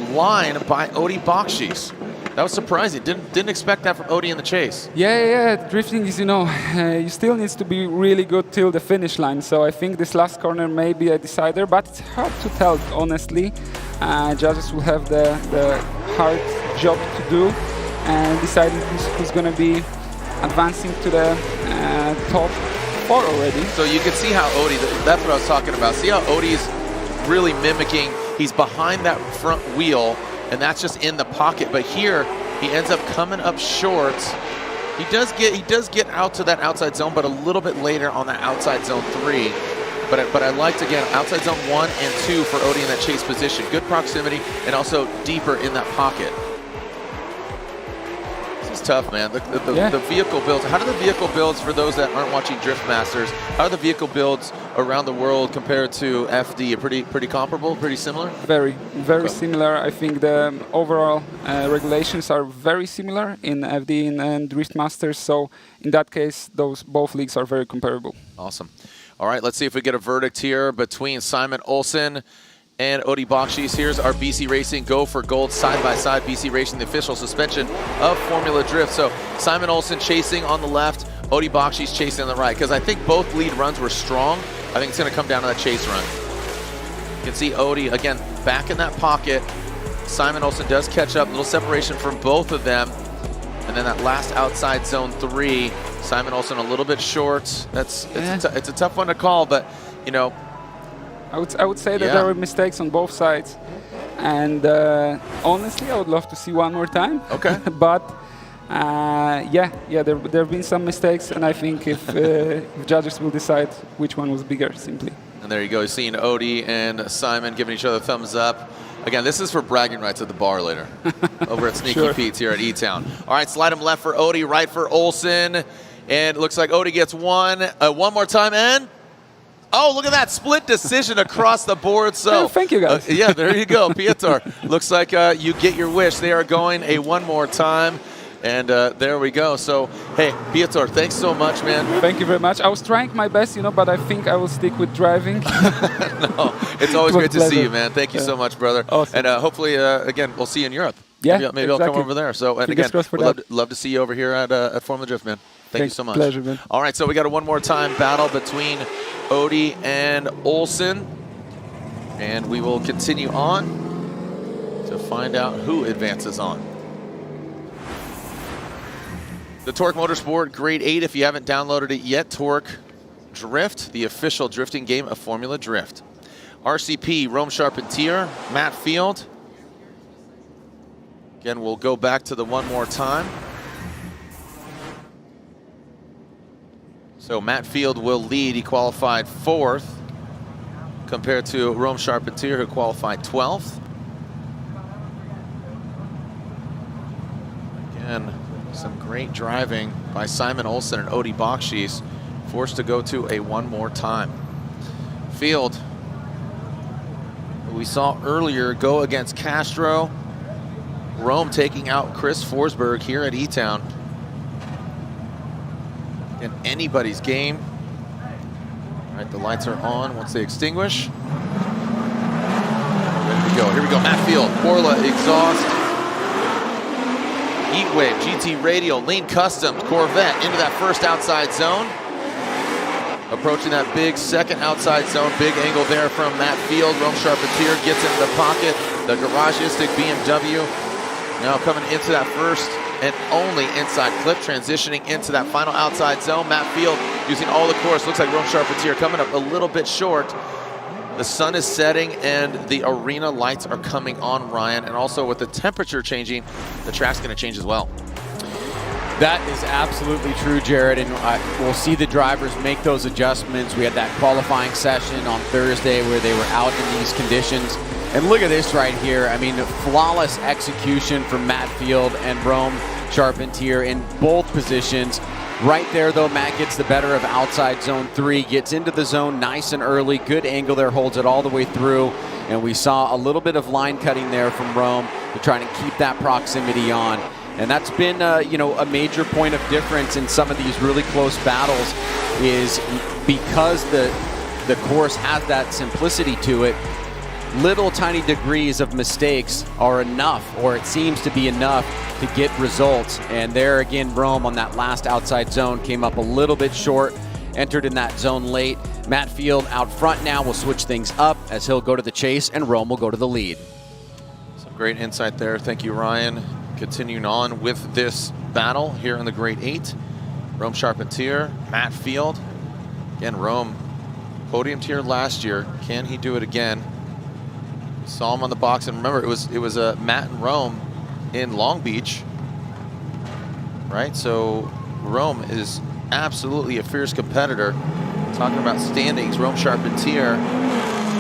line by Odi Bakchis. That was surprising. Didn't expect that from Odi in the chase. Yeah. Drifting is, you know, you still needs to be really good till the finish line. So I think this last corner may be a decider, but it's hard to tell, honestly. Judges will have the hard job to do and deciding who's going to be advancing to the top 4 already. So you can see how Odi, that's what I was talking about. See how Odi's really mimicking, he's behind that front wheel, and that's just in the pocket. But here, he ends up coming up short. He does get out to that outside zone, but a little bit later on that outside zone 3. But I liked, again, outside zone 1 and 2 for Odi in that chase position. Good proximity and also deeper in that pocket. This is tough, man. The vehicle builds. How do the vehicle builds, for those that aren't watching Drift Masters, how are the vehicle builds around the world compared to FD? Pretty comparable, pretty similar? Very similar. I think the overall regulations are very similar in FD and Drift Masters. So in that case, both leagues are very comparable. Awesome. All right, let's see if we get a verdict here between Simon Olsen and Odi Bakchis. Here's our BC Racing Go for Gold side-by-side. BC Racing, the official suspension of Formula Drift. So Simon Olsen chasing on the left, Odi Bakchis chasing on the right, because I think both lead runs were strong. I think it's going to come down to that chase run. You can see Odi, again, back in that pocket. Simon Olsen does catch up, a little separation from both of them. And then that last outside zone 3, Simon Olsen a little bit short. It's a tough one to call, but, you know, I would say that there were mistakes on both sides, and honestly, I would love to see one more time. Okay. But there have been some mistakes, and I think if judges will decide which one was bigger, simply. And there you go, seeing Odi and Simon giving each other thumbs up. Again, this is for bragging rights at the bar later, over at Sneaky Pete's here at E-Town. All right, slide him left for Odi, right for Olsen, and it looks like Odi gets one more time, and oh, look at that split decision across the board. So thank you, guys. Yeah, there you go, Piotr. Looks like you get your wish. They are going a one more time. And there we go. So, hey, Piotr, thanks so much, man. Thank you very much. I was trying my best, you know, but I think I will stick with driving. No, it's always great to see you, man. Thank you so much, brother. Awesome. And hopefully, again, we'll see you in Europe. Yeah, maybe I'll come over there. So, and Fingers again, we'd love to see you over here at Formula Drift, man. Thank you so much. Pleasure, man. All right, so we got a one more time battle between Odi and Olsen. And we will continue on to find out who advances on. The Tuerck Motorsport Grade 8, if you haven't downloaded it yet, Tuerck Drift, the official drifting game of Formula Drift. RCP, Rome Charpentier, Matt Field. Again, we'll go back to the one more time. So Matt Field will lead. He qualified 4th compared to Rome Charpentier, who qualified 12th. Again, some great driving by Simon Olsen and Odi Bakchis, forced to go to a one more time. Field, who we saw earlier go against Castro. Rome taking out Chris Forsberg here at E-Town. And anybody's game. All right, the lights are on once they extinguish. Ready to go. Here we go, Matt Field. Borla exhaust. Heatwave, GT Radial, Lean Customs, Corvette into that first outside zone. Approaching that big second outside zone, big angle there from Matt Field. Rome Charpentier gets into the pocket. The Garageistic BMW now coming into that first and only inside clip, transitioning into that final outside zone. Matt Field using all the course. Looks like Rome Charpentier coming up a little bit short. The sun is setting and the arena lights are coming on, Ryan. And also with the temperature changing, the track's going to change as well. That is absolutely true, Jared, and we'll see the drivers make those adjustments. We had that qualifying session on Thursday where they were out in these conditions. And look at this right here. I mean, flawless execution from Matt Field and Rome Charpentier in both positions. Right there, though, Matt gets the better of outside zone 3, gets into the zone nice and early. Good angle there, holds it all the way through. And we saw a little bit of line cutting there from Rome to try to keep that proximity on. And that's been, a major point of difference in some of these really close battles, is because the course has that simplicity to it. Little tiny degrees of mistakes are enough, or it seems to be enough, to get results. And there again, Rome on that last outside zone came up a little bit short, entered in that zone late. Matt Field out front now will switch things up as he'll go to the chase and Rome will go to the lead. Some great insight there. Thank you, Ryan. Continuing on with this battle here in the Grade 8. Rome Charpentier, Matt Field. Again, Rome podiumed here last year. Can he do it again? Saw him on the box, and remember, it was Matt and Rome in Long Beach, right? So Rome is absolutely a fierce competitor. Talking about standings, Rome Charpentier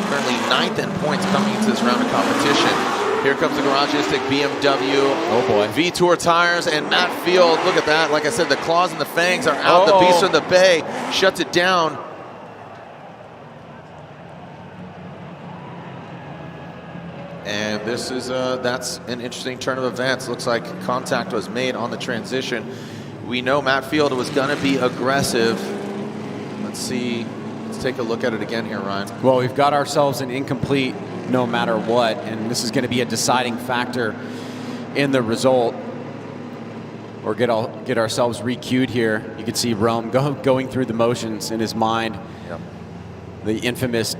currently 9th in points coming into this round of competition. Here comes the Garageistic BMW. Oh boy. V-Tour tires and Matt Field. Look at that. Like I said, the claws and the fangs are out. The beast from the bay shuts it down. And this is that's an interesting turn of events. Looks like contact was made on the transition. We know Matt Field was going to be aggressive. Let's see. Let's take a look at it again here, Ryan. Well, we've got ourselves an incomplete no matter what, and this is going to be a deciding factor in the result. Or get ourselves re-queued here. You can see Rome going through the motions in his mind. Yep. The infamous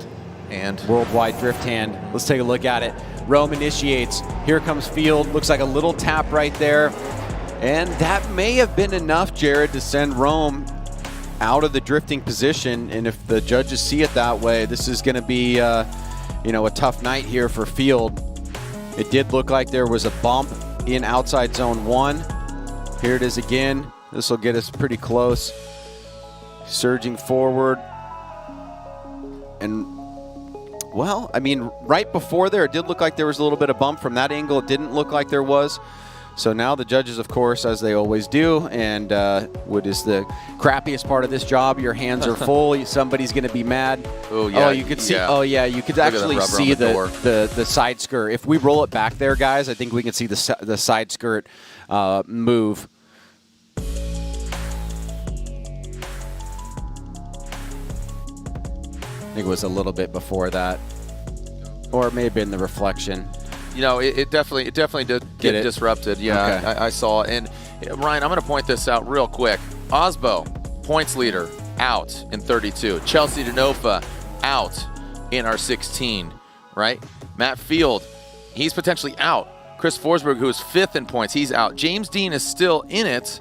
and worldwide drift hand. Let's take a look at it. Rome initiates. Here comes Field. Looks like a little tap right there. And that may have been enough, Jared, to send Rome out of the drifting position. And if the judges see it that way, this is going to be a tough night here for Field. It did look like there was a bump in outside zone 1. Here it is again. This will get us pretty close. Surging forward. And, well, I mean, right before there, it did look like there was a little bit of bump. From that angle, it didn't look like there was. So now the judges, of course, as they always do, and what is the crappiest part of this job, your hands are full, somebody's going to be mad. Oh, yeah. Oh, you could see, yeah. You could actually see the side skirt. If we roll it back there, guys, I think we can see the side skirt move. I think it was a little bit before that, or it may have been the reflection. It definitely did get disrupted. Yeah, okay. I saw. And Ryan, I'm going to point this out real quick. Osbo, points leader, out in 32. Chelsea Denofa, out in our 16. Right? Matt Field, he's potentially out. Chris Forsberg, who is 5th in points, he's out. James Deane is still in it,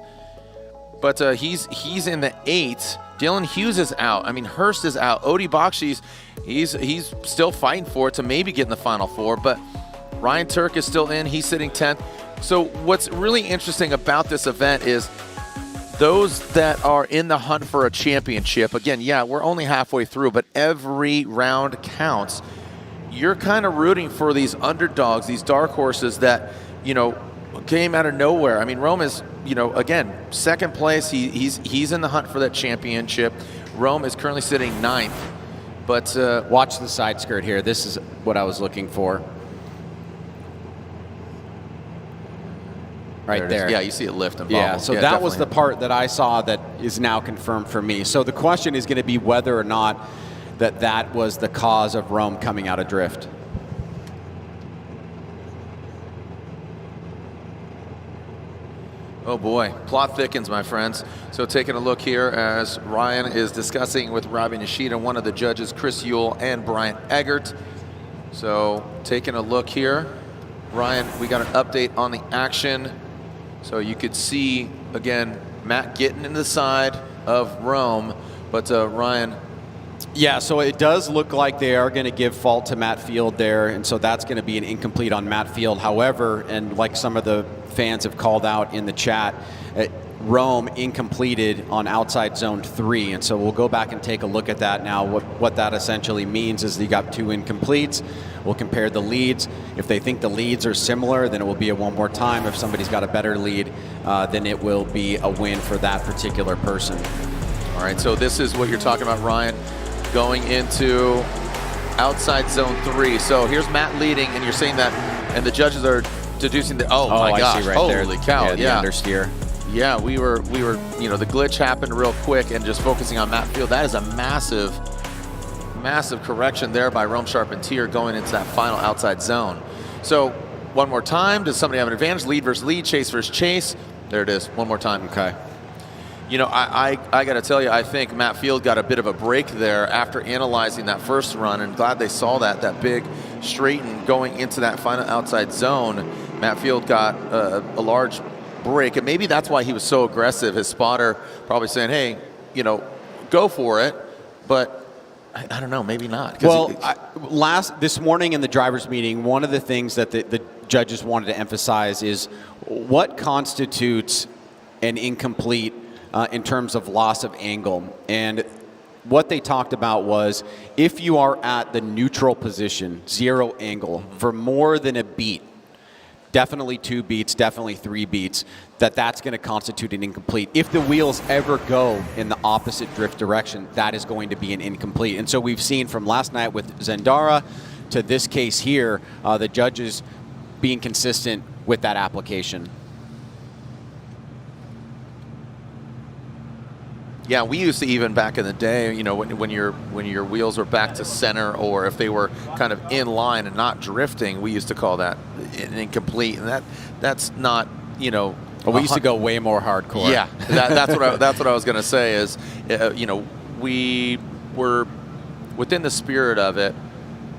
but he's in the 8. Dylan Hughes is out. I mean, Hurst is out. Odie Bakchis, he's still fighting for it to maybe get in the Final 4, but Ryan Tuerck is still in. He's sitting 10th. So what's really interesting about this event is those that are in the hunt for a championship, again, yeah, we're only halfway through, but every round counts. You're kind of rooting for these underdogs, these dark horses that, came out of nowhere. I mean, Rome is, again, 2nd place. He's in the hunt for that championship. Rome is currently sitting 9th. But watch the side skirt here. This is what I was looking for. Right there. Yeah, you see it lift and bobble. Yeah, so that was the part that I saw that is now confirmed for me. So the question is going to be whether or not that was the cause of Rome coming out of drift. Oh boy, plot thickens, my friends. So taking a look here as Ryan is discussing with Robbie Nishida, one of the judges, Chris Yule and Brian Eggert. So taking a look here, Ryan, we got an update on the action. So you could see, again, Matt getting into the side of Rome, but Ryan. Yeah, so it does look like they are going to give fault to Matt Field there, and so that's going to be an incomplete on Matt Field. However, and like some of the fans have called out in the chat, Rome incompleted on outside zone 3, and so we'll go back and take a look at that now. What that essentially means is you got 2 incompletes. We'll compare the leads. If they think the leads are similar, then it will be a one more time. If somebody's got a better lead, then it will be a win for that particular person. All right, so this is what you're talking about, Ryan, going into outside zone 3. So here's Matt leading, and you're saying that, and the judges are deducing that. Oh my gosh! I see right Holy there. cow! Yeah, the understeer. Yeah, we were, you know, the glitch happened real quick, and just focusing on Matt Field, that is a massive correction there by Rome Charpentier going into that final outside zone. So one more time, does somebody have an advantage? Lead versus lead, chase versus chase. There it is, one more time. Okay. You know, I got to tell you, I think Matt Field got a bit of a break there after analyzing that first run, and glad they saw that big straighten going into that final outside zone. Matt Field got a large break, and maybe that's why he was so aggressive. His spotter probably saying, hey, you know, go for it, but I don't know, maybe not. Well, this morning in the drivers' meeting, one of the things that the judges wanted to emphasize is what constitutes an incomplete in terms of loss of angle. And what they talked about was if you are at the neutral position, 0 angle, for more than a beat, definitely 2 beats, definitely 3 beats, that's going to constitute an incomplete. If the wheels ever go in the opposite drift direction, that is going to be an incomplete. And so we've seen from last night with Zendara to this case here, the judges being consistent with that application. Yeah, we used to, even back in the day, you know, when your wheels were back to center, or if they were kind of in line and not drifting, we used to call that an incomplete, and that's not, you know. Well, we used to go way more hardcore. Yeah, that's what I was going to say is, you know, we were within the spirit of it.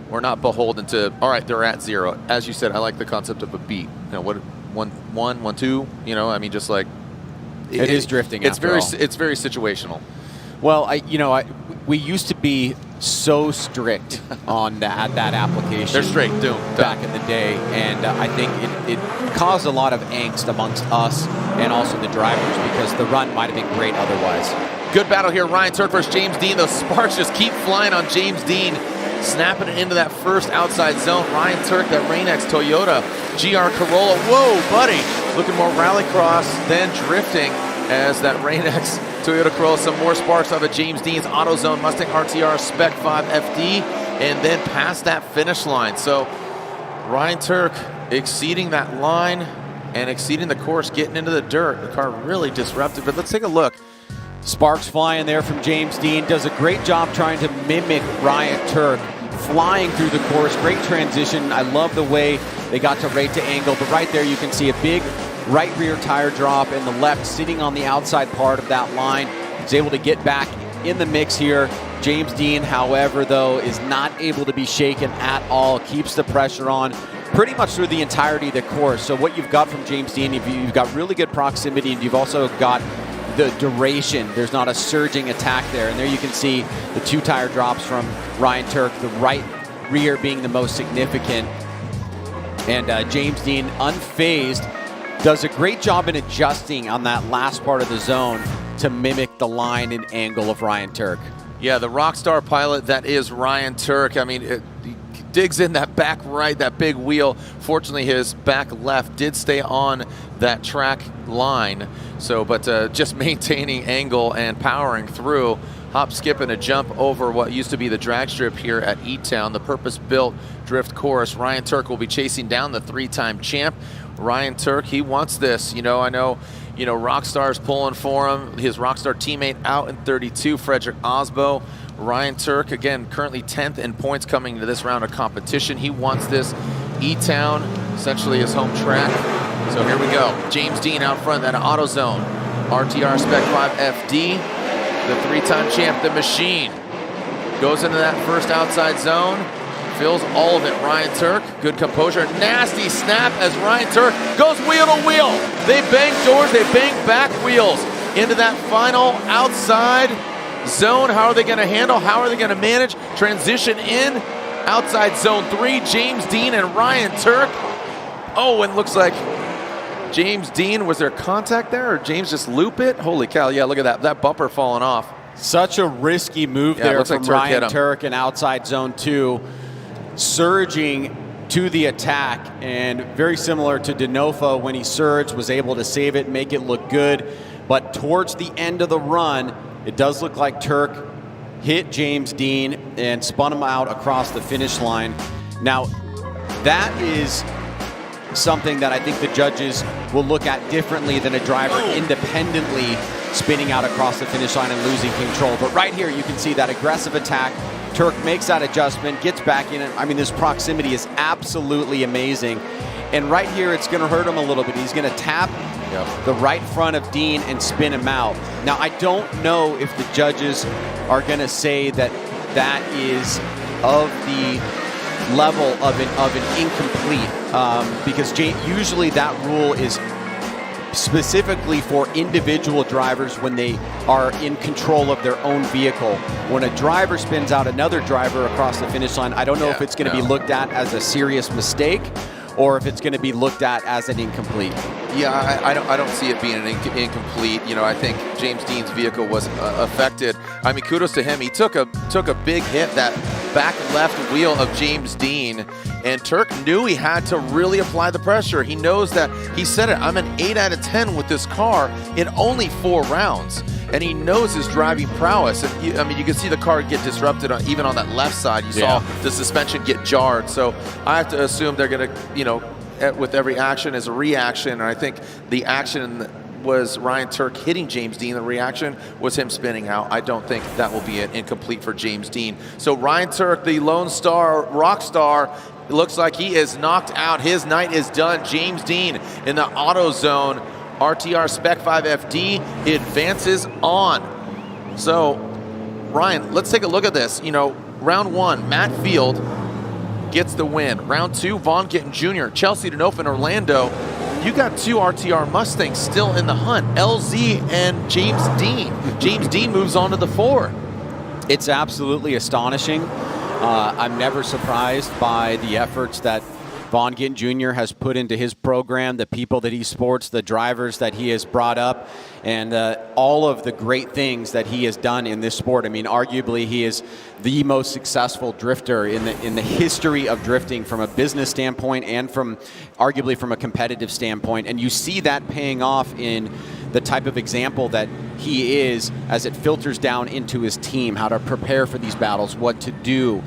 We're not beholden to, all right, they're at 0. As you said, I like the concept of a beat. You know, what 1, 2. You know, I mean, just like. It is drifting. It's very situational. Well, we used to be so strict on that application. They're straight doomed back in the day, and I think it caused a lot of angst amongst us and also the drivers because the run might have been great otherwise. Good battle here, Ryan Tuerck versus James Deane. Those sparks just keep flying on James Deane, snapping it into that first outside zone. Ryan Tuerck, that Rain-X Toyota GR Corolla. Whoa, buddy. Looking more rallycross than drifting as that Rain-X Toyota Corolla. Some more sparks of a James Deane's AutoZone Mustang RTR Spec 5 FD, and then past that finish line. So Ryan Tuerck exceeding that line and exceeding the course, getting into the dirt. The car really disrupted, but let's take a look. Sparks flying there from James Deane. Does a great job trying to mimic Ryan Tuerck, flying through the course. Great transition. I love the way they got to right to angle, but right there you can see a big right rear tire drop, and the left sitting on the outside part of that line. He's able to get back in the mix here. James Deane, however, though, is not able to be shaken at all. Keeps the pressure on pretty much through the entirety of the course. So what you've got from James Deane, you've got really good proximity, and you've also got the duration. There's not a surging attack there. And there you can see the 2 tire drops from Ryan Tuerck, the right rear being the most significant. And James Deane, unfazed, does a great job in adjusting on that last part of the zone to mimic the line and angle of Ryan Tuerck. Yeah, the rock star pilot that is Ryan Tuerck. I mean, he digs in that back right, that big wheel. Fortunately, his back left did stay on that track line. So, but just maintaining angle and powering through. Hop, skip, and a jump over what used to be the drag strip here at E-Town, the purpose-built drift course. Ryan Tuerck will be chasing down the 3-time champ. Ryan Tuerck, he wants this. You know, I know, you know, Rockstar's pulling for him. His Rockstar teammate out in 32, Frederick Osbo. Ryan Tuerck, again, currently 10th in points coming into this round of competition. He wants this. E-Town, essentially his home track. So here we go. James Deane out front, that AutoZone. RTR Spec 5 FD, the 3-time champ, the machine. Goes into that first outside zone, fills all of it. Ryan Tuerck, good composure. Nasty snap as Ryan Tuerck goes wheel to wheel. They bang doors, they bang back wheels into that final outside zone. How are they going to handle? How are they going to manage? Transition in, outside zone 3, James Deane and Ryan Tuerck. Oh, and looks like James Deane, was there contact there, or James just loop it? Holy cow, yeah, look at that bumper falling off. Such a risky move there from like Ryan Tuerck in outside zone 2, surging to the attack, and very similar to Denofa when he surged, was able to save it, make it look good. But towards the end of the run, it does look like Tuerck hit James Deane and spun him out across the finish line. Now, that is something that I think the judges will look at differently than a driver independently spinning out across the finish line and losing control. But right here, you can see that aggressive attack. Tuerck makes that adjustment, gets back in it. I mean, this proximity is absolutely amazing. And right here, it's going to hurt him a little bit. He's going to tap the right front of Deane and spin him out. Now, I don't know if the judges are going to say that that is of the level of an incomplete, because usually that rule is specifically for individual drivers when they are in control of their own vehicle. When a driver spins out another driver across the finish line, I don't know if it's going to be looked at as a serious mistake or if it's going to be looked at as an incomplete. Yeah, I don't see it being an incomplete. You know, I think James Deane's vehicle was affected. I mean, kudos to him. He took a big hit, that back left wheel of James Deane, and Tuerck knew he had to really apply the pressure. He knows that, he said it, I'm an 8 out of 10 with this car in only 4 rounds. And he knows his driving prowess. And I mean, you can see the car get disrupted even on that left side. You saw the suspension get jarred. So I have to assume they're going to, you know, with every action is a reaction. And I think the action was Ryan Tuerck hitting James Deane. The reaction was him spinning out. I don't think that will be an incomplete for James Deane. So Ryan Tuerck, the Lone Star rock star, it looks like he is knocked out. His night is done. James Deane in the AutoZone RTR Spec 5 FD advances on. So, Ryan, let's take a look at this. You know, round 1, Matt Field gets the win. Round 2, Vaughn Gittin Jr., Chelsea Denofa, and Orlando. You got 2 RTR Mustangs still in the hunt, LZ and James Deane. James Deane moves on to the 4. It's absolutely astonishing. I'm never surprised by the efforts that Vaughn Gittin Jr. has put into his program, the people that he sports, the drivers that he has brought up, and all of the great things that he has done in this sport. I mean, arguably, he is the most successful drifter in the history of drifting from a business standpoint and from arguably from a competitive standpoint. And you see that paying off in the type of example that he is as it filters down into his team, how to prepare for these battles, what to do.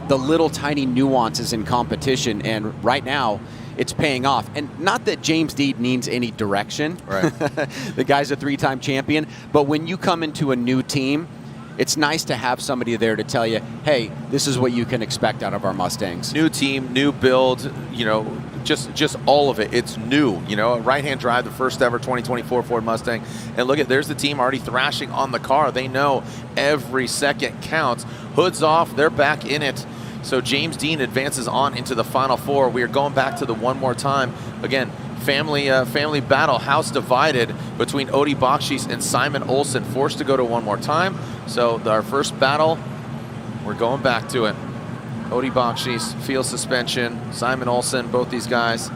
The little tiny nuances in competition, and right now it's paying off. And not that James Deane needs any direction. Right. The guy's a 3-time champion, but when you come into a new team, it's nice to have somebody there to tell you, hey, this is what you can expect out of our Mustangs. New team, new build, you know, just all of it. It's new, you know, a right-hand drive, the first ever 2024 Ford Mustang. And look at, there's the team already thrashing on the car. They know every second counts. Hood's off, they're back in it. So James Deane advances on into the Final 4. We are going back to the one more time. Again, family battle, house divided between Odi Bakchis and Simon Olsen, forced to go to one more time. So our first battle, we're going back to it. Odi Bakchis, field suspension, Simon Olsen, both these guys.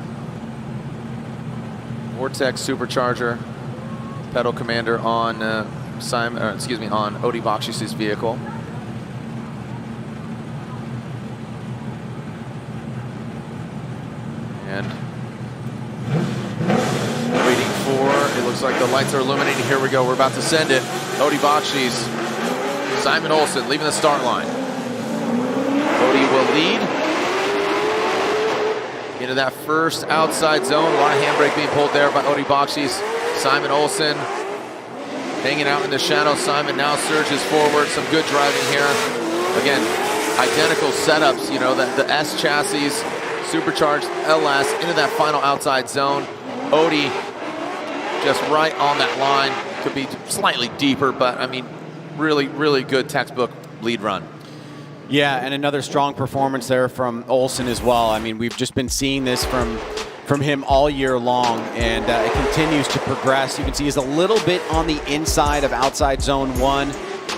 Vortex supercharger, pedal commander on on Odi Bakchis' vehicle. And waiting for, it looks like the lights are illuminating. Here we go, we're about to send it. Odi Bakchis, Simon Olsen leaving the start line. Odi will lead into that first outside zone. A lot of handbrake being pulled there by Odi Bakchis. Simon Olsen hanging out in the shadow. Simon now surges forward. Some good driving here. Again, identical setups, you know, the S chassis, supercharged LS into that final outside zone. Odie just right on that line. Could be slightly deeper, but I mean, really, really good textbook lead run. Yeah, and another strong performance there from Olsen as well. I mean, we've just been seeing this from him all year long, and it continues to progress. You can see he's a little bit on the inside of outside zone 1,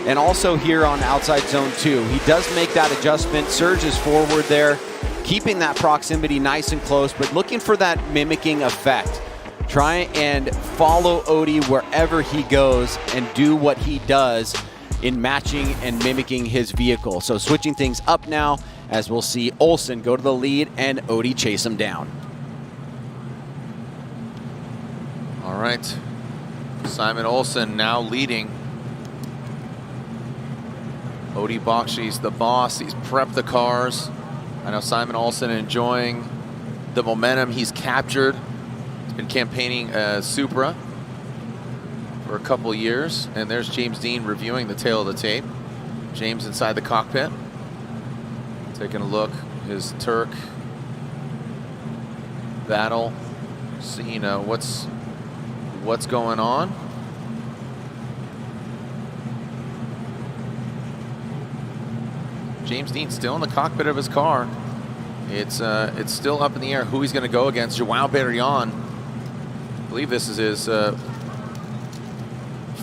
and also here on outside zone 2. He does make that adjustment, surges forward there, keeping that proximity nice and close, but looking for that mimicking effect. Try and follow Odie wherever he goes and do what he does in matching and mimicking his vehicle. So switching things up now, as we'll see Olsen go to the lead and Odie chase him down. All right, Simon Olsen now leading. Odie Bakchis, the boss, he's prepped the cars. I know Simon Olsen enjoying the momentum he's captured. He's been campaigning Supra for a couple years, and there's James Deane reviewing the tail of the tape. James inside the cockpit, taking a look, his Tuerck battle, seeing what's going on. James Deane still in the cockpit of his car. It's still up in the air who he's going to go against. Joao Barion, I believe this is his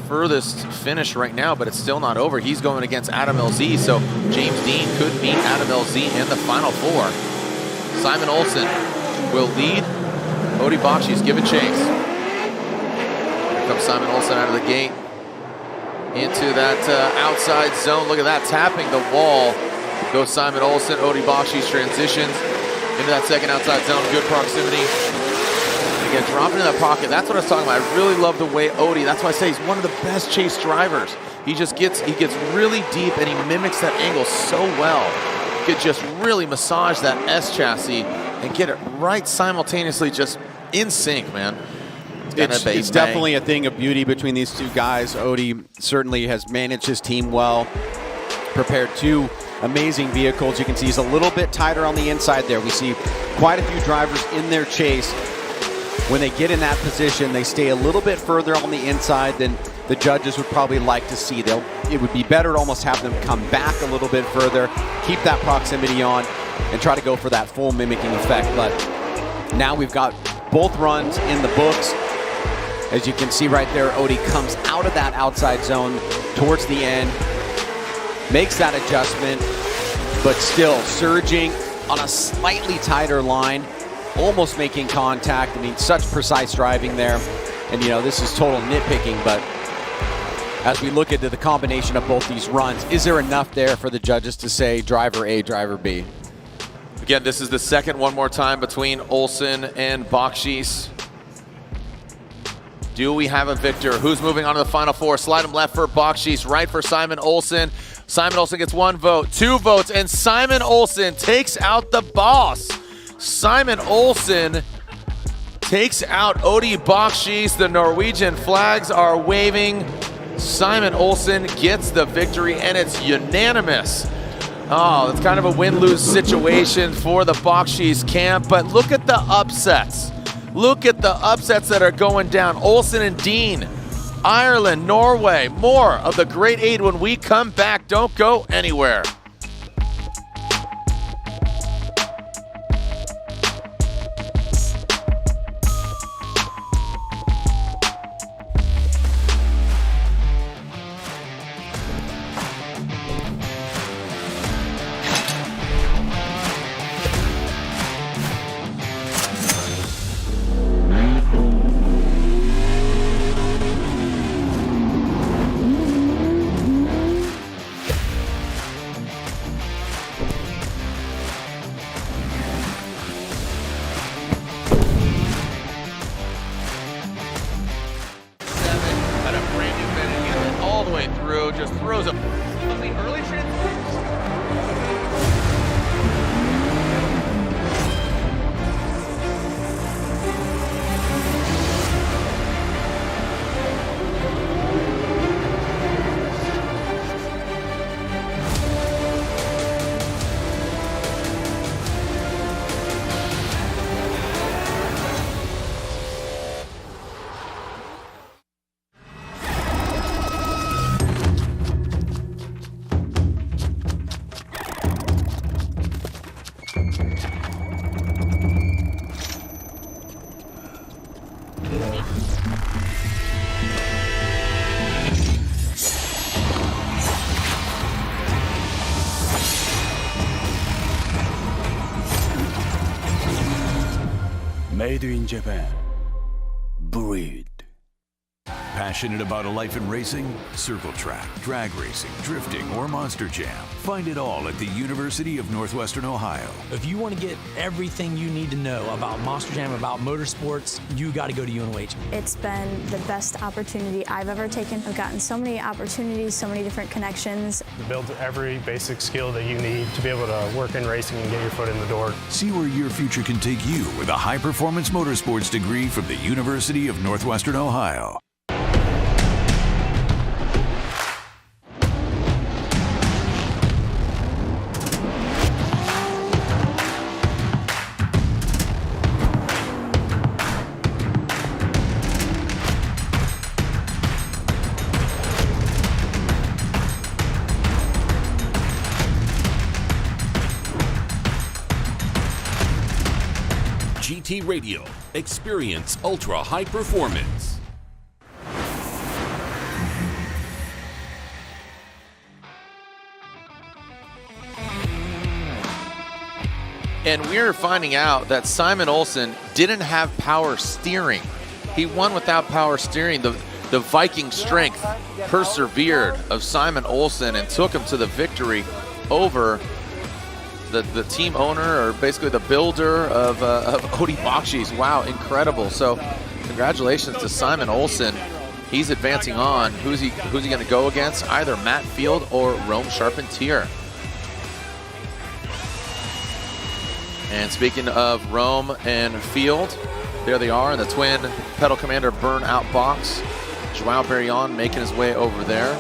furthest finish right now, but it's still not over. He's going against Adam LZ, so James Deane could beat Adam LZ in the final 4. Simon Olsen will lead. Odie Bakchis give a chase. Here comes Simon Olsen out of the gate into that outside zone. Look at that, tapping the wall. Goes Simon Olsen. Odie Bakchis transitions into that second outside zone. Good proximity. Again, dropping in that pocket. That's what I was talking about. I really love the way Odie, that's why I say he's one of the best chase drivers. He gets really deep and he mimics that angle so well. He could just really massage that S chassis and get it right simultaneously, just in sync, man. It's definitely a thing of beauty between these two guys. Odie certainly has managed his team well, prepared 2 amazing vehicles. You can see he's a little bit tighter on the inside there. We see quite a few drivers in their chase. When they get in that position, they stay a little bit further on the inside than the judges would probably like to see. It would be better to almost have them come back a little bit further, keep that proximity on, and try to go for that full mimicking effect. But now we've got both runs in the books. As you can see right there, Odie comes out of that outside zone towards the end, makes that adjustment, but still surging on a slightly tighter line, almost making contact. I mean, such precise driving there. And, you know, this is total nitpicking, but as we look into the combination of both these runs, is there enough there for the judges to say driver A, driver B? Again, this is the second one more time between Olsen and Bakchis. Do we have a victor? Who's moving on to the final 4? Slide him left for Bakchis, right for Simon Olsen. Simon Olsen gets 1 vote, 2 votes, and Simon Olsen takes out the boss. Simon Olsen takes out Odie Bakchis. The Norwegian flags are waving. Simon Olsen gets the victory, and it's unanimous. Oh, it's kind of a win-lose situation for the Bakchis camp, but look at the upsets. Look at the upsets that are going down. Olsen and Deane, Ireland, Norway. More of the Great 8 when we come back. Don't go anywhere. Made in Japan. Breed. Passionate about a life in racing? Circle track, drag racing, drifting, or monster jam. Find it all at the University of Northwestern Ohio. If you want to get everything you need to know about Monster Jam, about motorsports, you got to go to UNOH. It's been the best opportunity I've ever taken. I've gotten so many opportunities, so many different connections. You build every basic skill that you need to be able to work in racing and get your foot in the door. See where your future can take you with a high-performance motorsports degree from the University of Northwestern Ohio. GT Radio. Experience ultra high performance. And we're finding out that Simon Olsen didn't have power steering. He won without power steering. The Viking strength persevered of Simon Olsen and took him to the victory over the team owner, or basically the builder of Odi Bakchis. Wow, incredible. So congratulations to Simon Olsen. He's advancing on. Who's he going to go against? Either Matt Field or Rome Charpentier. And speaking of Rome and Field, there they are in the twin pedal commander burnout box. Joao Barion making his way over there.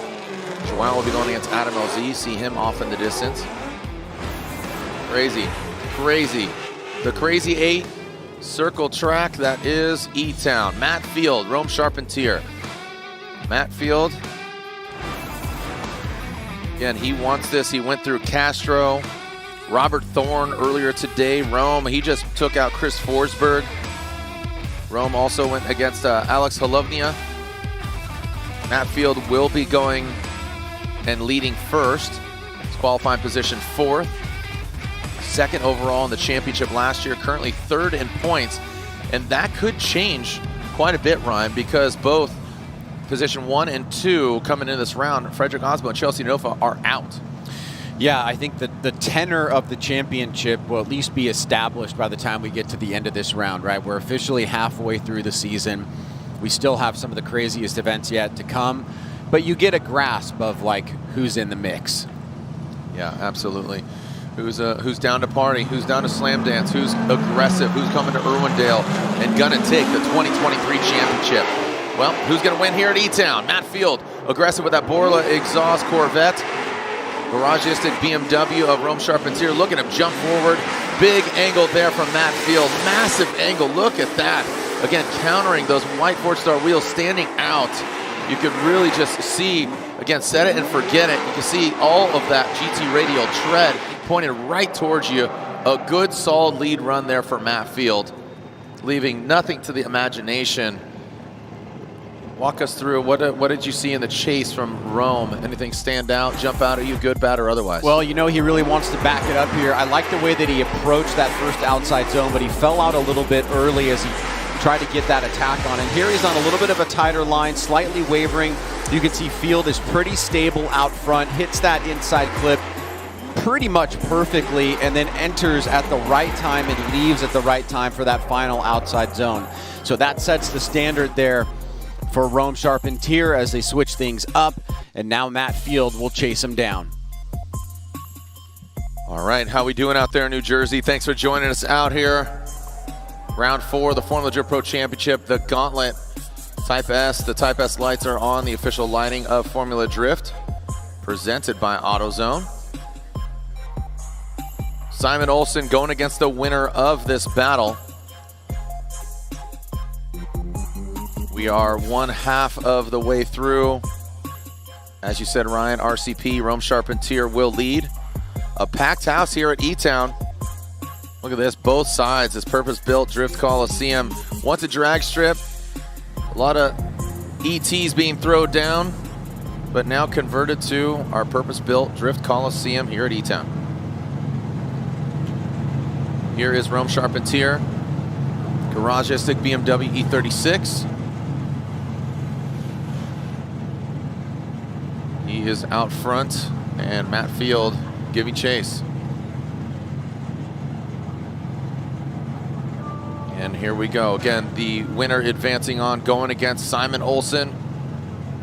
Joao will be going against Adam LZ. See him off in the distance. Crazy, crazy. The Crazy 8 circle track that is E-Town. Matt Field, Rome Charpentier. Matt Field, again, he wants this. He went through Castro, Robert Thorne earlier today. Rome, he just took out Chris Forsberg. Rome also went against Alex Halovnia. Matt Field will be going and leading first. His qualifying position 4th. Second overall in the championship last year, currently 3rd in points. And that could change quite a bit, Ryan, because both position 1 and 2 coming into this round, Frederick Osbo and Chelsea Denofa, are out. Yeah, I think that the tenor of the championship will at least be established by the time we get to the end of this round, right? We're officially halfway through the season. We still have some of the craziest events yet to come, but you get a grasp of like who's in the mix. Yeah, absolutely. Who's down to party, who's down to slam dance, who's aggressive, who's coming to Irwindale and gonna take the 2023 championship. Well, who's gonna win here at E-Town? Matt Field, aggressive with that Borla exhaust Corvette. Garagistic BMW of Rome Charpentier. Look at him jump forward. Big angle there from Matt Field. Massive angle, look at that. Again, countering those white Fordstar wheels standing out. You could really just see, again, set it and forget it. You can see all of that GT radial tread pointed right towards you. A good, solid lead run there for Matt Field, leaving nothing to the imagination. Walk us through, what did you see in the chase from Rome? Anything stand out, jump out at you, good, bad, or otherwise? Well, you know, he really wants to back it up here. I like the way that he approached that first outside zone, but he fell out a little bit early as he tried to get that attack on. And here he's on a little bit of a tighter line, slightly wavering. You can see Field is pretty stable out front, hits that inside clip pretty much perfectly, and then enters at the right time and leaves at the right time for that final outside zone. So that sets the standard there for Rome Charpentier as they switch things up, and now Matt Field will chase him down. All right, how we doing out there in New Jersey? Thanks for joining us out here. Round 4, the Formula Drift Pro Championship, the Gauntlet Type S. The Type S lights are on, the official lighting of Formula Drift, presented by AutoZone. Simon Olsen going against the winner of this battle. We are one half of the way through. As you said, Ryan, RCP, Rome Charpentier will lead. A packed house here at E-Town. Look at this, both sides, this purpose-built Drift Coliseum. Once a drag strip, A lot of ETs being thrown down, but now converted to our purpose-built Drift Coliseum here at E-Town. Here is Rome Charpentier, Garagistic BMW E36. He is out front, and Matt Field giving chase. And here we go. Again, the winner advancing on, going against Simon Olsen.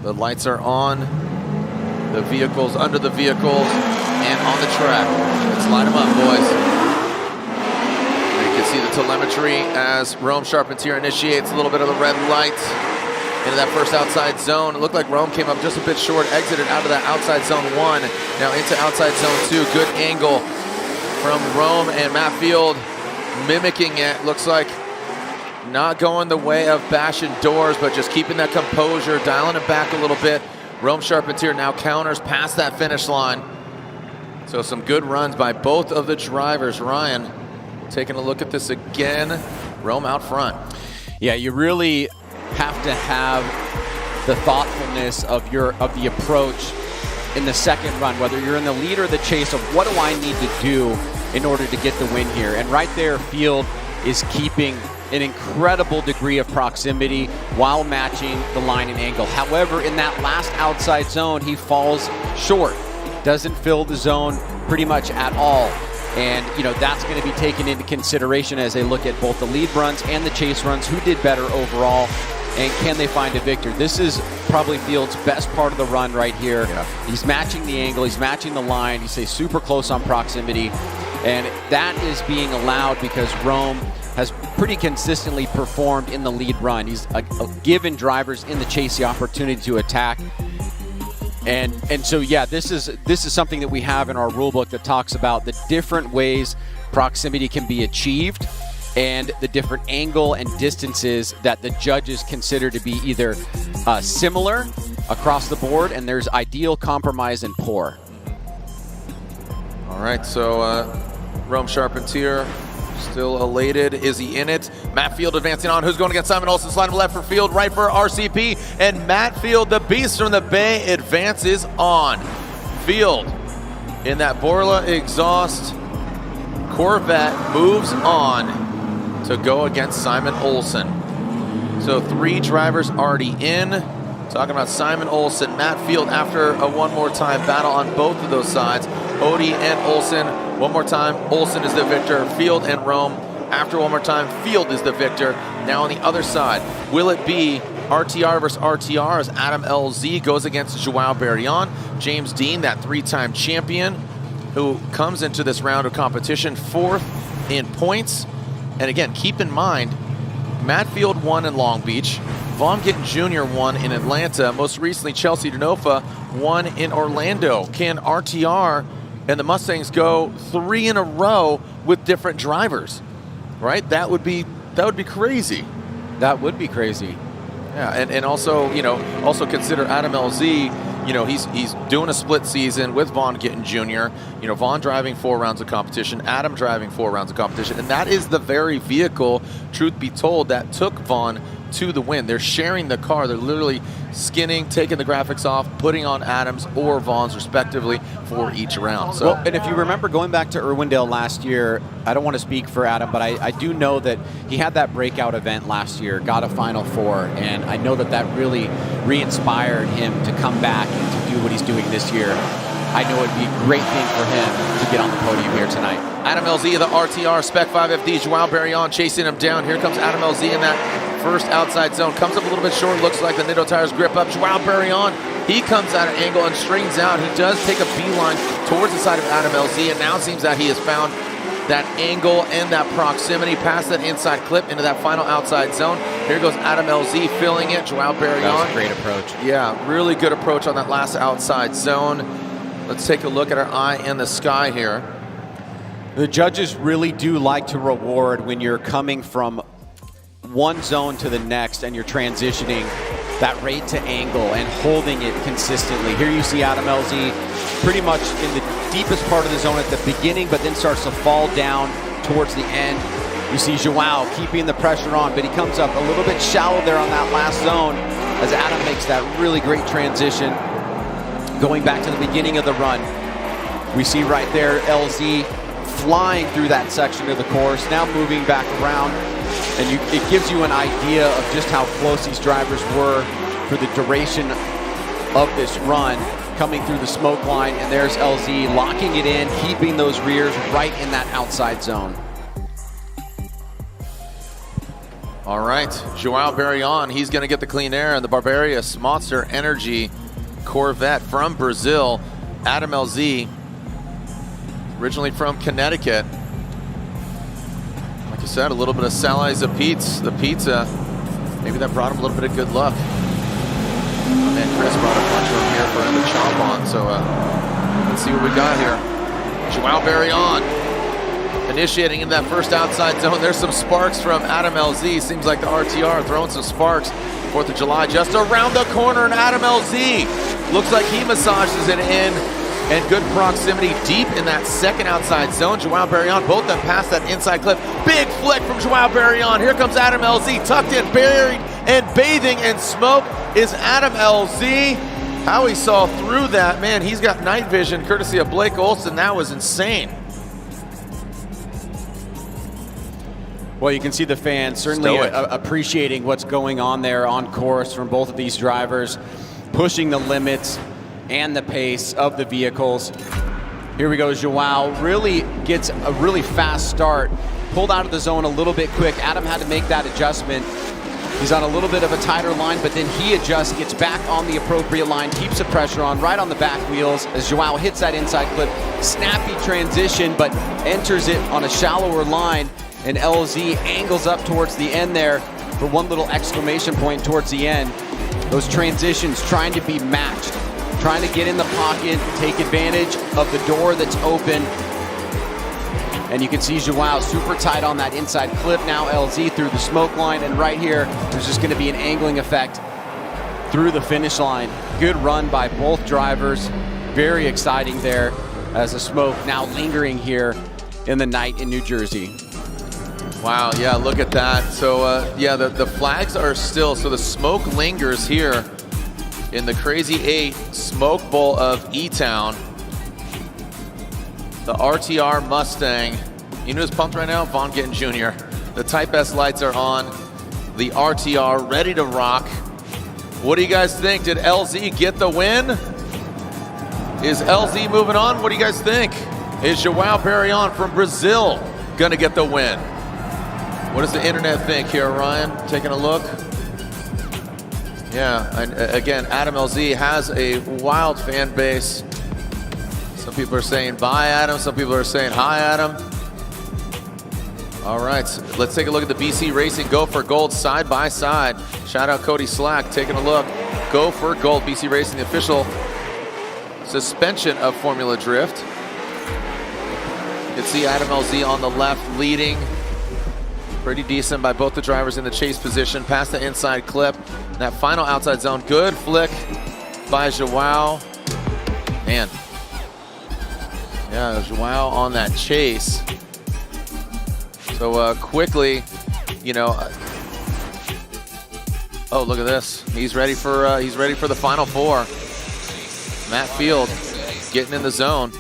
The lights are on. The vehicles under the vehicles and on the track. Let's line them up, boys. You can see the telemetry as Rome Charpentier initiates a little bit of the red light into that first outside zone. It looked like Rome came up just a bit short, exited out of that outside zone 1. Now into outside zone 2. Good angle from Rome, and Matt Field mimicking it. Looks like not going the way of bashing doors, but just keeping that composure, dialing it back a little bit. Rome Charpentier now counters past that finish line. So some good runs by both of the drivers. Ryan, taking a look at this again. Rome out front. Yeah, you really have to have the thoughtfulness of the approach in the second run, whether you're in the lead or the chase, of what do I need to do in order to get the win here. And right there, Field is keeping an incredible degree of proximity while matching the line and angle. However, in that last outside zone, he falls short. Doesn't fill the zone pretty much at all. And, you know, that's going to be taken into consideration as they look at both the lead runs and the chase runs. Who did better overall, and can they find a victor? This is probably Field's best part of the run right here. Yeah. He's matching the angle, he's matching the line, he stays super close on proximity, and that is being allowed because Rome has pretty consistently performed in the lead run. He's given drivers in the chase the opportunity to attack. And so, yeah, this is something that we have in our rule book that talks about the different ways proximity can be achieved and the different angle and distances that the judges consider to be either similar across the board, and there's ideal, compromise, and poor. All right, so Rome Charpentier still elated. Is he in it? Matt Field advancing on. Who's going against Simon Olsen? Sliding left for Field, right for RCP. And Matt Field, the beast from the Bay, advances on. Field in that Borla exhaust Corvette moves on to go against Simon Olsen. So 3 drivers already in. Talking about Simon Olsen, Matt Field after a one more time battle on both of those sides. Odie and Olsen, one more time, Olsen is the victor. Field and Rome, after one more time, Field is the victor. Now on the other side, will it be RTR versus RTR as Adam LZ goes against Joao Barion? James Deane, that 3-time champion, who comes into this round of competition 4th in points. And again, keep in mind, Matt Field won in Long Beach. Von Gittin Jr. won in Atlanta. Most recently, Chelsea Denofa won in Orlando. Can RTR and the Mustangs go 3 in a row with different drivers? Right? That would be crazy. That would be crazy. Yeah, and also, you know, also consider Adam LZ. You know, he's doing a split season with Von Gittin Jr. You know, Von driving 4 rounds of competition, Adam driving 4 rounds of competition, and that is the very vehicle, truth be told, that took Von to the win. They're sharing the car. They're literally skinning, taking the graphics off, putting on Adams or Vaughn's respectively for each round. So, well, and if you remember going back to Irwindale last year, I don't want to speak for Adam, but I do know that he had that breakout event last year, got a Final 4, and I know that really re-inspired him to come back and to do what he's doing this year. I know it'd be a great thing for him to get on the podium here tonight. Adam LZ, the RTR Spec 5FD, Joao Barion chasing him down. Here comes Adam LZ in that first outside zone. Comes up a little bit short, looks like the Nitto tires grip up. Joao Barion, he comes out of angle and strings out. He does take a beeline towards the side of Adam LZ, and now it seems that he has found that angle and that proximity past that inside clip into that final outside zone. Here goes Adam LZ filling it. Joao Barion. That was a great approach. Yeah, really good approach on that last outside zone. Let's take a look at our eye in the sky here. The judges really do like to reward when you're coming from one zone to the next and you're transitioning that rate to angle and holding it consistently. Here you see Adam LZ pretty much in the deepest part of the zone at the beginning, but then starts to fall down towards the end. You see Joao keeping the pressure on, but he comes up a little bit shallow there on that last zone as Adam makes that really great transition. Going back to the beginning of the run, we see right there LZ flying through that section of the course, now moving back around, and it gives you an idea of just how close these drivers were for the duration of this run, coming through the smoke line, and there's LZ locking it in, keeping those rears right in that outside zone. All right, Joao Barion, he's going to get the clean air, and the Barbarius Monster Energy Corvette from Brazil. Adam LZ, originally from Connecticut. Like I said, a little bit of Sally's of Pete's, the pizza. Maybe that brought him a little bit of good luck. My man Chris brought a bunch from here for him to chomp on, so let's see what we got here. Joao Barion initiating in that first outside zone. There's some sparks from Adam LZ. Seems like the RTR throwing some sparks. 4th of July just around the corner, and Adam LZ looks like he massages it in, and good proximity deep in that second outside zone. Joao Barion, both of them past that inside cliff. Big flick from Joao Barion. Here comes Adam LZ, tucked in, buried, and bathing in smoke is Adam LZ. How he saw through that, man, he's got night vision courtesy of Blake Olsen. That was insane. Well, you can see the fans certainly appreciating what's going on there on course from both of these drivers, pushing the limits and the pace of the vehicles. Here we go, Joao really gets a really fast start, pulled out of the zone a little bit quick. Adam had to make that adjustment. He's on a little bit of a tighter line, but then he adjusts, gets back on the appropriate line, keeps the pressure on right on the back wheels as Joao hits that inside clip. Snappy transition, but enters it on a shallower line, and LZ angles up towards the end there for one little exclamation point towards the end. Those transitions trying to be matched, trying to get in the pocket, take advantage of the door that's open. And you can see Joao super tight on that inside clip now. LZ through the smoke line, and right here, there's just gonna be an angling effect through the finish line. Good run by both drivers. Very exciting there as the smoke now lingering here in the night in New Jersey. Wow, yeah, look at that. So, yeah, the flags are still, so the smoke lingers here in the Crazy 8 Smoke Bowl of E-Town. The RTR Mustang. You know who's pumped right now? Von Gittin Jr. The Type S lights are on. The RTR ready to rock. What do you guys think? Did LZ get the win? Is LZ moving on? What do you guys think? Is Joao Barion from Brazil gonna get the win? What does the internet think here, Ryan? Taking a look. Yeah, and again, Adam LZ has a wild fan base. Some people are saying bye, Adam. Some people are saying hi, Adam. All right, so let's take a look at the BC Racing Go for Gold side by side. Shout out Cody Slack, taking a look. Go for Gold, BC Racing, the official suspension of Formula Drift. You can see Adam LZ on the left leading. Pretty decent by both the drivers in the chase position. Past the inside clip. That final outside zone. Good flick by Joao. Man. Yeah, Joao on that chase. So quickly, you know. Oh, look at this. He's ready for the Final Four. Matt Field getting in the zone.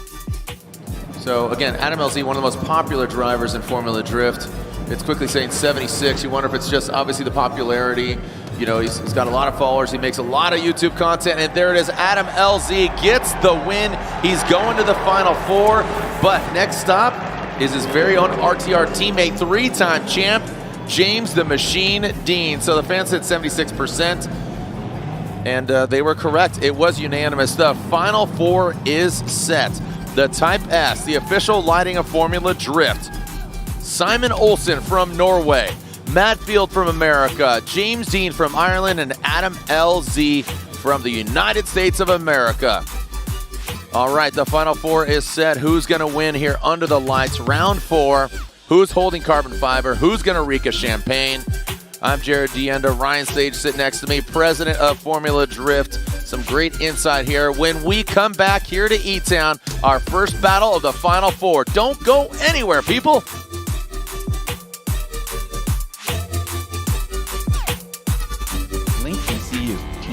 So again, Adam LZ, one of the most popular drivers in Formula Drift. It's quickly saying 76. You wonder if it's just obviously the popularity. You know, he's got a lot of followers. He makes a lot of YouTube content. And there it is. Adam LZ gets the win. He's going to the Final Four. But next stop is his very own RTR teammate, three-time champ, James the Machine Deane. So the fans said 76%. And they were correct. It was unanimous. The Final Four is set. The Type S, the official lighting of Formula Drift. Simon Olsen from Norway, Matt Field from America, James Deane from Ireland, and Adam LZ from the United States of America. All right, the Final Four is set. Who's going to win here under the lights? Round 4. Who's holding carbon fiber? Who's going to reek of champagne? I'm Jared Dienda. Ryan Sage sitting next to me, president of Formula Drift. Some great insight here. When we come back here to E-Town, our first battle of the Final Four. Don't go anywhere, people.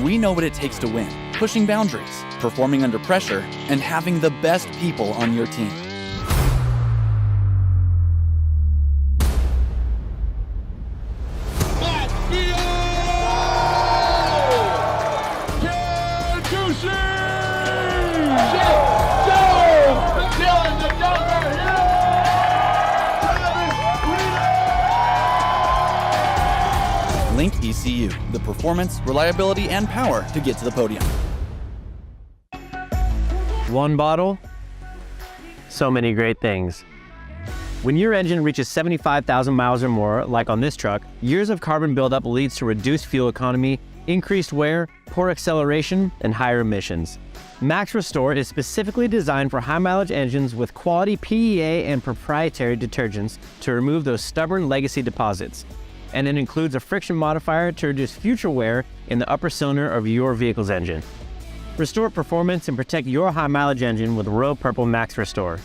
We know what it takes to win, pushing boundaries, performing under pressure, and having the best people on your team. Link ECU, the performance, reliability, and power to get to the podium. One bottle, so many great things. When your engine reaches 75,000 miles or more, like on this truck, years of carbon buildup leads to reduced fuel economy, increased wear, poor acceleration, and higher emissions. Max Restore is specifically designed for high-mileage engines with quality PEA and proprietary detergents to remove those stubborn legacy deposits. And it includes a friction modifier to reduce future wear in the upper cylinder of your vehicle's engine. Restore performance and protect your high-mileage engine with Royal Purple Max Restore.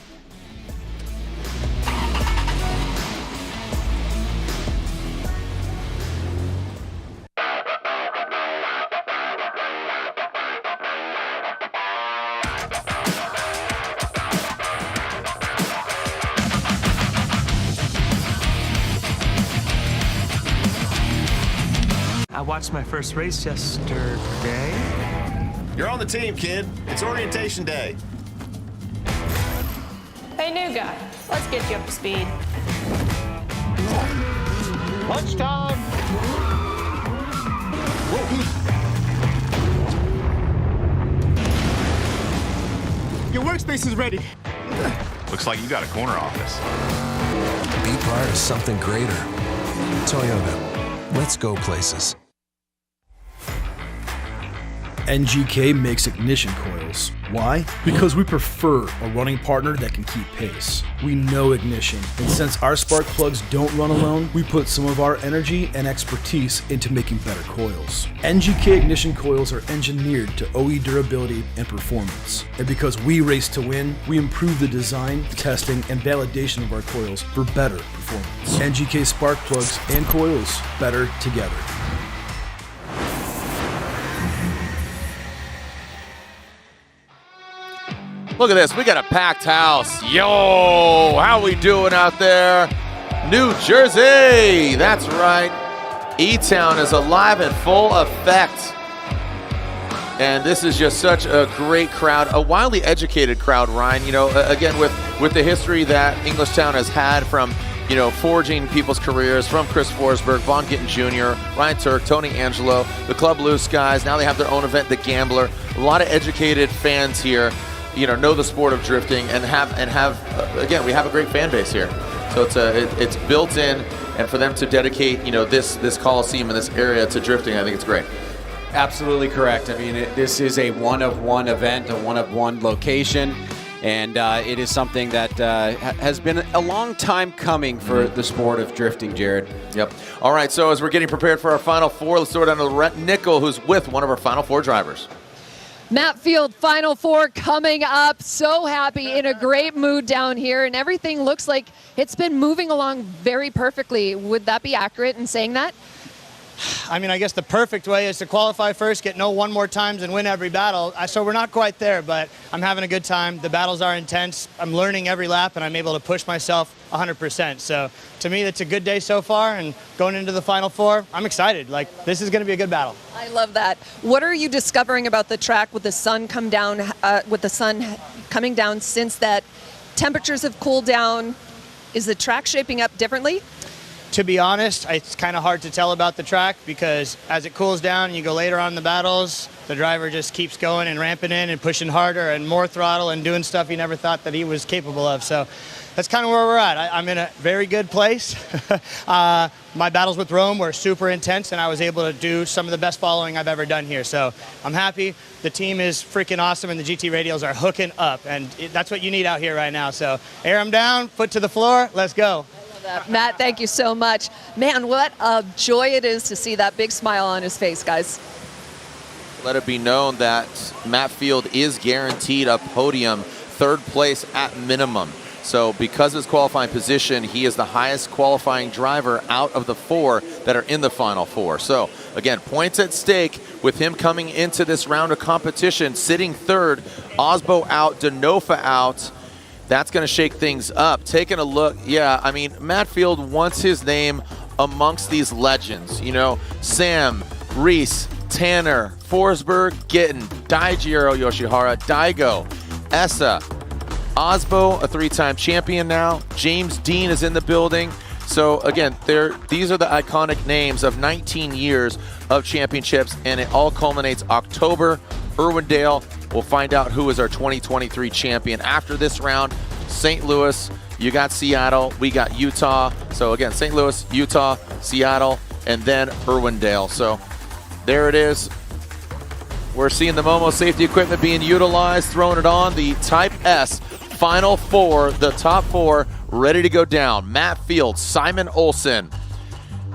I watched my first race yesterday. You're on the team, kid. It's orientation day. Hey, new guy. Let's get you up to speed. Lunchtime! Your workspace is ready. Looks like you got a corner office. Be part of something greater. Toyota. Let's go places. NGK makes ignition coils. Why? Because we prefer a running partner that can keep pace. We know ignition, and since our spark plugs don't run alone, we put some of our energy and expertise into making better coils. NGK ignition coils are engineered to OE durability and performance. And because we race to win, we improve the design, testing, and validation of our coils for better performance. NGK spark plugs and coils, better together. Look at this, we got a packed house. Yo, how we doing out there? New Jersey, that's right. E-Town is alive and full effect. And this is just such a great crowd, a wildly educated crowd, Ryan. You know, again, with the history that Englishtown has had from, you know, forging people's careers, from Chris Forsberg, Von Gittin Jr., Ryan Tuerck, Tony Angelo, the Club Blue Skies. Now they have their own event, The Gambler. A lot of educated fans here, you know the sport of drifting and have again, we have a great fan base here. So it's built in, and for them to dedicate, you know, this Coliseum in this area to drifting, I think it's great. Absolutely correct. I mean, this is a one-of-one event, a one-of-one location, and it is something that has been a long time coming for the sport of drifting, Jared. Yep. All right, so as we're getting prepared for our Final Four, let's throw it down to Rhett Nickel, who's with one of our Final Four drivers. Matt Field, Final Four coming up. So happy, in a great mood down here, and everything looks like it's been moving along very perfectly. Would that be accurate in saying that? I mean, I guess the perfect way is to qualify first, get no one more times, and win every battle. So we're not quite there, but I'm having a good time. The battles are intense. I'm learning every lap, and I'm able to push myself 100%. So to me, that's a good day so far, and going into the Final Four, I'm excited. Like, this is going to be a good battle. I love that. What are you discovering about the track with the sun coming down since that temperatures have cooled down? Is the track shaping up differently? To be honest, it's kind of hard to tell about the track because as it cools down and you go later on in the battles, the driver just keeps going and ramping in and pushing harder and more throttle and doing stuff he never thought that he was capable of. So that's kind of where we're at. I'm in a very good place. My battles with Rome were super intense, and I was able to do some of the best following I've ever done here. So I'm happy. The team is freaking awesome, and the GT radials are hooking up, and that's what you need out here right now. So air them down, foot to the floor, let's go. Matt, thank you so much. Man, what a joy it is to see that big smile on his face, guys. Let it be known that Matt Field is guaranteed a podium, third place at minimum. So because of his qualifying position, he is the highest qualifying driver out of the 4 that are in the Final Four. So again, points at stake with him coming into this round of competition, sitting 3rd, Osbo out, Denofa out. That's going to shake things up. Taking a look, yeah, I mean, Matt Field wants his name amongst these legends. You know, Sam, Reese, Tanner, Forsberg, Gittin, Daijiro Yoshihara, Daigo, Essa, Osbo, a 3-time champion now. James Deane is in the building. So again, these are the iconic names of 19 years of championships, and it all culminates October. Irwindale, we'll find out who is our 2023 champion after this round. St. Louis, you got Seattle, we got Utah. So again, St. Louis, Utah, Seattle, and then Irwindale. So there it is. We're seeing the Momo safety equipment being utilized, throwing it on. The Type S Final 4, the top 4, ready to go down. Matt Field, Simon Olsen.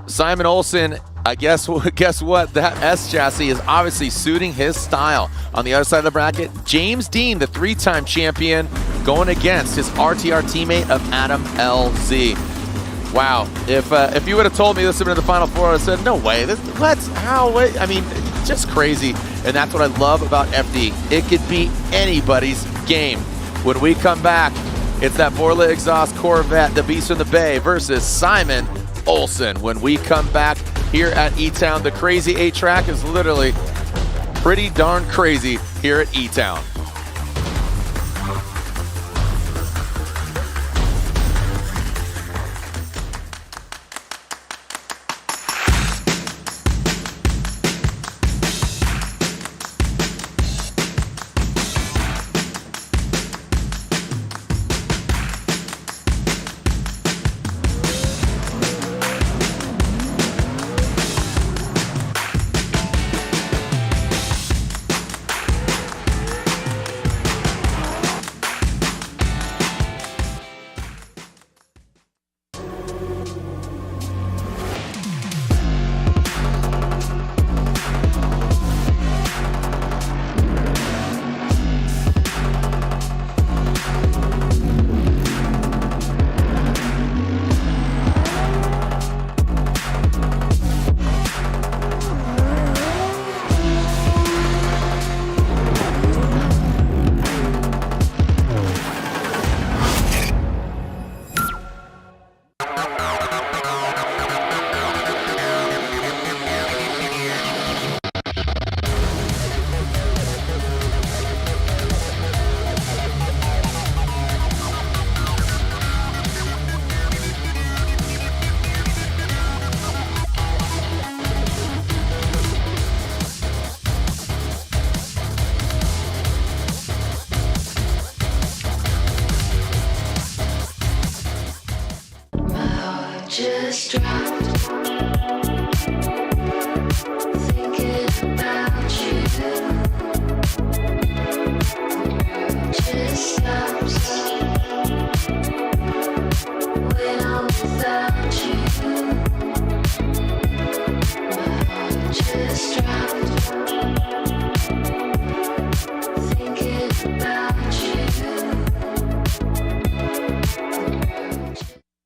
Simon Olsen, I guess what? That S chassis is obviously suiting his style. On the other side of the bracket, James Deane, the 3-time champion, going against his RTR teammate of Adam LZ. Wow, if you would have told me this would have been the Final Four, I would have said, no way, I mean, just crazy. And that's what I love about FD. It could be anybody's game. When we come back, it's that 4-lit exhaust Corvette, the Beast in the Bay, versus Simon Olsen. When we come back here at E-Town, the crazy 8-track is literally pretty darn crazy here at E-Town. just dropped. Thinking about you. Just stops when I'm without you. My heart just dropped. Thinking about you.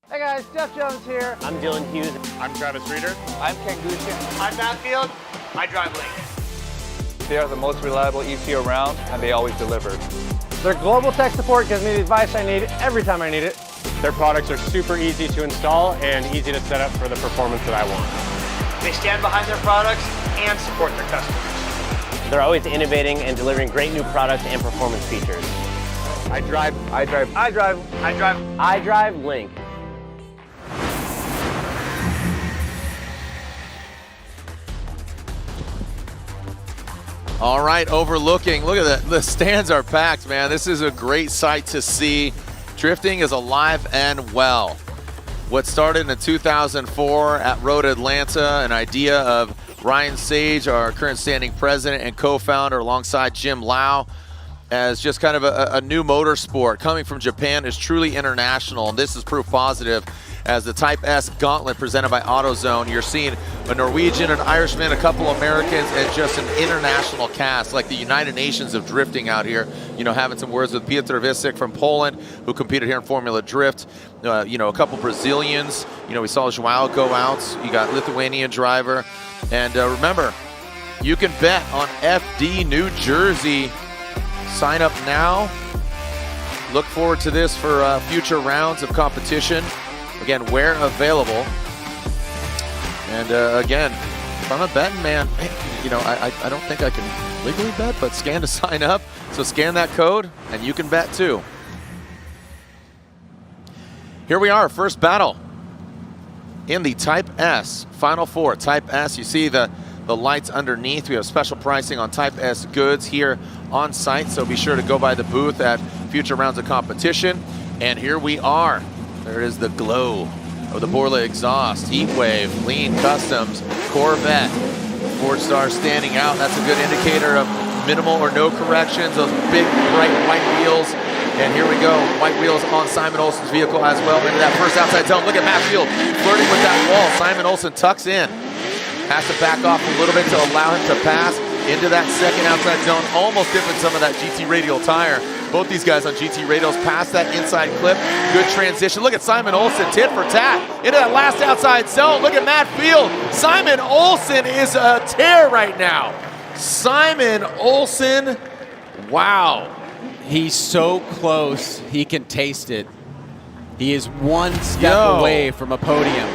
Hey guys, Jeff Jones here. I'm Dylan Hughes. I'm Travis Reeder. I'm Ken Gushi. I'm Matt Field. I drive Lincoln. They are the most reliable ECU around, and they always deliver. Their global tech support gives me the advice I need every time I need it. Their products are super easy to install and easy to set up for the performance that I want. They stand behind their products and support their customers. They're always innovating and delivering great new products and performance features. I drive Link. All right, overlooking. Look at that. The stands are packed, man. This is a great sight to see. Drifting is alive and well. What started in 2004 at Road Atlanta, an idea of Ryan Sage, our current standing president and co-founder, alongside Jim Lau. as just kind of a new motorsport coming from Japan is truly international, and this is proof positive as the Type S Gauntlet presented by AutoZone. You're seeing a Norwegian, an Irishman, a couple Americans, and just an international cast, like the United Nations of drifting out here. You know, having some words with Piotr Wisik from Poland, who competed here in Formula Drift. You know, a couple Brazilians. You know, we saw Joao go out. You got Lithuanian driver. And remember, you can bet on FD New Jersey. Sign up now. Look forward to this for future rounds of competition. Again, where available. And again, if I'm a betting man, you know, I don't think I can legally bet, but scan to sign up. So scan that code and you can bet too. Here we are, first battle in the Type S Final Four. Type S, you see the lights underneath. We have special pricing on Type S goods here on site, so be sure to go by the booth at future rounds of competition. And here we are. There is the glow of the Borla exhaust, heat wave, lean customs, Corvette. Ford Star standing out. That's a good indicator of minimal or no corrections. Those big, bright white wheels. And here we go, white wheels on Simon Olsen's vehicle as well. Into that first outside zone. Look at Matt Field flirting with that wall. Simon Olsen tucks in. Has to back off a little bit to allow him to pass into that second outside zone. Almost dipping some of that GT radial tire. Both these guys on GT radials past that inside clip. Good transition. Look at Simon Olsen, tit for tat, into that last outside zone. Look at Matt Field. Simon Olsen is a tear right now. Simon Olsen, wow. He's so close, he can taste it. He is one step away from a podium,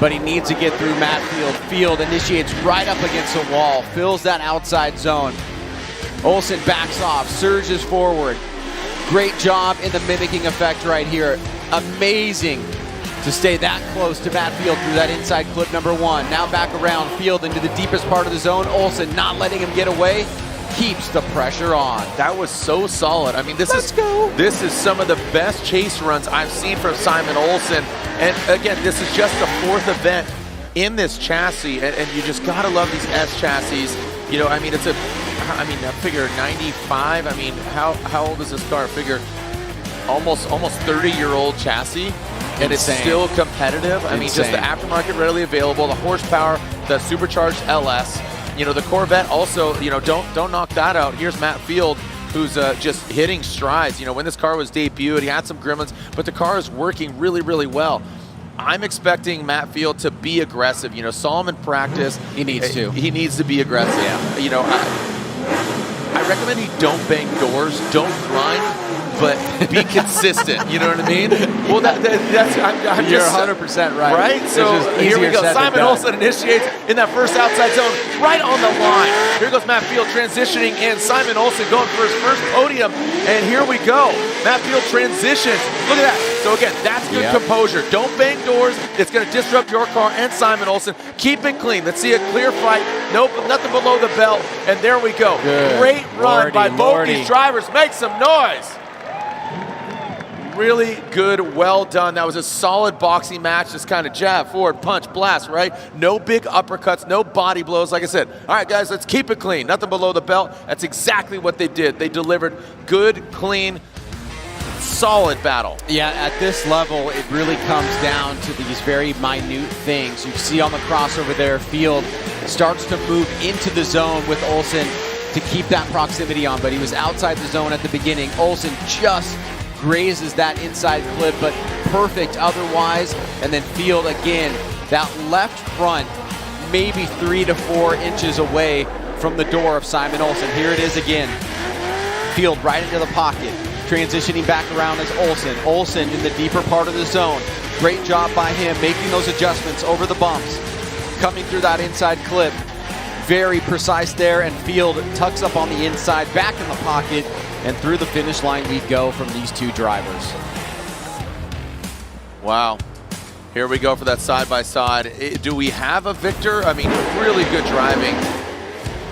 but he needs to get through Matt Field. Field initiates right up against the wall, fills that outside zone. Olsen backs off, surges forward. Great job in the mimicking effect right here. Amazing to stay that close to Matt Field through that inside clip number one. Now back around Field into the deepest part of the zone. Olsen not letting him get away. Keeps the pressure on. That was so solid. I mean, this is some of the best chase runs I've seen from Simon Olsen. And again, this is just the fourth event in this chassis, and you just gotta love these S chassis. You know, I mean, it's I figure 95. I mean, how old is this car? I figure almost 30-year-old chassis, and it's still competitive. I mean, just the aftermarket readily available, the horsepower, the supercharged LS. You know, the Corvette also, you know, don't knock that out. Here's Matt Field, who's just hitting strides. You know, when this car was debuted, he had some gremlins, but the car is working really, really well. I'm expecting Matt Field to be aggressive. You know, saw him in practice. He needs to. He needs to be aggressive. Yeah. You know, I recommend he don't bang doors, don't grind, but be consistent. You know what I mean? Well, that's I'm You're just 100% right. Right? So here we go. Simon Olsen initiates in that first outside zone, right on the line. Here goes Matt Field transitioning in. Simon Olsen going for his first podium, and here we go. Matt Field transitions. Look at that. So again, that's good composure. Don't bang doors. It's going to disrupt your car and Simon Olsen. Keep it clean. Let's see a clear fight. Nope, nothing below the belt. And there we go. Good. Great run by both these drivers. Make some noise. Really good, well done. That was a solid boxing match. Just kind of jab, forward, punch, blast, right? No big uppercuts, no body blows. Like I said, all right, guys, let's keep it clean. Nothing below the belt. That's exactly what they did. They delivered good, clean, solid battle. Yeah, at this level, it really comes down to these very minute things. You see on the crossover there, Field starts to move into the zone with Olsen to keep that proximity on, but he was outside the zone at the beginning. Olsen just grazes that inside clip, but perfect otherwise. And then Field again, that left front, maybe 3 to 4 inches away from the door of Simon Olsen. Here it is again. Field right into the pocket, transitioning back around as Olsen. Olsen in the deeper part of the zone. Great job by him, making those adjustments over the bumps, coming through that inside clip. Very precise there, and Field tucks up on the inside, back in the pocket, and through the finish line we go from these two drivers. Wow. Here we go for that side-by-side. Do we have a victor? I mean, really good driving.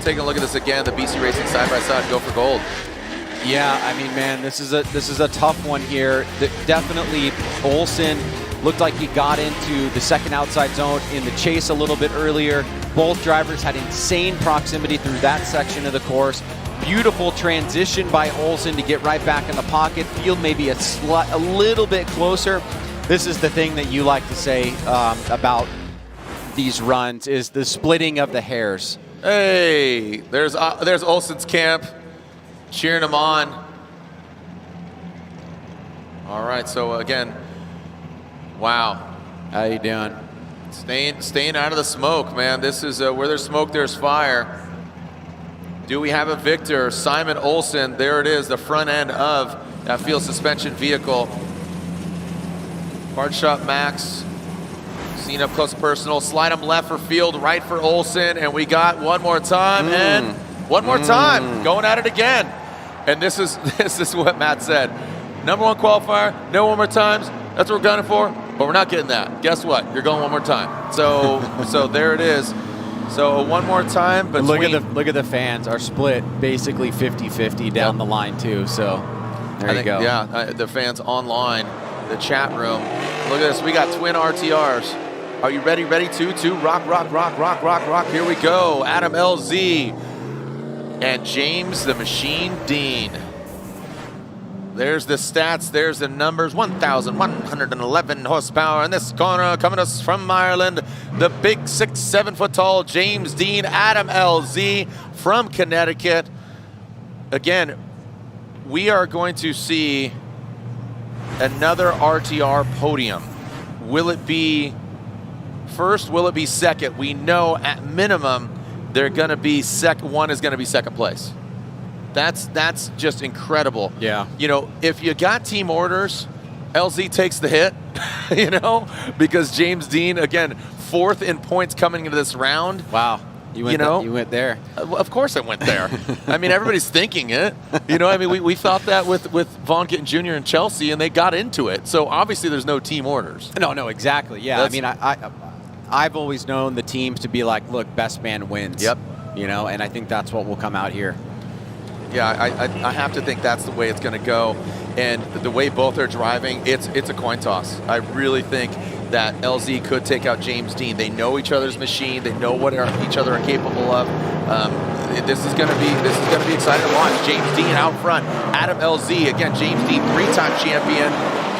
Taking a look at this again, the BC Racing side-by-side go for gold. Yeah, I mean, man, this is a tough one here. Definitely Olsen looked like he got into the second outside zone in the chase a little bit earlier. Both drivers had insane proximity through that section of the course. Beautiful transition by Olsen to get right back in the pocket. Field maybe a little bit closer. This is the thing that you like to say about these runs, is the splitting of the hairs. Hey, there's Olsen's camp cheering him on. All right, so again, wow. How you doing? Staying out of the smoke, man. This is where there's smoke, there's fire. Do we have a victor? Simon Olsen, there it is, the front end of that field suspension vehicle. Hard shot Max, seen up close personal, slide him left for field, right for Olsen, and we got one more time, and one more time, going at it again. And this is what Matt said. Number one qualifier, no one more times, that's what we're gunning for, but we're not getting that. Guess what? You're going one more time. So there it is. So one more time, but look at the fans are split basically 50-50 down the line too. So there you go. Yeah, the fans online, the chat room. Look at this. We got twin RTRs. Are you ready? Ready? Two. Rock. Here we go. Adam LZ and James the Machine Deane. There's the stats, there's the numbers, 1,111 horsepower in this corner, coming to us from Ireland, the big 6'7" foot tall James Deane, Adam LZ from Connecticut. Again, we are going to see another RTR podium. Will it be first? Will it be second? We know at minimum they're going to be one is going to be second place. That's just incredible. Yeah. You know, if you got team orders, LZ takes the hit, you know, because James Deane, again, fourth in points coming into this round. Wow. You went there. Of course I went there. I mean, everybody's thinking it. You know, I mean, we thought that with Von Gittin Jr. and Chelsea, and they got into it. So obviously there's no team orders. No, exactly. Yeah, I mean, I've always known the teams to be like, look, best man wins. Yep. You know, and I think that's what will come out here. Yeah, I have to think that's the way it's going to go. And the way both are driving, it's a coin toss. I really think that LZ could take out James Deane. They know each other's machine. They know what each other are capable of. This is going to be exciting to watch. James Deane out front. Adam LZ, again, James Deane, 3-time champion,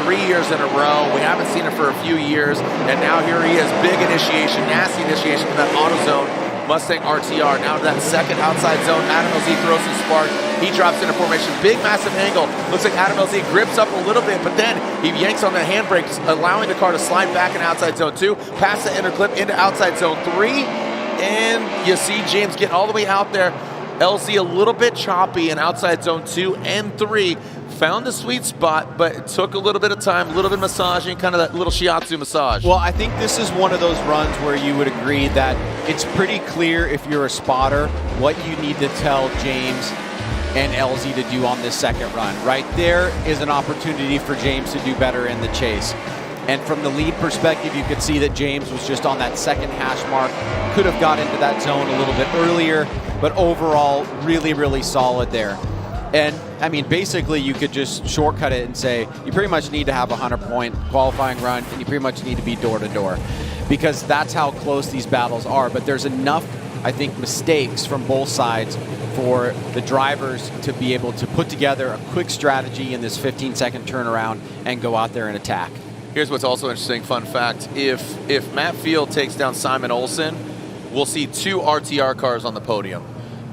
3 years in a row. We haven't seen him for a few years. And now here he is, big initiation, nasty initiation from that AutoZone Mustang RTR. Now to that second outside zone. Adam LZ throws some spark. He drops into formation. Big, massive angle. Looks like Adam LZ grips up a little bit, but then he yanks on the handbrake, allowing the car to slide back in outside zone 2, past the inner clip into outside zone 3. And you see James getting all the way out there. LZ a little bit choppy in outside zone 2 and 3. Found the sweet spot, but it took a little bit of time, a little bit of massaging, kind of that little shiatsu massage. Well, I think this is one of those runs where you would agree that it's pretty clear if you're a spotter what you need to tell James and LZ to do on this second run. Right there is an opportunity for James to do better in the chase. And from the lead perspective, you could see that James was just on that second hash mark, could have got into that zone a little bit earlier, but overall, really, really solid there. And I mean, basically, you could just shortcut it and say, you pretty much need to have a 100-point qualifying run, and you pretty much need to be door-to-door, because that's how close these battles are. But there's enough, I think, mistakes from both sides for the drivers to be able to put together a quick strategy in this 15-second turnaround and go out there and attack. Here's what's also interesting, fun fact. If Matt Field takes down Simon Olsen, we'll see 2 RTR cars on the podium,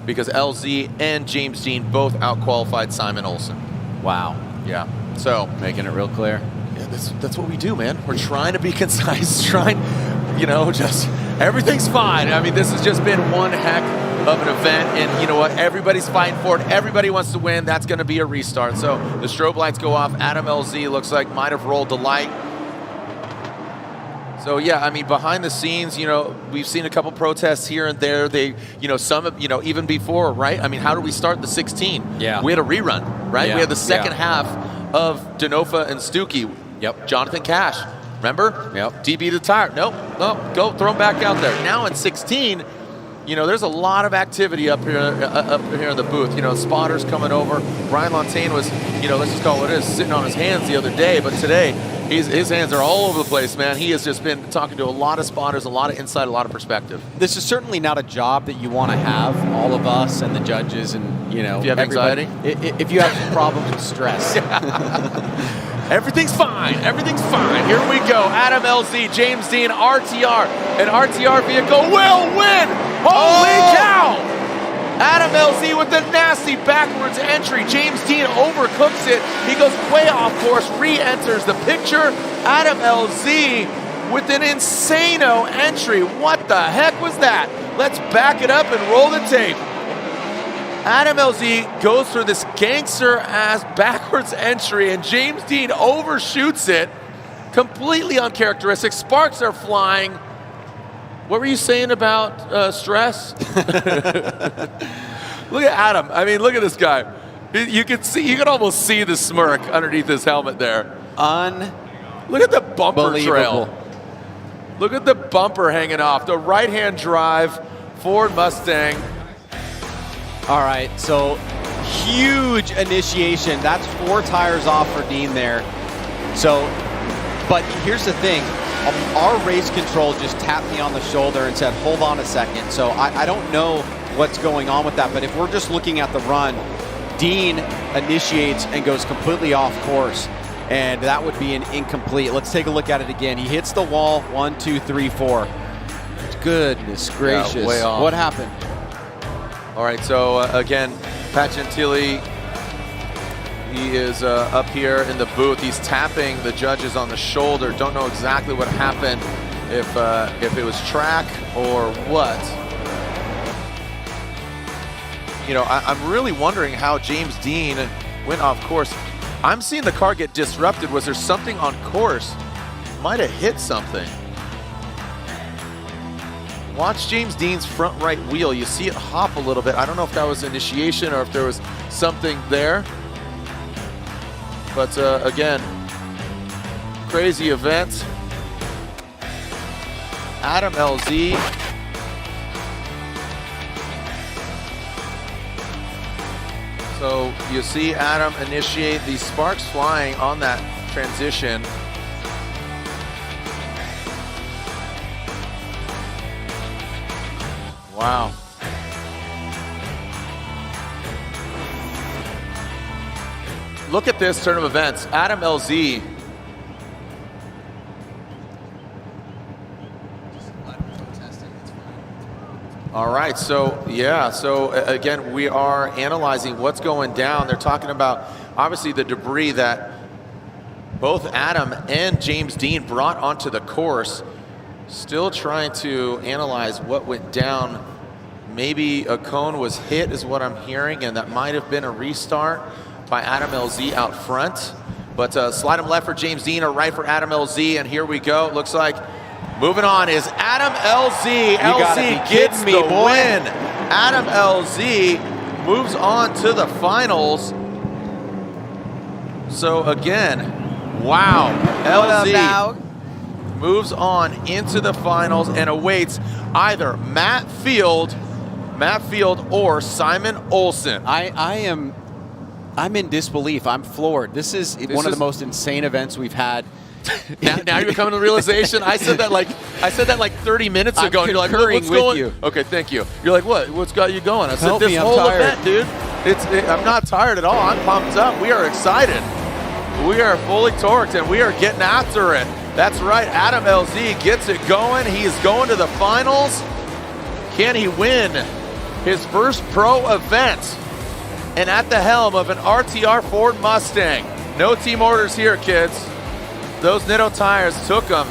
because LZ and James Deane both out-qualified Simon Olsen. Wow. Yeah. So making it real clear. Yeah, that's what we do, man. We're trying to be concise, just everything's fine. I mean, this has just been one heck of an event, and you know what? Everybody's fighting for it. Everybody wants to win. That's going to be a restart. So the strobe lights go off. Adam LZ looks like might have rolled the light. So yeah, I mean, behind the scenes, we've seen a couple protests here and there. They, some, even before, right? I mean, how do we start the 16? Yeah. We had a rerun, right? Yeah. We had the second half of Denofa and Stooky. Yep. Jonathan Cash, remember? Yep. DB the tire. Nope. Go throw him back out there. Now in 16, you know, there's a lot of activity up here in the booth. You know, spotters coming over. Ryan Lontaine was, you know, let's just call it what it is, sitting on his hands the other day, but today his hands are all over the place, man. He has just been talking to a lot of spotters, a lot of insight, a lot of perspective. This is certainly not a job that you want to have, all of us and the judges, and you know, if you have anxiety, if you have problems with stress. Everything's fine. Everything's fine. Here we go. Adam LZ, James Deane, RTR. An RTR vehicle will win. Holy cow! Adam LZ with the nasty backwards entry. James Deane overcooks it. He goes way off course, re-enters the picture. Adam LZ with an insano entry. What the heck was that? Let's back it up and roll the tape. Adam LZ goes for this gangster-ass backwards entry, and James Deane overshoots it. Completely uncharacteristic. Sparks are flying. What were you saying about stress? Look at Adam. I mean, look at this guy. You can almost see the smirk underneath his helmet there. Look at the bumper trail. Look at the bumper hanging off. The right-hand drive Ford Mustang. All right, so huge initiation. That's 4 tires off for Deane there. So, but here's the thing. Our race control just tapped me on the shoulder and said, hold on a second. So I don't know what's going on with that, but if we're just looking at the run, Deane initiates and goes completely off course, and that would be an incomplete. Let's take a look at it again. He hits the wall, 1, 2, 3, 4. Goodness gracious. Yeah, way off. What happened? All right, so again, Pat Gentili, he is up here in the booth. He's tapping the judges on the shoulder. Don't know exactly what happened, if it was track or what. You know, I'm really wondering how James Deane went off course. I'm seeing the car get disrupted. Was there something on course? Might have hit something. Watch James Deane's front right wheel. You see it hop a little bit. I don't know if that was initiation or if there was something there. But again, crazy event. Adam LZ. So you see Adam initiate, these sparks flying on that transition. Wow. Look at this turn of events. Adam LZ. All right, so yeah, so again, we are analyzing what's going down. They're talking about obviously the debris that both Adam and James Deane brought onto the course. Still trying to analyze what went down. Maybe a cone was hit is what I'm hearing, and that might have been a restart by Adam LZ out front. But slide him left for James Deane or right for Adam LZ, and here we go. Looks like moving on is Adam LZ. LZ gets the win. Adam LZ moves on to the finals. So again, wow. LZ moves on into the finals and awaits either Matt Field or Simon Olsen. I'm in disbelief. I'm floored. This is one of the most insane events we've had. now you're coming to the realization. I said that like 30 minutes ago. And you're like, what's going? You. Okay, thank you. You're like, what? What's got you going? I said, Help this me, whole I'm tired. event, dude. I'm not tired at all. I'm pumped up. We are excited. We are fully torqued and we are getting after it. That's right. Adam LZ gets it going. He is going to the finals. Can he win his first pro event? And at the helm of an RTR Ford Mustang. No team orders here, kids. Those Nitto tires took him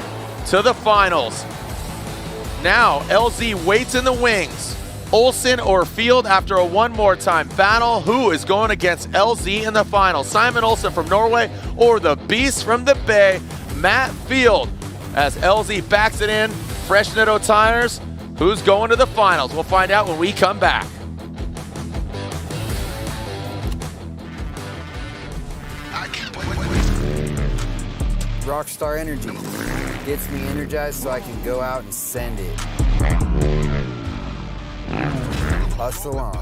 to the finals. Now, LZ waits in the wings. Olsen or Field after a one more time battle. Who is going against LZ in the final? Simon Olsen from Norway or the Beast from the Bay, Matt Field. As LZ backs it in, fresh Nitto tires. Who's going to the finals? We'll find out when we come back. Rockstar Energy gets me energized so I can go out and send it. pass along.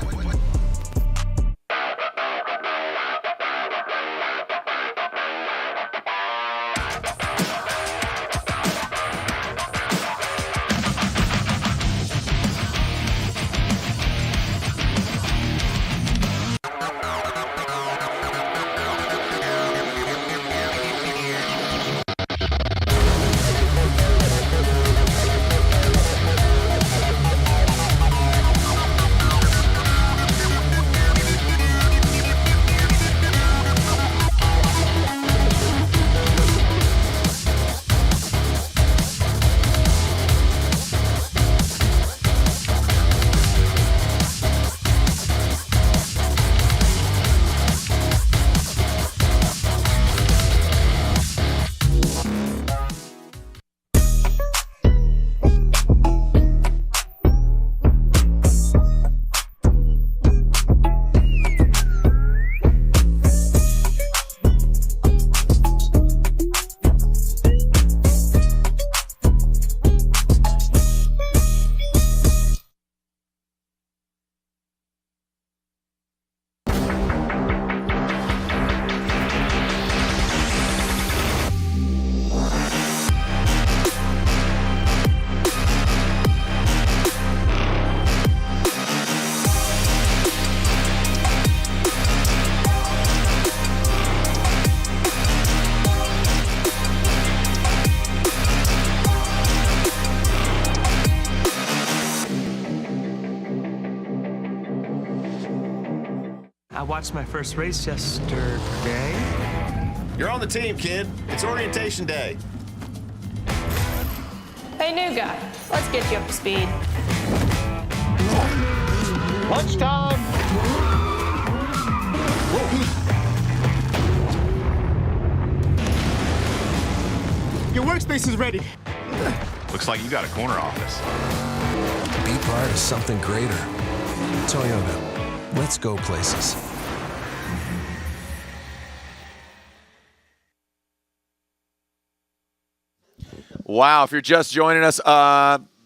I watched my first race yesterday. You're on the team, kid. It's orientation day. Hey, new guy, let's get you up to speed. Lunchtime! Your workspace is ready. Looks like you got a corner office. Be part of something greater. Toyota, let's go places. Wow, if you're just joining us,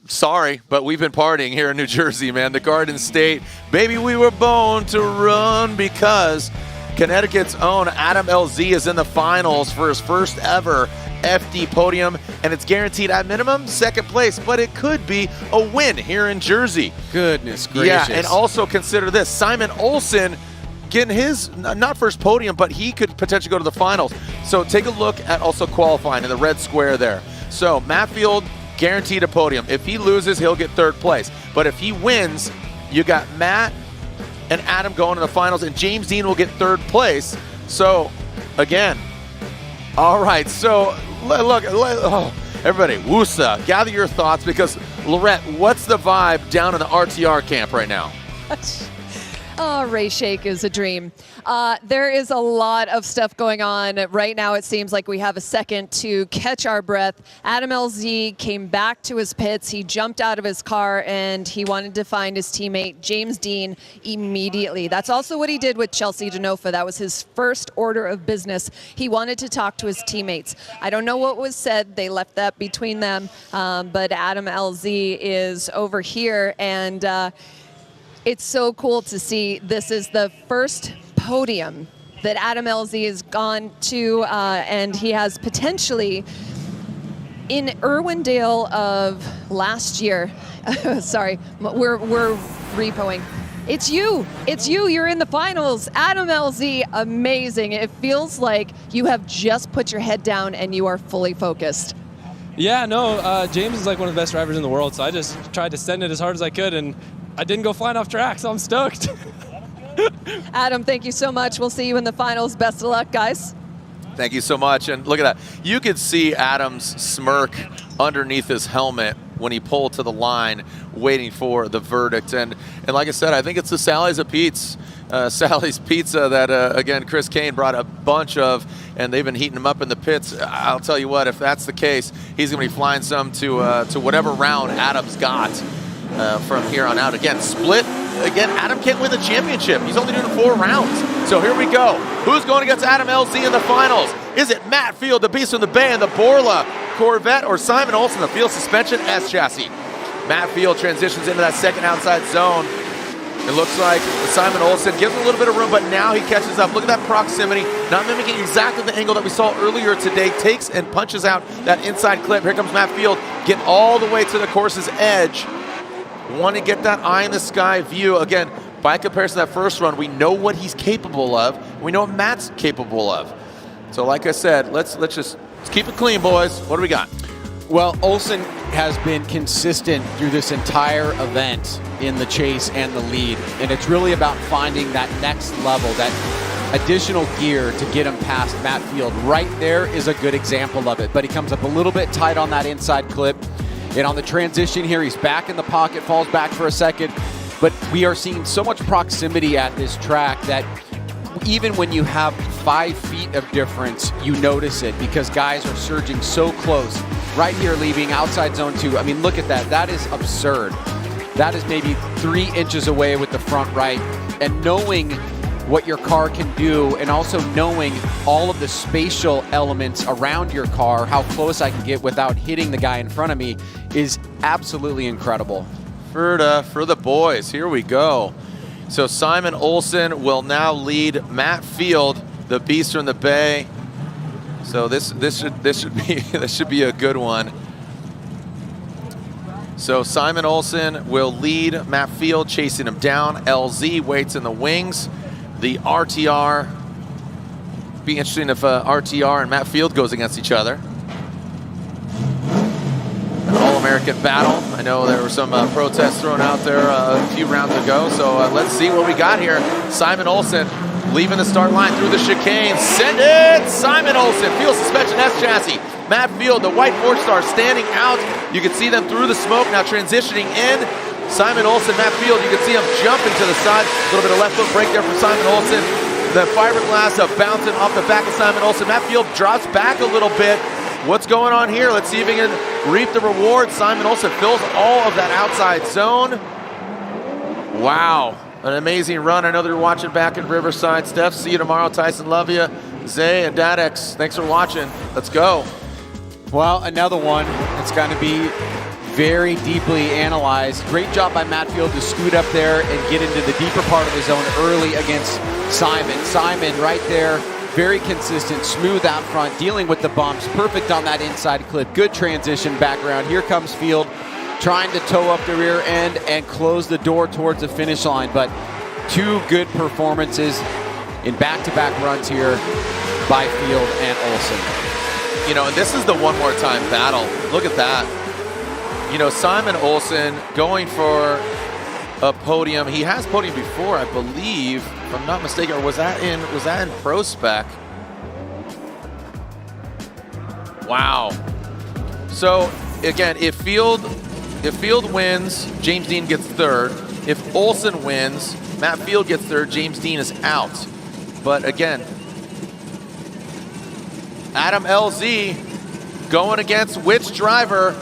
sorry, but we've been partying here in New Jersey, man. The Garden State. Baby, we were born to run because Connecticut's own Adam LZ is in the finals for his first ever FD podium, and it's guaranteed at minimum second place, but it could be a win here in Jersey. Goodness gracious. Yeah, and also consider this. Simon Olsen getting his, not first podium, but he could potentially go to the finals. So take a look at also qualifying in the red square there. So Matt Field, guaranteed a podium. If he loses, he'll get third place. But if he wins, you got Matt and Adam going to the finals, and James Deane will get third place. So, again, all right. So, look, everybody, woosa, gather your thoughts, because, Lorette, what's the vibe down in the RTR camp right now? Oh, Race Shake is a dream. There is a lot of stuff going on. Right now, it seems like we have a second to catch our breath. Adam LZ came back to his pits. He jumped out of his car, and he wanted to find his teammate, James Deane, immediately. That's also what he did with Chelsea Denofa. That was his first order of business. He wanted to talk to his teammates. I don't know what was said. They left that between them. But Adam LZ is over here, and it's so cool to see. This is the first podium that Adam LZ has gone to, and he has potentially, in Irwindale of last year, sorry, we're repoing. It's you, you're in the finals. Adam LZ, amazing. It feels like you have just put your head down and you are fully focused. Yeah, no, James is like one of the best drivers in the world, so I just tried to send it as hard as I could, and I didn't go flying off track, so I'm stoked. Adam, thank you so much. We'll see you in the finals. Best of luck, guys. Thank you so much. And look at that. You could see Adam's smirk underneath his helmet when he pulled to the line, waiting for the verdict. And like I said, I think it's the Sally's of Pete's. Sally's Pizza that, again, Chris Kane brought a bunch of, and they've been heating them up in the pits. I'll tell you what, if that's the case, he's going to be flying some to whatever round Adam's got from here on out. Again, split. Again, Adam can't win the championship. He's only doing 4 rounds. So here we go. Who's going against Adam LZ in the finals? Is it Matt Field, the Beast from the Bay, and the Borla Corvette, or Simon Olsen, the Field Suspension S chassis? Matt Field transitions into that second outside zone. It looks like Simon Olsen gives a little bit of room, but now he catches up. Look at that proximity, not mimicking exactly the angle that we saw earlier today. Takes and punches out that inside clip. Here comes Matt Field, get all the way to the course's edge. Want to get that eye in the sky view. Again, by comparison to that first run, we know what he's capable of. We know what Matt's capable of. So like I said, let's keep it clean, boys. What do we got? Well, Olsen has been consistent through this entire event in the chase and the lead, and it's really about finding that next level, that additional gear to get him past Matt Field. Right there is a good example of it, but he comes up a little bit tight on that inside clip, and on the transition here, he's back in the pocket, falls back for a second, but we are seeing so much proximity at this track that even when you have 5 feet of difference, you notice it because guys are surging so close. Right here, leaving outside zone 2. I mean, look at that. That is absurd. That is maybe 3 inches away with the front right. And knowing what your car can do and also knowing all of the spatial elements around your car, how close I can get without hitting the guy in front of me is absolutely incredible. For the boys, here we go. So Simon Olsen will now lead Matt Field, the beast from the Bay. So this should be a good one. So Simon Olsen will lead Matt Field, chasing him down. LZ waits in the wings. The RTR. Be interesting if RTR and Matt Field goes against each other. An All-American battle. I know there were some protests thrown out there a few rounds ago. So let's see what we got here. Simon Olsen leaving the start line through the chicane. Send it! Simon Olsen, field suspension S chassis. Matt Field, the white 4-star, standing out. You can see them through the smoke, now transitioning in. Simon Olsen, Matt Field, you can see him jumping to the side. A little bit of left foot brake there from Simon Olsen. The fiberglass bouncing off the back of Simon Olsen. Matt Field drops back a little bit. What's going on here? Let's see if he can reap the reward. Simon Olsen fills all of that outside zone. Wow. An amazing run. I know that you're watching back in Riverside. Steph, see you tomorrow. Tyson, love you. Zay and Dadex, thanks for watching. Let's go. Well, another one that's going to be very deeply analyzed. Great job by Matt Field to scoot up there and get into the deeper part of the zone early against Simon. Simon right there, very consistent, smooth out front, dealing with the bumps, perfect on that inside clip. Good transition back around. Here comes Field, trying to tow up the rear end and close the door towards the finish line. But 2 good performances in back-to-back runs here by Field and Olsen. You know, this is the one more time battle. Look at that. You know, Simon Olsen going for a podium. He has podium before, I believe, if I'm not mistaken, or was that in Pro Spec? Wow. So again, if Field wins, James Deane gets 3rd. If Olsen wins, Matt Field gets 3rd, James Deane is out. But again, Adam LZ going against which driver?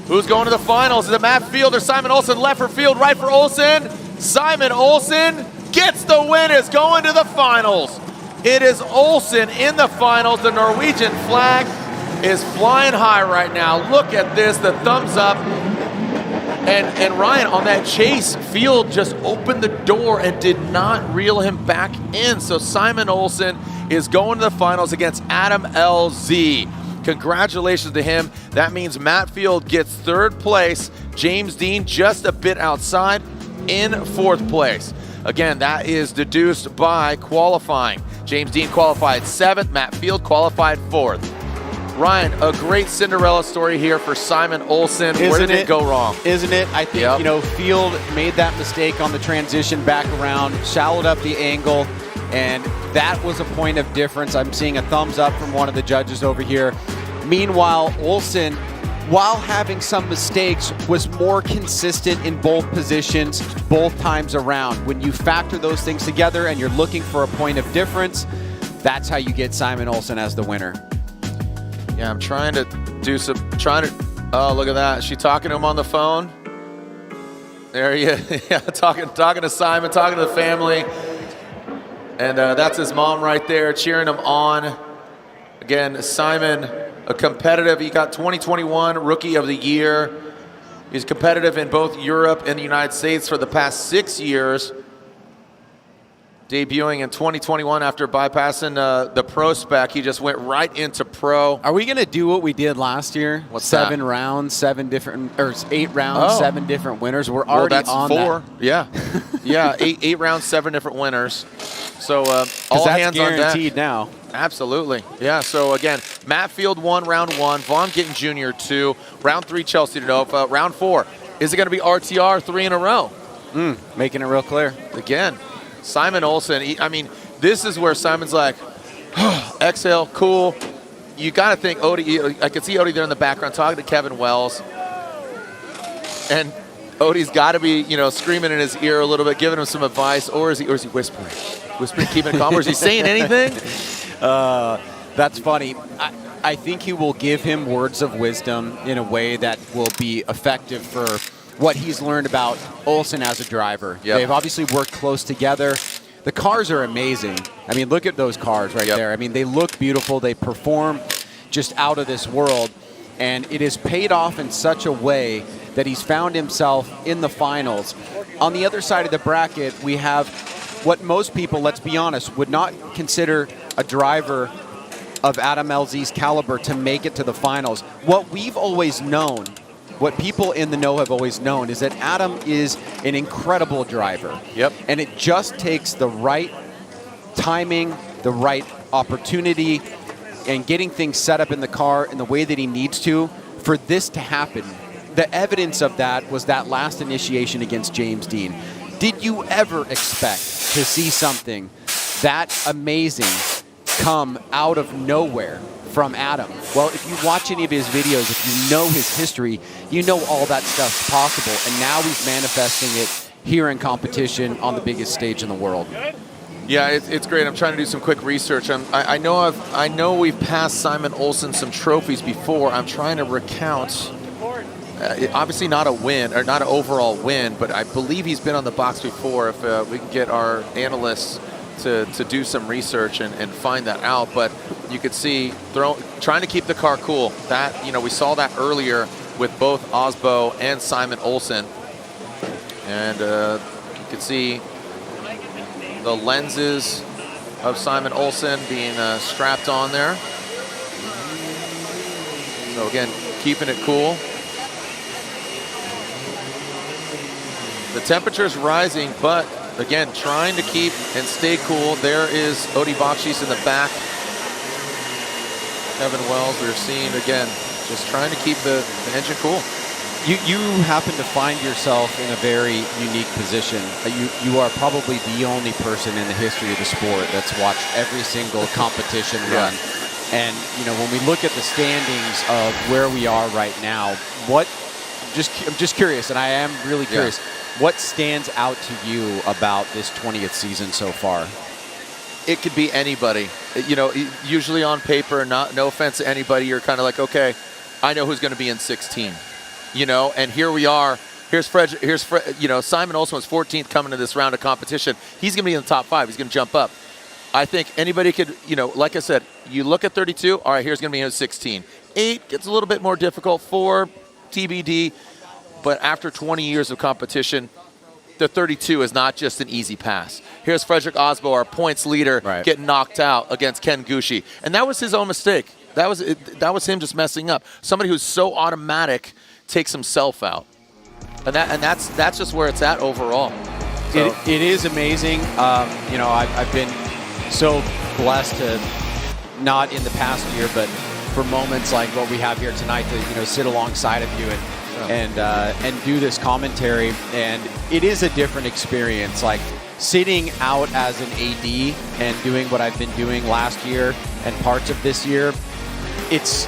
Who's going to the finals? Is it Matt Field or Simon Olsen? Left for Field, right for Olsen. Simon Olsen gets the win, is going to the finals. It is Olsen in the finals. The Norwegian flag is flying high right now. Look at this, the thumbs up. And Ryan, on that chase, Field just opened the door and did not reel him back in. So Simon Olsen is going to the finals against Adam LZ. Congratulations to him. That means Matt Field gets 3rd place. James Deane just a bit outside in 4th place. Again, that is deduced by qualifying. James Deane qualified 7th. Matt Field qualified 4th. Ryan, a great Cinderella story here for Simon Olsen. Where did it go wrong? Isn't it? I think, you know, Field made that mistake on the transition back around, shallowed up the angle, and that was a point of difference. I'm seeing a thumbs up from one of the judges over here. Meanwhile, Olsen, while having some mistakes, was more consistent in both positions, both times around. When you factor those things together and you're looking for a point of difference, that's how you get Simon Olsen as the winner. Yeah, I'm trying to do some, oh, look at that. Is she talking to him on the phone? There he is. Yeah, talking to Simon, talking to the family. And that's his mom right there cheering him on. Again, Simon, a competitive, he got 2021 Rookie of the Year. He's competitive in both Europe and the United States for the past 6 years. Debuting in 2021 after bypassing the pro spec, he just went right into pro. Are we going to do what we did last year? What's 7 that? rounds, 7 different, or 8 rounds, Oh. 7 different winners. We're already that's on 4. that. Yeah, yeah, 8 rounds, 7 different winners. So all that's hands on deck. guaranteed now. Absolutely. Yeah, so again, Matt Field won round 1, Vaughn Gittin Jr. 2, round 3 Chelsea Denofa, round 4. Is it going to be RTR 3 in a row? Making it real clear. Again, Simon Olsen, I mean, this is where Simon's like, exhale, cool. You got to think Odie, I could see Odie there in the background talking to Kevin Wells. And Odie's got to be, screaming in his ear a little bit, giving him some advice, or is he whispering? Whispering, keeping it calm, or is he saying anything? That's funny. I think he will give him words of wisdom in a way that will be effective for what he's learned about Olsen as a driver. Yep. They've obviously worked close together. The cars are amazing. I mean, look at those cars right there. I mean, they look beautiful. They perform just out of this world. And it has paid off in such a way that he's found himself in the finals. On the other side of the bracket, we have what most people, let's be honest, would not consider a driver of Adam LZ's caliber to make it to the finals. What we've always known, what people in the know have always known, is that Adam is an incredible driver. Yep. And it just takes the right timing, the right opportunity, and getting things set up in the car in the way that he needs to for this to happen. The evidence of that was that last initiation against James Deane. Did you ever expect to see something that amazing come out of nowhere from Adam? Well, if you watch any of his videos, if you know his history, you know all that stuff's possible. And now he's manifesting it here in competition on the biggest stage in the world. Yeah, it's great. I'm trying to do some quick research. I know we've passed Simon Olsen some trophies before. I'm trying to recount. Obviously not a win, or not an overall win, but I believe he's been on the box before. If we can get our analysts to do some research and find that out. But you could see trying to keep the car cool. That, we saw that earlier with both Osbo and Simon Olsen. And you could see the lenses of Simon Olsen being strapped on there. So again, keeping it cool. The temperature's rising, but again, trying to keep and stay cool. There is Odie Bakchis in the back. Kevin Wells, we're seeing again, just trying to keep the engine cool. You happen to find yourself in a very unique position. You are probably the only person in the history of the sport that's watched every single competition run. And when we look at the standings of where we are right now, I'm just curious, and I am really curious. What stands out to you about this 20th season so far? It could be anybody. Usually on paper, no offense to anybody, you're kind of like, okay, I know who's going to be in 16. And here we are. Here's Fred. Simon Olsen was 14th coming to this round of competition. He's going to be in the top 5. He's going to jump up. I think anybody could, like I said, you look at 32. All right, here's going to be in 16. 8 gets a little bit more difficult. 4, TBD. But after 20 years of competition, the 32 is not just an easy pass. Here's Frederick Osbo, our points leader, getting knocked out against Ken Gushi. And that was his own mistake. That was him just messing up. Somebody who's so automatic takes himself out. And that's just where it's at overall. So. It is amazing. I've been so blessed to, not in the past year, but for moments like what we have here tonight to sit alongside of you and do this commentary. And it is a different experience. Like sitting out as an AD and doing what I've been doing last year and parts of this year, it's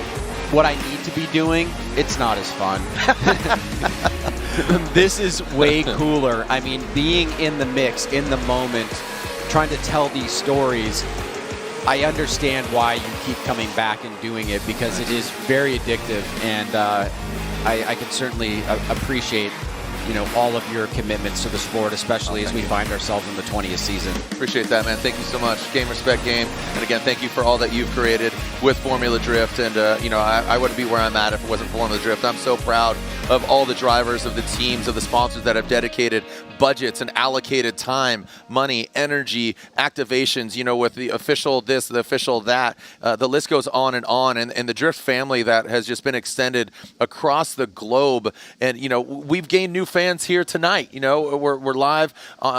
what I need to be doing. It's not as fun. This is way cooler. I mean, being in the mix, in the moment, trying to tell these stories, I understand why you keep coming back and doing it, because it is very addictive, and I can certainly appreciate all of your commitments to the sport, especially as we find ourselves in the 20th season. Appreciate that, man. Thank you so much. Game, respect, game. And again, thank you for all that you've created with Formula Drift, and I wouldn't be where I'm at if it wasn't Formula Drift. I'm so proud of all the drivers, of the teams, of the sponsors that have dedicated budgets and allocated time, money, energy, activations, with the official this, the official that. The list goes on, and the Drift family that has just been extended across the globe. And, we've gained new fans here tonight. We're live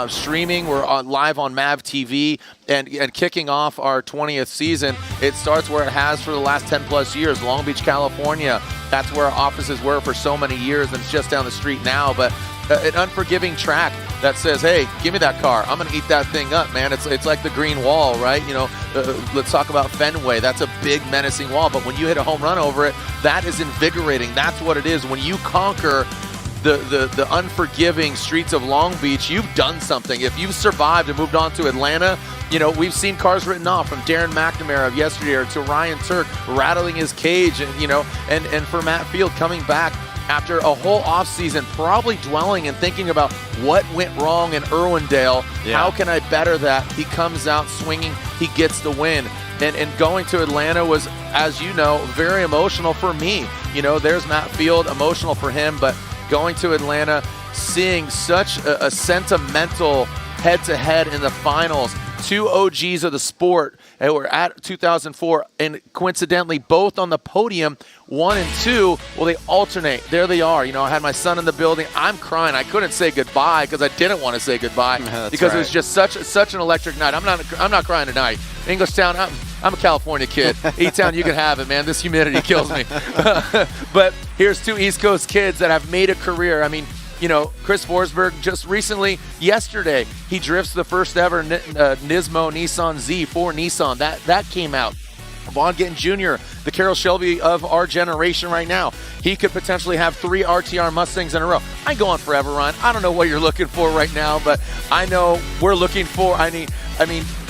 streaming. We're live on MAV TV, and kicking off our 20th season. It starts where it has for the last 10 plus years, Long Beach, California. That's where our offices were for so many years, and it's just down the street now. But an unforgiving track that says, hey, give me that car. I'm going to eat that thing up, man. It's like the green wall, right? Let's talk about Fenway. That's a big, menacing wall. But when you hit a home run over it, that is invigorating. That's what it is. When you conquer the unforgiving streets of Long Beach, you've done something. If you've survived and moved on to Atlanta, we've seen cars written off, from Darren McNamara of yesterday to Ryan Tuerck rattling his cage, and for Matt Field coming back after a whole offseason, probably dwelling and thinking about what went wrong in Irwindale. Yeah. How can I better that? He comes out swinging. He gets the win. And going to Atlanta was, as you know, very emotional for me. There's Matt Field, emotional for him, but going to Atlanta, seeing such a sentimental head-to-head in the finals. Two OGs of the sport, and we're at 2004, and coincidentally, both on the podium, 1 and 2. Well, they alternate. There they are. I had my son in the building. I'm crying. I couldn't say goodbye because I didn't want to say goodbye because It was just such an electric night. I'm not crying tonight. Englishtown, I'm a California kid. E-Town, you can have it, man. This humidity kills me. But here's two East Coast kids that have made a career. I mean, Chris Forsberg just recently, yesterday, he drifts the first ever Nismo Nissan Z4 Nissan. That came out. Vaughn Gittin Jr., the Carroll Shelby of our generation right now. He could potentially have 3 RTR Mustangs in a row. I go on forever, Ryan. I don't know what you're looking for right now, but I know we're looking for,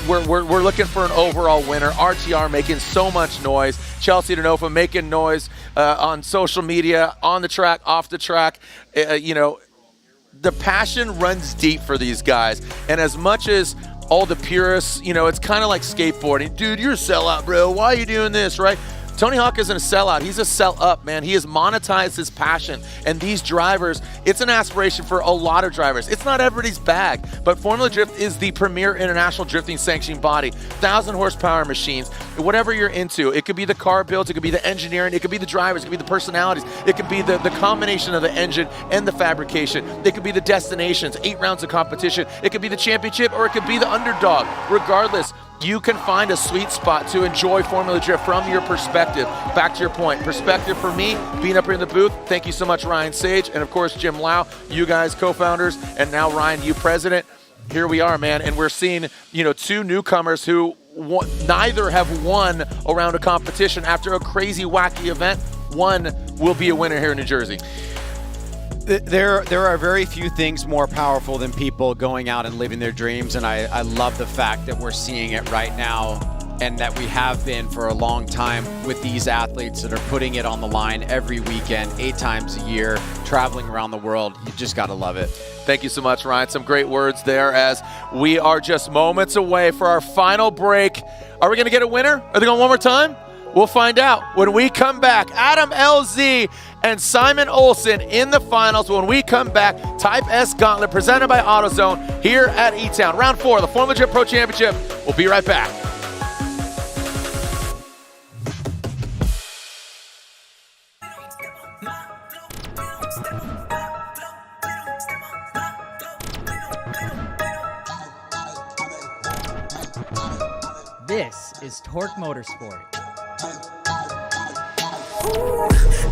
we're looking for an overall winner. RTR making so much noise. Chelsea Denofa making noise on social media, on the track, off the track. The passion runs deep for these guys. And as much as all the purists, it's kind of like skateboarding. Dude, you're a sellout, bro. Why are you doing this, right? Tony Hawk isn't a sellout. He's a sell-up, man. He has monetized his passion. And these drivers, it's an aspiration for a lot of drivers. It's not everybody's bag, but Formula Drift is the premier international drifting sanctioning body. 1,000 horsepower machines, whatever you're into. It could be the car builds, it could be the engineering, it could be the drivers, it could be the personalities, it could be the combination of the engine and the fabrication. It could be the destinations, 8 rounds of competition. It could be the championship, or it could be the underdog. Regardless, you can find a sweet spot to enjoy Formula Drift from your perspective. Back to your point, perspective for me, being up here in the booth. Thank you so much, Ryan Sage, and of course, Jim Lau, you guys co-founders, and now Ryan, you president. Here we are, man, and we're seeing, 2 newcomers who neither have won around a competition after a crazy, wacky event. One will be a winner here in New Jersey. There are very few things more powerful than people going out and living their dreams, and I love the fact that we're seeing it right now, and that we have been for a long time with these athletes that are putting it on the line every weekend, 8 times a year, traveling around the world. You just got to love it. Thank you so much, Ryan. Some great words there as we are just moments away for our final break. Are we going to get a winner? Are they going one more time? We'll find out when we come back. Adam LZ and Simon Olsen in the finals when we come back. Type S Gauntlet presented by AutoZone here at E-Town. Round 4 of the Formula Drift Pro Championship. We'll be right back. This is Tuerck Motorsport.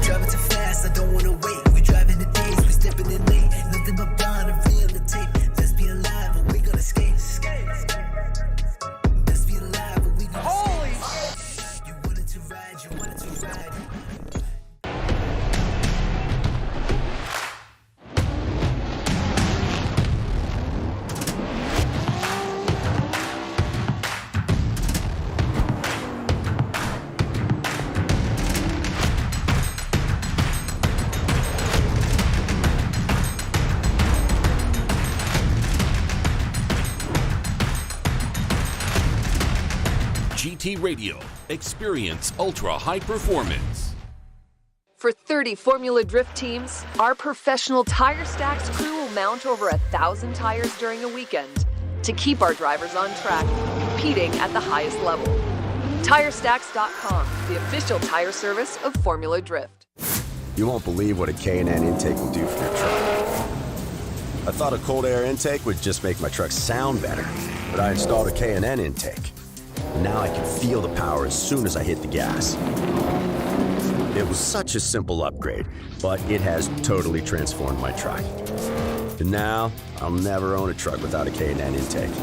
Driving too fast, I don't wanna wait. We driving the days, we stepping in late. Nothing but blind and real the tape. Let's be alive and we gonna skate. Let's be alive and we gonna Holy skate. You wanted to ride, you wanted to ride. OMT Radio. Experience ultra high performance. For 30 Formula Drift teams, our professional Tire Stacks crew will mount over 1,000 tires during a weekend to keep our drivers on track, competing at the highest level. TireStacks.com, the official tire service of Formula Drift. You won't believe what a K&N intake will do for your truck. I thought a cold air intake would just make my truck sound better, but I installed a K&N intake. And now I can feel the power as soon as I hit the gas. It was such a simple upgrade, but it has totally transformed my truck. And now, I'll never own a truck without a K&N intake.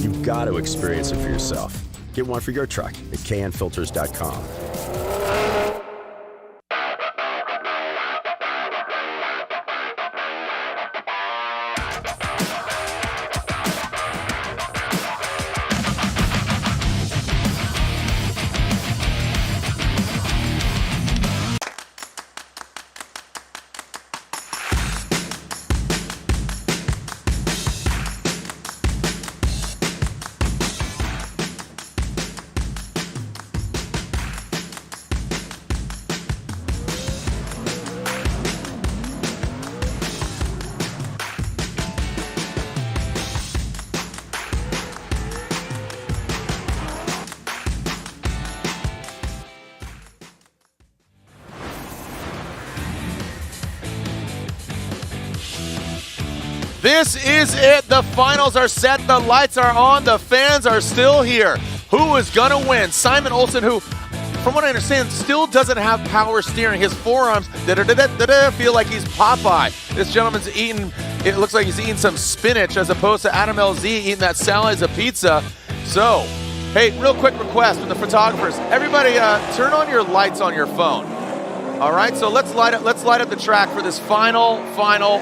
You've got to experience it for yourself. Get one for your truck at knfilters.com. This is it. The finals are set. The lights are on. The fans are still here. Who is going to win? Simon Olsen, who, from what I understand, still doesn't have power steering. His forearms feel like he's Popeye. This gentleman's eating, it looks like he's eating some spinach as opposed to Adam LZ eating that salad as a pizza. So, hey, real quick request from the photographers. Everybody, turn on your lights on your phone. All right, so let's light up the track for this final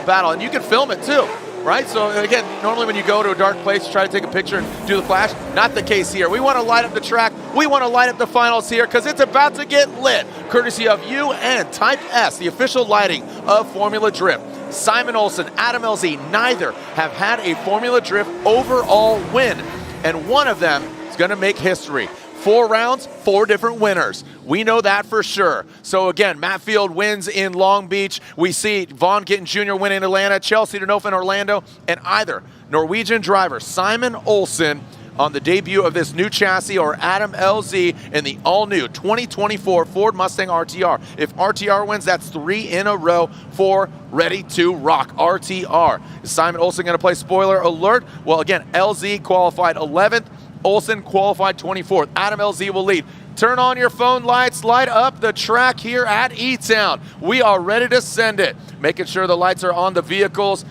battle. And you can film it too. Right? So again, normally when you go to a dark place, you try to take a picture and do the flash. Not the case here. We want to light up the track. We want to light up the finals here because it's about to get lit. Courtesy of UN Type S, the official lighting of Formula Drift. Simon Olsen, Adam LZ, neither have had a Formula Drift overall win. And one of them is going to make history. 4 rounds, 4 different winners. We know that for sure. So again, Matt Field wins in Long Beach. We see Vaughn Gittin Jr. win in Atlanta, Chelsea Denofa in Orlando, and either Norwegian driver Simon Olsen on the debut of this new chassis or Adam LZ in the all-new 2024 Ford Mustang RTR. If RTR wins, that's 3 in a row for Ready to Rock RTR. Is Simon Olsen going to play spoiler alert? Well, again, LZ qualified 11th. Olsen qualified 24th. Adam LZ will lead. Turn on your phone lights, light up the track here at E-Town. We are ready to send it. Making sure the lights are on the vehicles.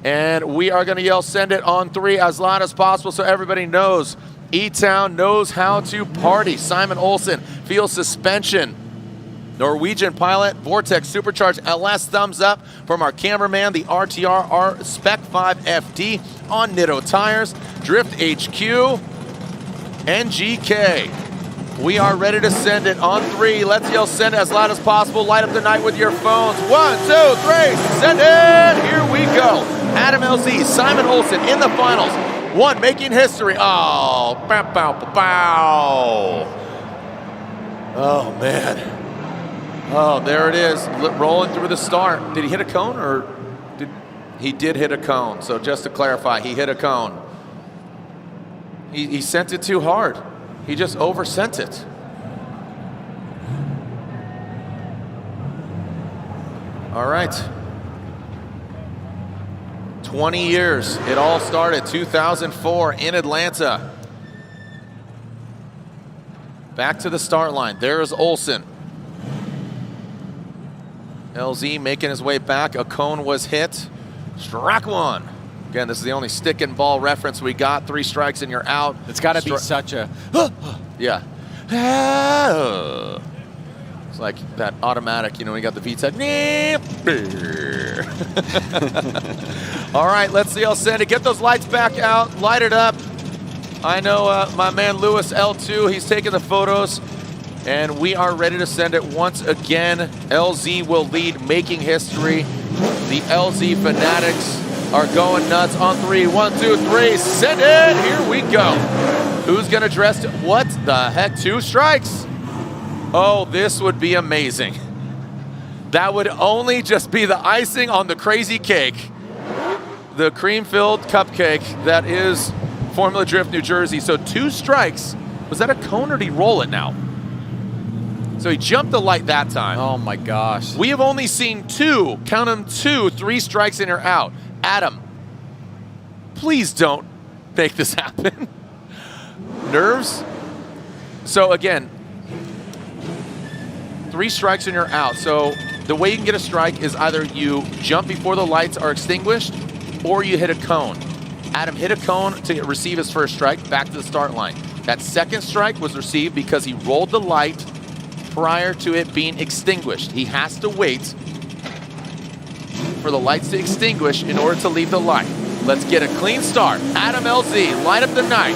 And we are going to yell send it on 3 as loud as possible so everybody knows. E-Town knows how to party. Simon Olsen feels suspension. Norwegian pilot, Vortex Supercharged LS thumbs up from our cameraman, the RTR R Spec 5 FD on Nitto tires. Drift HQ. NGK. We are ready to send it on 3. Let's yell send it as loud as possible. Light up the night with your phones. 1, 2, 3, send it! Here we go. Adam LZ, Simon Olsen in the finals. 1, making history. Oh, bow, bow, bow. Oh, man. Oh, there it is, rolling through the start. Did he hit a cone or he did hit a cone? So just to clarify, he hit a cone. He sent it too hard. He just oversent it. All right. 20 years. It all started 2004 in Atlanta. Back to the start line. There's Olsen. LZ making his way back. A cone was hit. Strike 1. Again, this is the only stick and ball reference we got. 3 strikes and you're out. It's got to be such a... Yeah. It's like that automatic, you know, we got the VTEC. All right, let's see. I'll send it. Get those lights back out. Light it up. I know my man Lewis L2, he's taking the photos. And we are ready to send it once again. LZ will lead, making history. The LZ fanatics are going nuts on 3. 1, 2, 3. Send it. Here we go. Who's going to dress? What the heck? 2 strikes. Oh, this would be amazing. That would only just be the icing on the crazy cake. The cream-filled cupcake that is Formula Drift New Jersey. So 2 strikes. Was that a cone or did he roll it now? So he jumped the light that time. Oh my gosh. We have only seen 2, count them 2, 3 strikes in or out. Adam, please don't make this happen. Nerves? So again, 3 strikes and you're out. So the way you can get a strike is either you jump before the lights are extinguished or you hit a cone. Adam hit a cone to receive his first strike, back to the start line. That second strike was received because he rolled the light prior to it being extinguished. He has to wait for the lights to extinguish in order to leave the light. Let's get a clean start. Adam LZ, light up the night.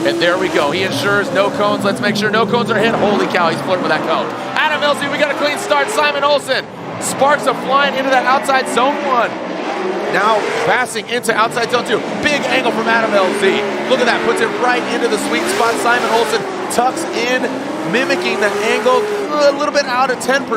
And there we go. He ensures no cones. Let's make sure no cones are hit. Holy cow, he's flirting with that cone. Adam LZ, we got a clean start. Simon Olsen. Sparks are flying into that outside zone 1. Now passing into outside zone 2. Big angle from Adam LZ. Look at that. Puts it right into the sweet spot. Simon Olsen tucks in, mimicking the angle a little bit out of 10%.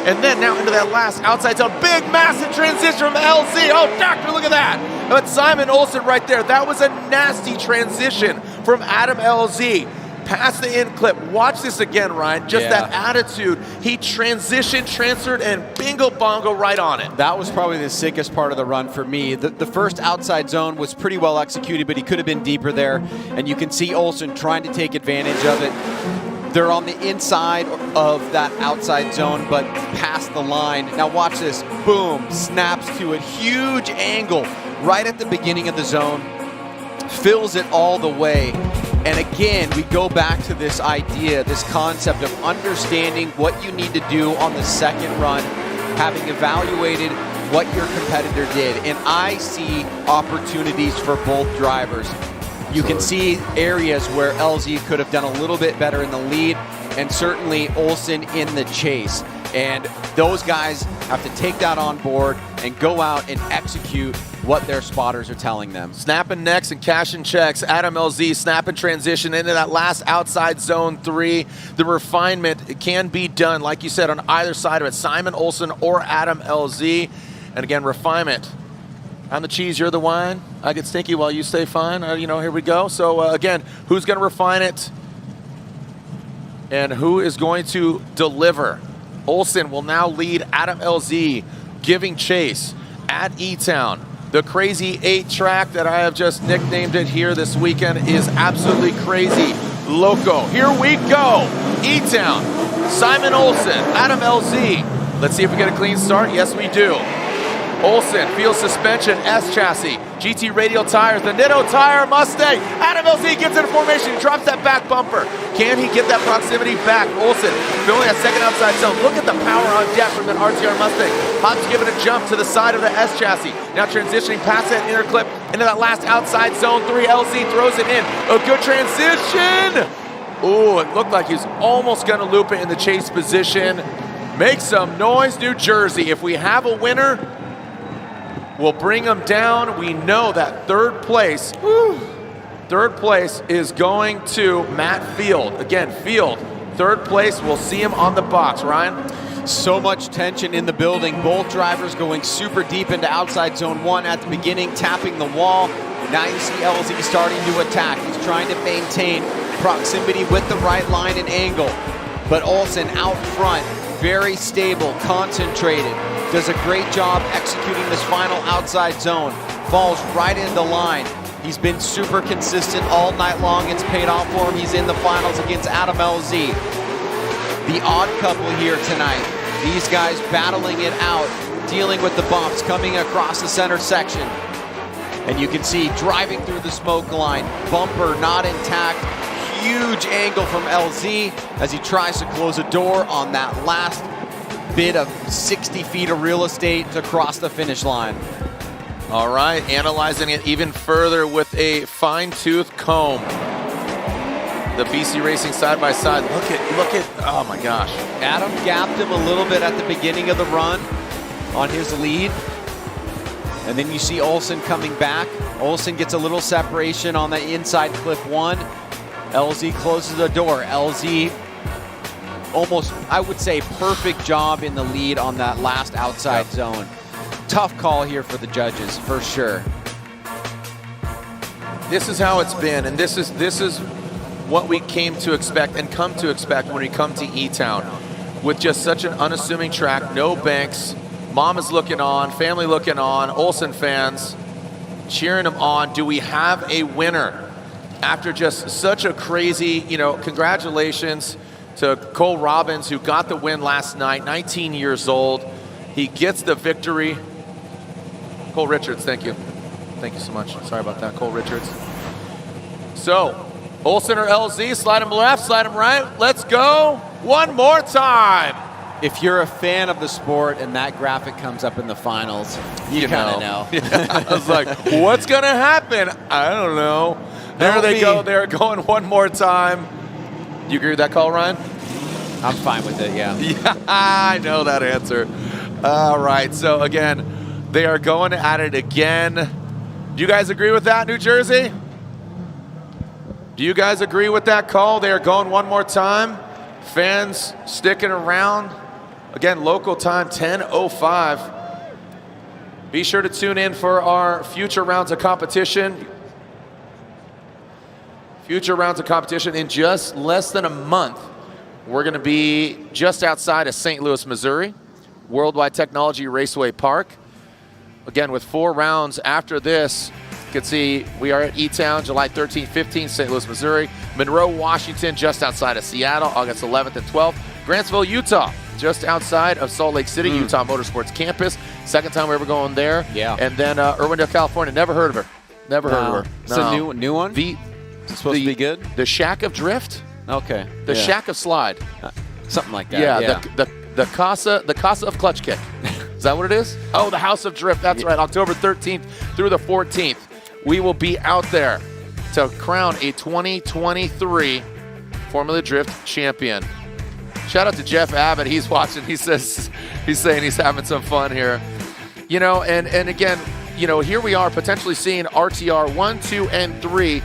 And then now into that last outside zone. Big, massive transition from LZ. Oh, doctor, look at that. But Simon Olsen right there. That was a nasty transition from Adam LZ. Past the end clip. Watch this again, Ryan. Just that attitude. He transitioned, transferred, and bingo bongo right on it. That was probably the sickest part of the run for me. The first outside zone was pretty well executed, but he could have been deeper there. And you can see Olsen trying to take advantage of it. They're on the inside of that outside zone, but past the line. Now watch this. Boom. Snaps to a huge angle right at the beginning of the zone. Fills it all the way. And again, we go back to this idea, this concept of understanding what you need to do on the second run, having evaluated what your competitor did. And I see opportunities for both drivers. You can see areas where LZ could have done a little bit better in the lead, and certainly Olsen in the chase. And those guys have to take that on board and go out and execute what their spotters are telling them. Snapping necks and cashing checks. Adam LZ snapping transition into that last outside zone 3. The refinement can be done, like you said, on either side of it. Simon Olsen or Adam LZ. And again, refinement. I'm the cheese, you're the wine. I get stinky while you stay fine. Here we go. So again, who's going to refine it? And who is going to deliver? Olsen will now lead Adam LZ, giving chase at E-Town. The Crazy 8 track that I have just nicknamed it here this weekend is absolutely crazy. Loco. Here we go. E-Town. Simon Olsen. Adam LZ. Let's see if we get a clean start. Yes, we do. Olsen, field suspension, S chassis, GT radial tires, the Nitto tire, Mustang. Adam LZ gets into formation, drops that back bumper. Can he get that proximity back? Olsen filling that second outside zone. Look at the power on deck from that RTR Mustang. Hobbs giving a jump to the side of the S chassis. Now transitioning past that inner clip into that last outside zone 3. LZ throws it in. A good transition. Ooh, it looked like he was almost going to loop it in the chase position. Make some noise, New Jersey. If we have a winner, we'll bring them down. We know that third place is going to Matt Field. Again, Field, third place. We'll see him on the box. Ryan? So much tension in the building. Both drivers going super deep into outside zone 1 at the beginning, tapping the wall. Now you see LZ starting to attack. He's trying to maintain proximity with the right line and angle. But Olsen out front, very stable, concentrated. Does a great job executing this final outside zone. Falls right into line. He's been super consistent all night long. It's paid off for him. He's in the finals against Adam LZ. The odd couple here tonight. These guys battling it out, dealing with the bumps, coming across the center section. And you can see driving through the smoke line. Bumper not intact. Huge angle from LZ as he tries to close a door on that last bit of 60 feet of real estate to cross the finish line. All right, analyzing it even further with a fine-tooth comb. The BC Racing side-by-side. Look at, oh my gosh. Adam gapped him a little bit at the beginning of the run on his lead. And then you see Olsen coming back. Olsen gets a little separation on the inside clip 1. LZ closes the door. LZ almost, I would say, perfect job in the lead on that last outside zone. Tough call here for the judges, for sure. This is how it's been, and this is what we came to expect and come to expect when we come to E-Town. With just such an unassuming track, no banks, mom is looking on, family looking on, Olsen fans cheering them on. Do we have a winner? After just such a crazy, congratulations to Cole Robbins, who got the win last night, 19 years old. He gets the victory. Cole Richards, thank you. Thank you so much. Sorry about that, Cole Richards. So, Olsen or LZ, slide him left, slide him right. Let's go one more time. If you're a fan of the sport and that graphic comes up in the finals, you kind of know. I was like, what's going to happen? I don't know. There they go. They're going one more time. You agree with that call, Ryan? I'm fine with it, yeah. Yeah, I know that answer. All right, so again, they are going at it again. Do you guys agree with that, New Jersey? Do you guys agree with that call? They are going one more time. Fans sticking around. Again, local time, 10:05. Be sure to tune in for our future rounds of competition. Future rounds of competition in just less than a month. We're going to be just outside of St. Louis, Missouri, Worldwide Technology Raceway Park. Again, with 4 rounds after this, you can see we are at E-Town, July 13th, 15th, St. Louis, Missouri. Monroe, Washington, just outside of Seattle, August 11th and 12th. Grantsville, Utah, just outside of Salt Lake City, Utah Motorsports Campus. Second time we're ever going there. Yeah. And then Irwindale, California. Never heard of her. Never heard of her. It's a new one? Is it supposed to be good? The Shack of Drift. Okay. The Shack of Slide. Something like that. Yeah. The Casa of Clutch Kick. Is that what it is? Oh, the House of Drift. That's right. October 13th through the 14th. We will be out there to crown a 2023 Formula Drift champion. Shout out to Jeff Abbott. He's watching. He's saying he's having some fun here. And again, here we are potentially seeing RTR 1, 2, and 3.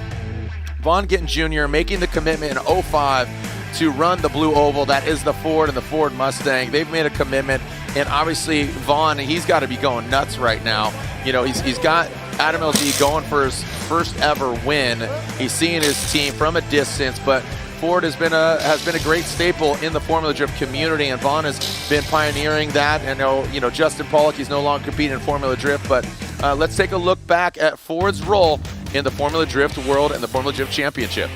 Vaughn Gittin Jr. making the commitment in 05 to run the blue oval. That is the Ford and the Ford Mustang. They've made a commitment, and obviously Vaughn, he's got to be going nuts right now. He's got Adam LZ going for his first ever win. He's seeing his team from a distance, but Ford has been a great staple in the Formula Drift community, and Vaughn has been pioneering that. I know, Justin Pollock, he's no longer competing in Formula Drift, but let's take a look back at Ford's role in the Formula Drift World and the Formula Drift Championship.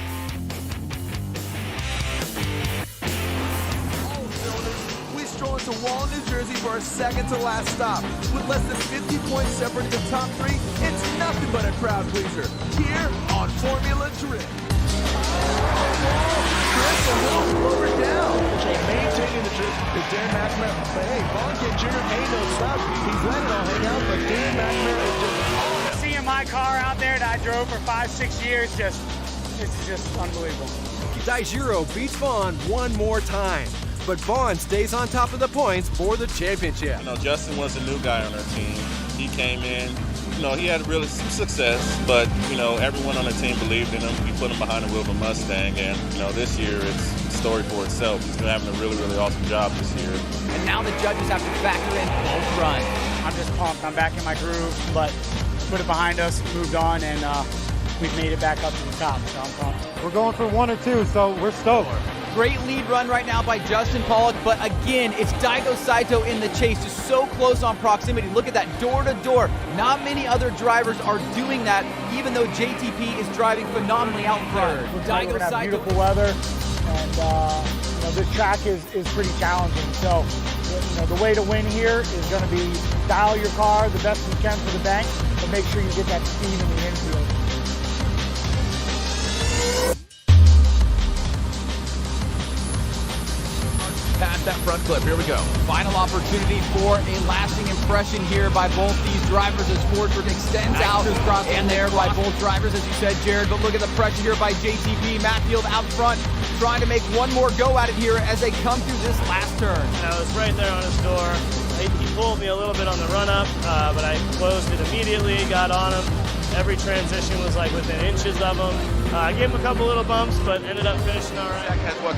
We stroll into Wall, New Jersey for our second to last stop. With less than 50 points separating the top 3, it's nothing but a crowd pleaser here on Formula Drift. Chris, a little lower down. Maintaining the drift is Darren McNamara. But hey, Vaughn Gittin Jr. ain't no slouch. He's letting it all hang out, but Darren McNamara is just Seeing my car out there that I drove for 5-6 years, this is just unbelievable. Daijiro beats Vaughn one more time, but Vaughn stays on top of the points for the championship. Justin was a new guy on our team. He came in, he had really some success, but, everyone on the team believed in him. We put him behind the wheel of a Mustang, and, this year it's a story for itself. He's been having a really, really awesome job this year. And now the judges have to factor in both runs. I'm just pumped. I'm back in my groove, but put it behind us, moved on, and we've made it back up to the top, so I'm pumped. We're going for 1 or 2, so we're stoked. Great lead run right now by Justin Pollock, but again, it's Daigo Saito in the chase, just so close on proximity. Look at that, door to door. Not many other drivers are doing that, even though JTP is driving phenomenally out front. We're going to have beautiful weather, and this track is pretty challenging. So, the way to win here is going to be dial your car the best you can for the bank, but make sure you get that speed in the infield. Past that front clip, here we go. Final opportunity for a lasting impression here by both these drivers as Forsberg extends out and there by both drivers, as you said, Jared. But look at the pressure here by JTP. Matfield out front, trying to make one more go at it here as they come through this last turn. I was right there on his door. He pulled me a little bit on the run-up, but I closed it immediately, got on him, Every transition was like within inches of him. I gave him a couple little bumps, but ended up finishing all right.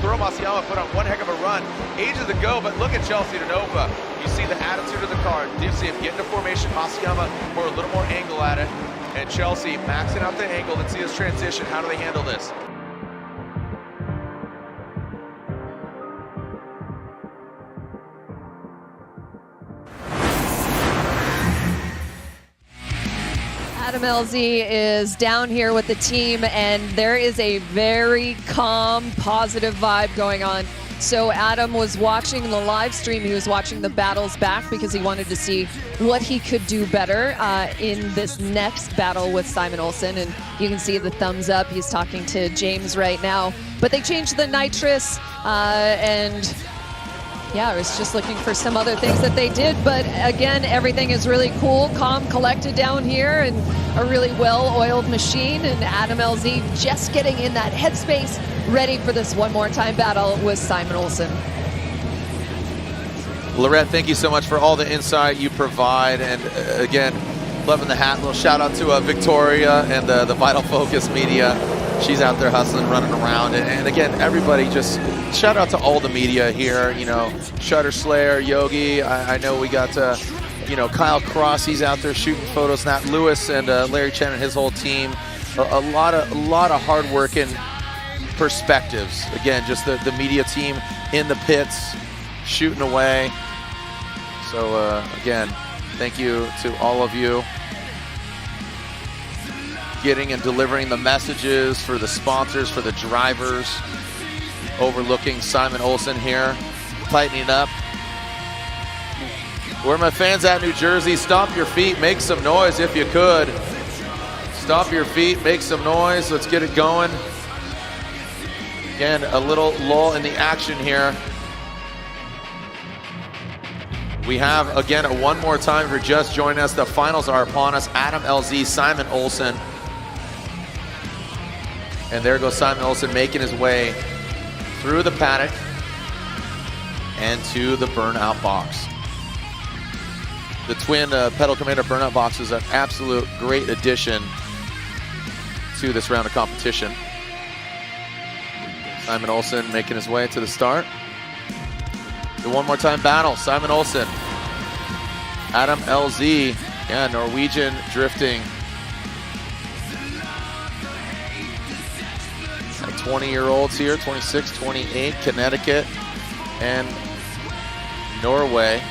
Thuro Masayama put on one heck of a run ages ago, but look at Chelsea Denofa. You see the attitude of the car. You see him get into formation. Masayama for a little more angle at it. And Chelsea maxing out the angle. Let's see this transition. How do they handle this? Adam LZ is down here with the team, and there is a very calm, positive vibe going on. So Adam was watching the live stream. He was watching the battles back because he wanted to see what he could do better in this next battle with Simon Olsen. And you can see the thumbs up. He's talking to James right now. But they changed the nitrous, and yeah, I was just looking for some other things that they did, but again, everything is really cool, calm, collected down here, and a really well-oiled machine, and Adam LZ just getting in that headspace, ready for this one more time battle with Simon Olsen. Lorette, thank you so much for all the insight you provide, and again, loving the hat. A little shout out to Victoria and the Vital Focus media. She's out there hustling, running around, and again, everybody, just shout out to all the media here. You know, Shutter Slayer, Yogi. I know we got you know, Kyle Cross. He's out there shooting photos. Nat Lewis and Larry Chen and his whole team. A lot of hard work and perspectives. Again, just the media team in the pits, shooting away. So again, thank you to all of you. Getting and delivering the messages for the sponsors, for the drivers, overlooking Simon Olsen here, tightening up. Where are my fans at, New Jersey? Stomp your feet, make some noise if you could. Stomp your feet, make some noise, let's get it going. Again, a little lull in the action here. We have, again, one more time for just joining us. The finals are upon us. Adam LZ, Simon Olsen. And there goes Simon Olsen making his way through the paddock and to the burnout box. The twin pedal commander burnout box is an absolute great addition to this round of competition. Simon Olsen making his way to the start. The one more time battle, Simon Olsen, Adam LZ, yeah, Norwegian drifting. 20-year-olds here, 26, 28, Connecticut and Norway.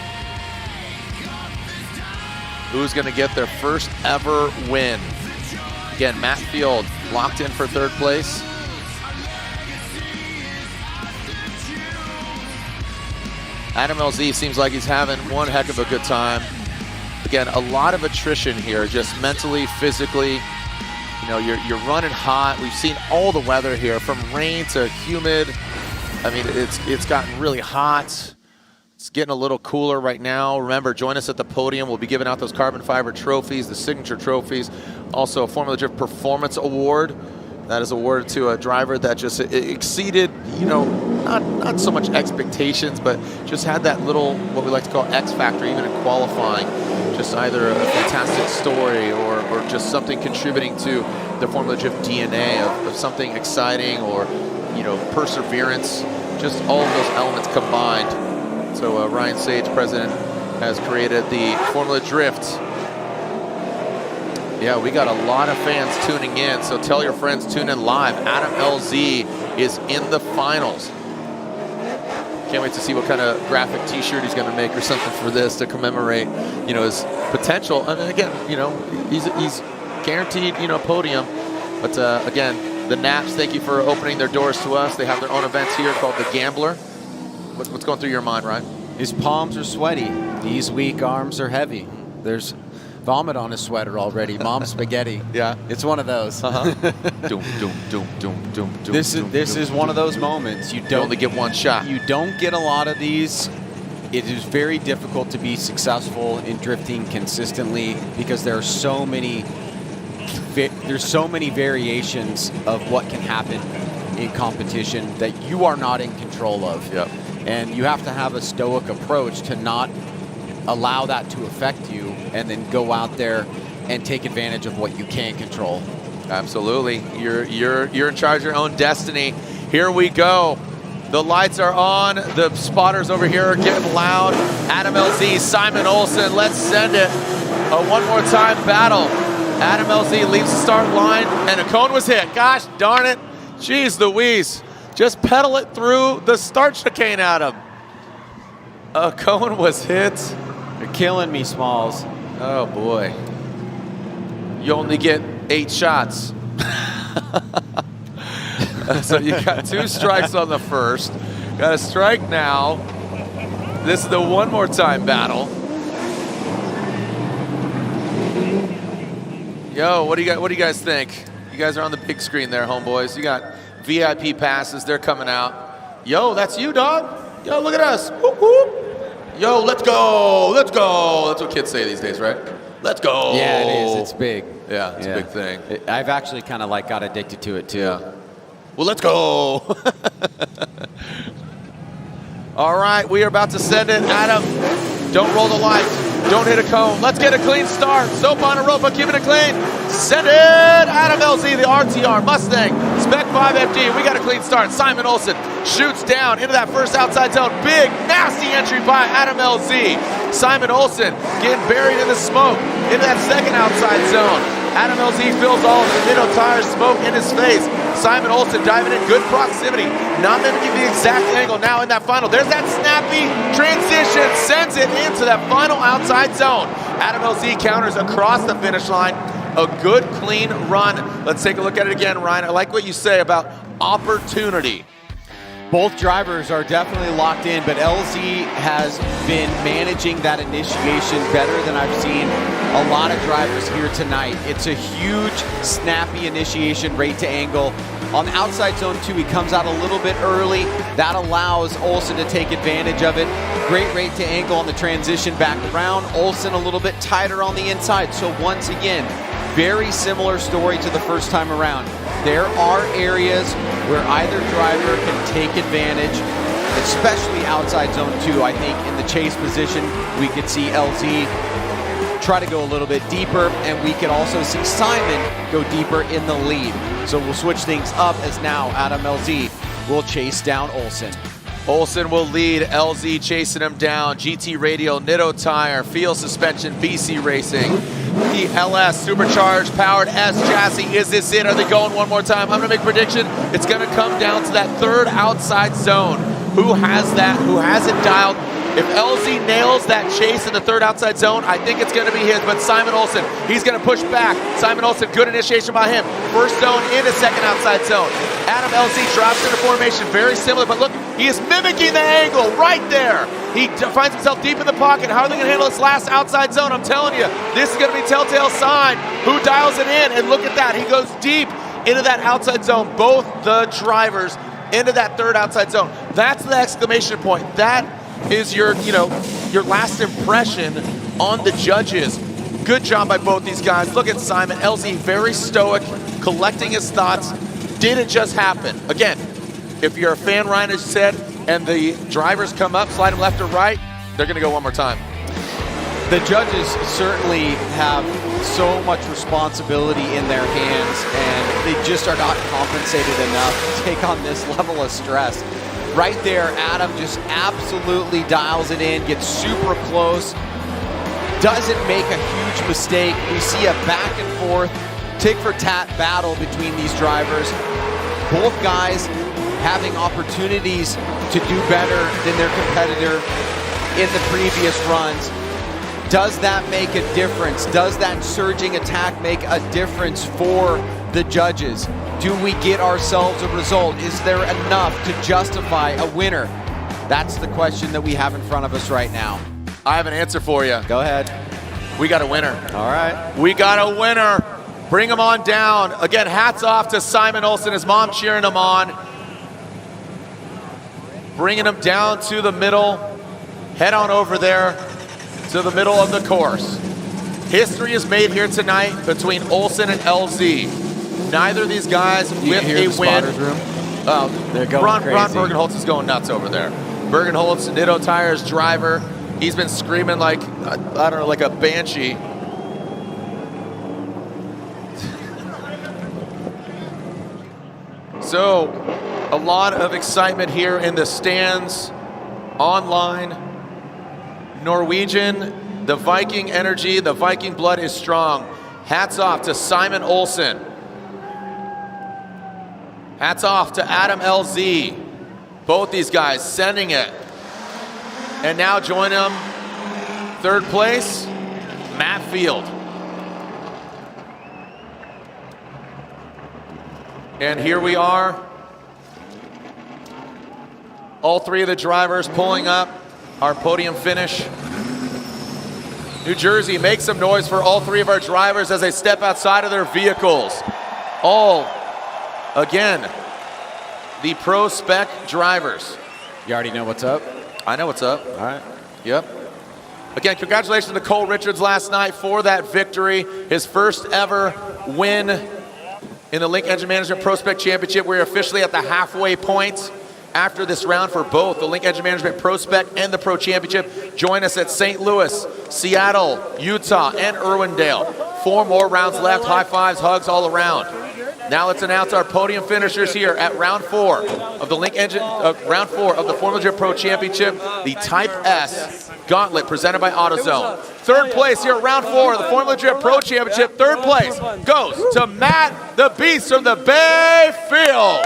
Who's going to get their first ever win? Again, Matt Field locked in for third place. Adam LZ seems like he's having one heck of a good time. Again, a lot of attrition here, just mentally, physically. You know, you're running hot. We've seen all the weather here, from rain to humid. I mean, it's gotten really hot. It's getting a little cooler right now. Remember, join us at the podium. We'll be giving out those carbon fiber trophies, the signature trophies. Also, a Formula Drift Performance Award. That is awarded to a driver that just exceeded, you know, not so much expectations, but just had that little, what we like to call X factor, even in qualifying. Just either a fantastic story or just something contributing to the Formula Drift DNA of something exciting, or, you know, perseverance. Just all of those elements combined. So Ryan Sage, president, has created the Formula Drift. Yeah, we got a lot of fans tuning in, so tell your friends, tune in live. Adam LZ is in the finals. Can't wait to see what kind of graphic t-shirt he's going to make or something for this to commemorate, you know, his potential. I mean, again, you know, he's guaranteed, you know, podium. But again, the Naps, thank you for opening their doors to us. They have their own events here called The Gambler. What's going through your mind, Ryan? His palms are sweaty. These weak arms are heavy. There's vomit on his sweater already. Mom spaghetti. Yeah, it's one of those. Doom, doom, doom, doom, doom, doom. This is one of those moments. You only get one shot. You don't get a lot of these. It is very difficult to be successful in drifting consistently because there are so many. There's so many variations of what can happen in competition that you are not in control of. Yep. And you have to have a stoic approach to not allow that to affect you, and then go out there and take advantage of what you can control. Absolutely. You're in charge of your own destiny. Here we go. The lights are on. The spotters over here are getting loud. Adam LZ, Simon Olsen, let's send it. A one more time battle. Adam LZ leaves the start line, and a cone was hit. Gosh darn it. Jeez Louise. Just pedal it through the start chicane, Adam. A cone was hit. You're killing me, Smalls. Oh boy. You only get 8 shots. So you got 2 strikes on the first. Got a strike now. This is the one more time battle. Yo, what do you guys think? You guys are on the big screen there, homeboys. You got VIP passes. They're coming out. Yo, that's you, dog. Yo, look at us. Whoop, whoop. Yo, let's go. Let's go. That's what kids say these days, right? Let's go. Yeah, it is. It's big. Yeah, it's a big thing. I've actually kind of like got addicted to it too. Yeah. Well, let's go. All right, we are about to send it. Adam, don't roll the light. Don't hit a cone. Let's get a clean start. Soap on a rope, but keep it clean. Send it. Adam LZ, the RTR Mustang, Spec 5 FD. We got a clean start. Simon Olsen shoots down into that first outside zone. Big, nasty entry by Adam LZ. Simon Olsen getting buried in the smoke into that second outside zone. Adam LZ feels all of the middle tire smoke in his face. Simon Olsen diving in good proximity, not mimicking the exact angle now in that final. There's that snappy transition, sends it into that final outside zone. Adam LZ counters across the finish line. A good, clean run. Let's take a look at it again, Ryan. I like what you say about opportunity. Both drivers are definitely locked in, but LZ has been managing that initiation better than I've seen a lot of drivers here tonight. It's a huge, snappy initiation rate to angle. On the outside zone 2, he comes out a little bit early. That allows Olsen to take advantage of it. Great rate to angle on the transition back around. Olsen a little bit tighter on the inside. So once again, very similar story to the first time around. There are areas where either driver can take advantage, especially outside zone 2. I think in the chase position, we could see LZ try to go a little bit deeper, and we can also see Simon go deeper in the lead. So we'll switch things up as now Adam LZ will chase down Olsen. Olsen will lead, LZ chasing him down. GT Radial, Nitto Tire, Field Suspension, BC Racing. The LS Supercharged Powered S chassis. Is this it? Are they going one more time? I'm going to make a prediction. It's going to come down to that third outside zone. Who has that? Who has it dialed? If LZ nails that chase in the third outside zone, I think it's going to be his. But Simon Olsen, he's going to push back. Simon Olsen, good initiation by him. First zone into second outside zone. Adam LZ drops into formation, very similar. But look, he is mimicking the angle right there. He finds himself deep in the pocket. How are they going to handle this last outside zone? I'm telling you, this is going to be a telltale sign. Who dials it in? And look at that. He goes deep into that outside zone. Both the drivers into that third outside zone. That's the exclamation point. That is your last impression on the judges. Good job by both these guys. Look at Simon. LZ, very stoic, collecting his thoughts. Didn't just happen. Again, if you're a fan, Ryan has said, and the drivers come up, slide them left or right, they're going to go one more time. The judges certainly have so much responsibility in their hands, and they just are not compensated enough to take on this level of stress. Right there, Adam just absolutely dials it in, gets super close, doesn't make a huge mistake. We see a back and forth, tit-for-tat battle between these drivers. Both guys having opportunities to do better than their competitor in the previous runs. Does that make a difference? Does that surging attack make a difference for the judges? Do we get ourselves a result? Is there enough to justify a winner? That's the question that we have in front of us right now. I have an answer for you. Go ahead. We got a winner. All right. We got a winner. Bring him on down. Again, hats off to Simon Olsen, his mom cheering him on. Bringing him down to the middle. Head on over there to the middle of the course. History is made here tonight between Olsen and LZ. Neither of these guys with a win. They're going crazy. Ron Bergenholtz is going nuts over there. Bergenholtz, Nitto Tires driver. He's been screaming like, I don't know, like a banshee. So, a lot of excitement here in the stands, online. Norwegian, the Viking energy, the Viking blood is strong. Hats off to Simon Olsen. Hats off to Adam LZ. Both these guys sending it. And now join them, third place, Matt Field. And here we are. All three of the drivers pulling up our podium finish. New Jersey, make some noise for all three of our drivers as they step outside of their vehicles. All, again, the pro spec drivers. You already know what's up? I know what's up. All right. Yep. Again, congratulations to Cole Richards last night for that victory. His first ever win in the Link Engine Management Pro Spec Championship. We're officially at the halfway point after this round for both the Link Engine Management Pro Spec and the Pro Championship. Join us at St. Louis, Seattle, Utah, and Irwindale. 4 more rounds left. High fives, hugs all around. Now let's announce our podium finishers here at round 4 of the round 4 of the Formula Drift Pro Championship, the Type S Gauntlet presented by AutoZone. Third place here at round 4 of the Formula Drift Pro Championship. Third place goes to Matt the Beast from the Bay Field.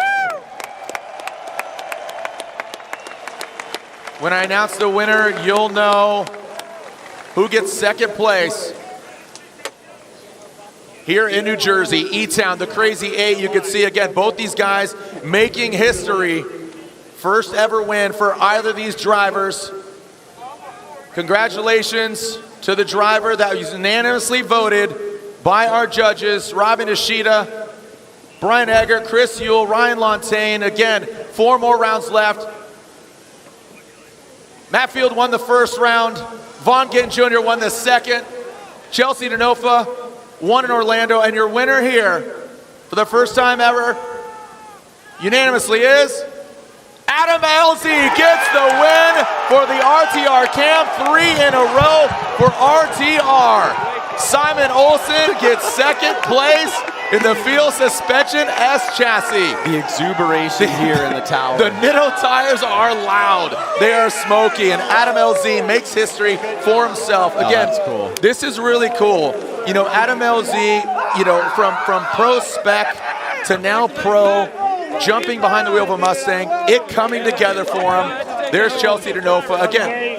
When I announce the winner, you'll know who gets second place. Here in New Jersey, E-Town, the Crazy 8, you can see again, both these guys making history. First ever win for either of these drivers. Congratulations to the driver that was unanimously voted by our judges, Robin Ishida, Brian Eggert, Chris Yule, Ryan Lontaine. Again, 4 more rounds left. Matt Field won the first round. Vaughn Gittin Jr. won the second. Chelsea Denofa won in Orlando. And your winner here, for the first time ever, unanimously is Adam LZ gets the win for the RTR Camp. 3 in a row for RTR. Simon Olsen gets second place in the Field Suspension S chassis. The exuberation here in the tower. The Nitto tires are loud. They are smoky, and Adam LZ makes history for himself. Again, that's cool. This is really cool. You know, Adam LZ, you know, from pro spec to now pro, jumping behind the wheel of a Mustang, it coming together for him. There's Chelsea Denofa again.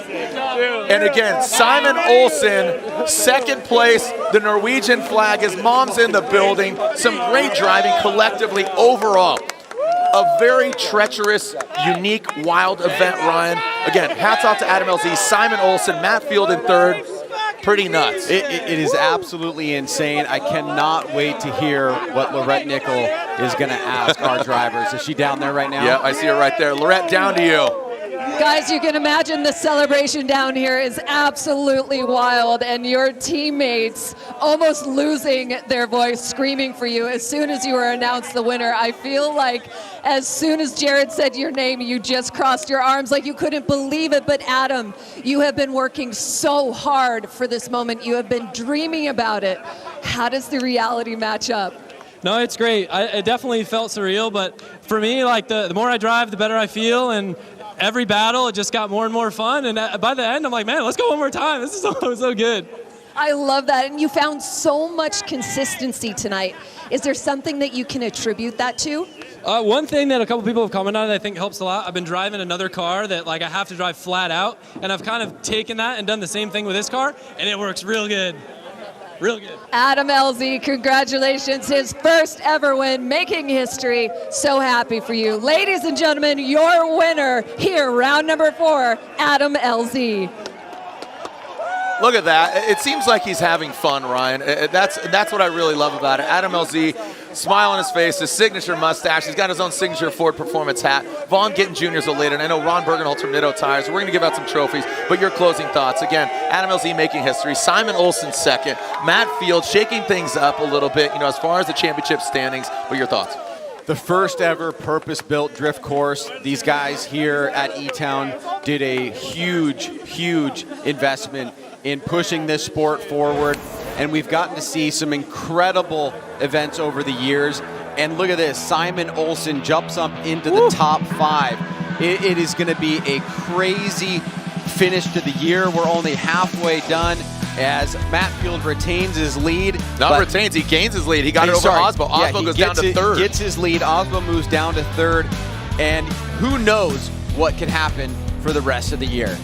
And again, Simon Olsen, second place, the Norwegian flag. His mom's in the building. Some great driving collectively overall. A very treacherous, unique, wild event, Ryan. Again, hats off to Adam LZ, Simon Olsen, Matt Field in third. Pretty nuts. It is absolutely insane. I cannot wait to hear what Lorette Nickel is going to ask our drivers. Is she down there right now? Yeah, I see her right there. Lorette, down to you. Guys, you can imagine the celebration down here is absolutely wild, and your teammates almost losing their voice, screaming for you as soon as you were announced the winner. I feel like as soon as Jared said your name, you just crossed your arms like you couldn't believe it. But Adam, you have been working so hard for this moment. You have been dreaming about it. How does the reality match up? No, it's great. It definitely felt surreal, but for me, like the more I drive, the better I feel, and every battle, it just got more and more fun. And by the end, I'm like, man, let's go one more time. This is so good. I love that. And you found so much consistency tonight. Is there something that you can attribute that to? One thing that a couple people have commented on that I think helps a lot, I've been driving another car that like I have to drive flat out, and I've kind of taken that and done the same thing with this car, and it works real good. Real good. Adam LZ, congratulations. His first ever win, making history. So happy for you. Ladies and gentlemen, your winner here, round number 4, Adam LZ. Look at that. It seems like he's having fun, Ryan. That's what I really love about it. Adam LZ, smile on his face, his signature mustache. He's got his own signature Ford Performance hat. Vaughn Gittin Jr. is a leader, and I know Ron Bergenholtz from Nitto Tires. We're going to give out some trophies, but your closing thoughts. Again, Adam LZ making history. Simon Olsen second. Matt Field shaking things up a little bit, you know, as far as the championship standings. What are your thoughts? The first ever purpose-built drift course. These guys here at E-Town did a huge investment in pushing this sport forward, and we've gotten to see some incredible events over the years, And look at this, Simon Olsen jumps up into the top 5. It is going to be a crazy finish to the year. We're only halfway done as Matt Field retains his lead. Not retains, he gains his lead. He got it over Osbo. Osbo goes down to third. Gets his lead. Osbo moves down to third. And who knows what can happen for the rest of the year.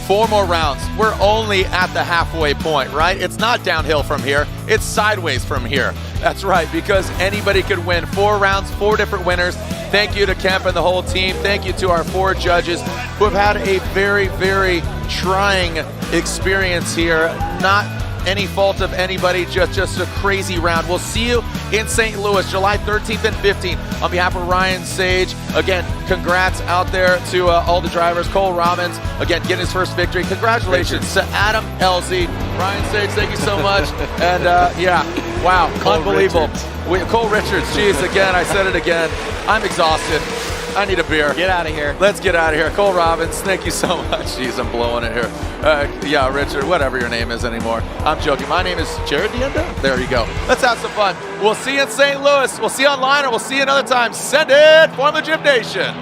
4 more rounds. We're only at the halfway point, right? It's not downhill from here. It's sideways from here. That's right, because anybody could win. 4 rounds, 4 different winners. Thank you to Kemp and the whole team. Thank you to our 4 judges who have had a very, very trying experience here. Not any fault of anybody, just a crazy round. We'll see you in St. Louis, July 13th and 15th. On behalf of Ryan Sage, again, congrats out there to all the drivers. Cole Robbins, again, getting his first victory. Congratulations to Adam Elsey. Ryan Sage, thank you so much. And yeah, wow, unbelievable. Cole Richards, geez, again, I said it again. I'm exhausted. I need a beer. Get out of here. Let's get out of here. Cole Robbins, thank you so much. Jeez, I'm blowing it here. Yeah, Richard, whatever your name is anymore. I'm joking. My name is Jared Deane. There you go. Let's have some fun. We'll see you in St. Louis. We'll see you online, or we'll see you another time. Send it, Formula Gym Nation.